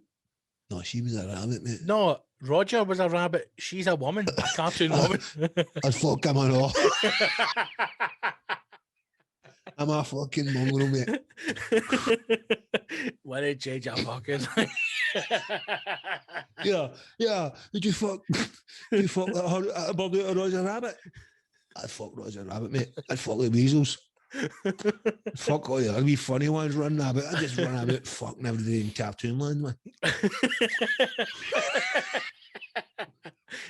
No, she was a rabbit, mate. No, Roger was a rabbit. She's a woman, a cartoon woman. I'd fuck him on off. I'm a fucking mongrel, mate. Why did you change your fucking Yeah. Did you fuck that bird out of Roger Rabbit? I'd fuck Roger Rabbit, mate. I'd fuck the weasels. Fuck all the ugly funny ones running about. I just run about fucking everybody in cartoon land, man.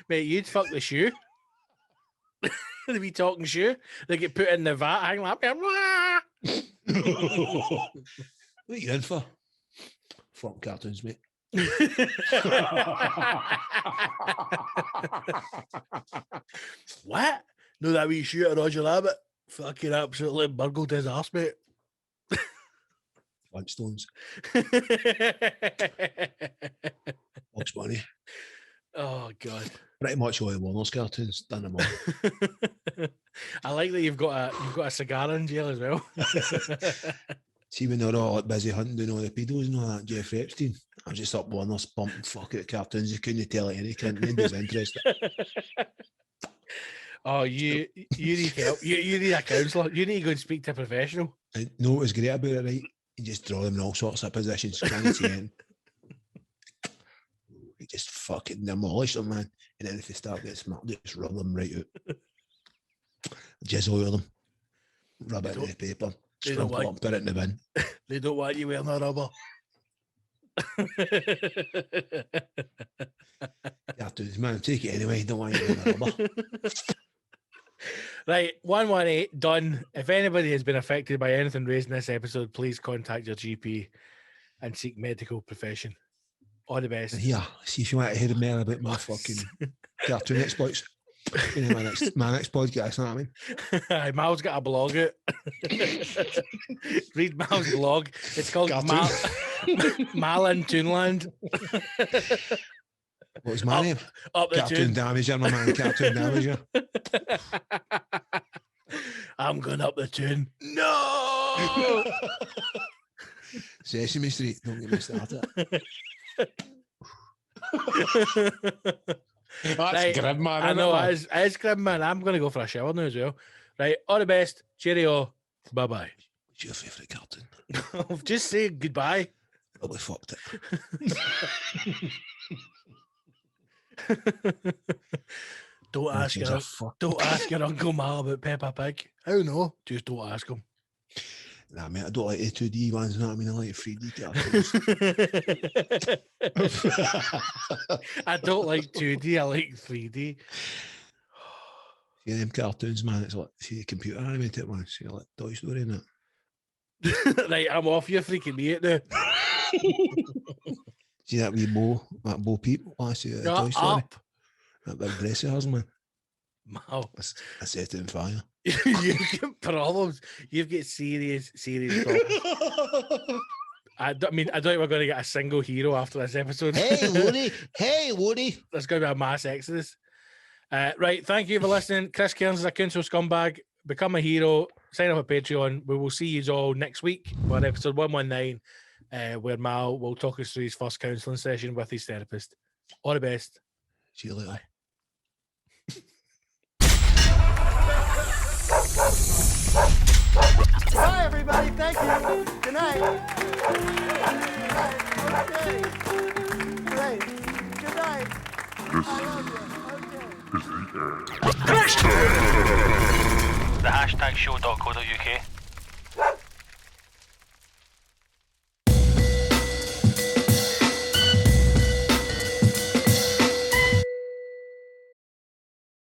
Mate, you'd fuck the shoe. They be talking shoe. They get put in the vat, hang up there. What are you in for? Fuck cartoons, mate. What? No, that wee shoe at Roger Rabbit. Fucking absolutely burgled his arse, mate. Flintstones. Bugs Bunny. Oh, God. Pretty much all the Warner's cartoons. Done them all. I like that you've got a cigar in jail as well. See, when they're all busy hunting doing all the pedos and all that, Jeffrey Epstein, I'm just up Warner's pumping fuck out cartoons. You couldn't tell it any cunt. Nobody's interested. Oh, you need help. You need a counsellor. You need to go and speak to a professional. And no, what's great about it, right? You just draw them in all sorts of positions. Can't see it. We just fucking demolish them, man. And then if they start getting smart, just rub them right out. Jizz oil them. Rub it in the paper. Scrumple it up, put it in the bin. They don't want you wearing a rubber. Cartoons, man, take it anyway. Don't want you wearing a rubber. Right, 118 done. If anybody has been affected by anything raised in this episode, please contact your GP and seek medical profession. All the best. And here, see if you want to hear more about my fucking cartoon exploits. You know, my next podcast, you know what I mean? Mal's got a blog out. Read Mal's blog. It's called Mal in Toonland. What's my name? Up the Cartoon Damager, my man. Cartoon Damager. I'm going up the tune. No! Sesame Street, don't get me started. That's Right, grim, man. I know, man? it is grim, man. I'm going to go for a shower now as well. Right, all the best. Cheerio. Bye-bye. What's your favourite cartoon? Just say goodbye. Probably fucked it. Don't ask your Uncle Mal about Peppa Pig. How no? Just don't ask him. Nah, mate, I don't like the 2D ones, you know what I mean? I like 3D cartoons. I don't like 2D, I like 3D. See them cartoons, man, it's like, see the computer animated ones, see like Toy Story and that. Right, I'm off, you're freaking me out now. See that wee Bo Peep last year at Toy Story? Up. That big dress of hers, man. Mal. I set it on fire. You've got problems. You've got serious problems. I don't think we're going to get a single hero after this episode. Hey, Woody. Hey, Woody. There's going to be a mass exodus. Right, thank you for listening. Chris Cairns is a council scumbag. Become a hero. Sign up at Patreon. We will see you all next week for episode 119, where Mal will talk us through his first counselling session with his therapist. All the best. See you later. Bye. Bye, everybody. Thank you. Good night. Okay. Great. Good night. I love you. Okay. The HashTag show.co.uk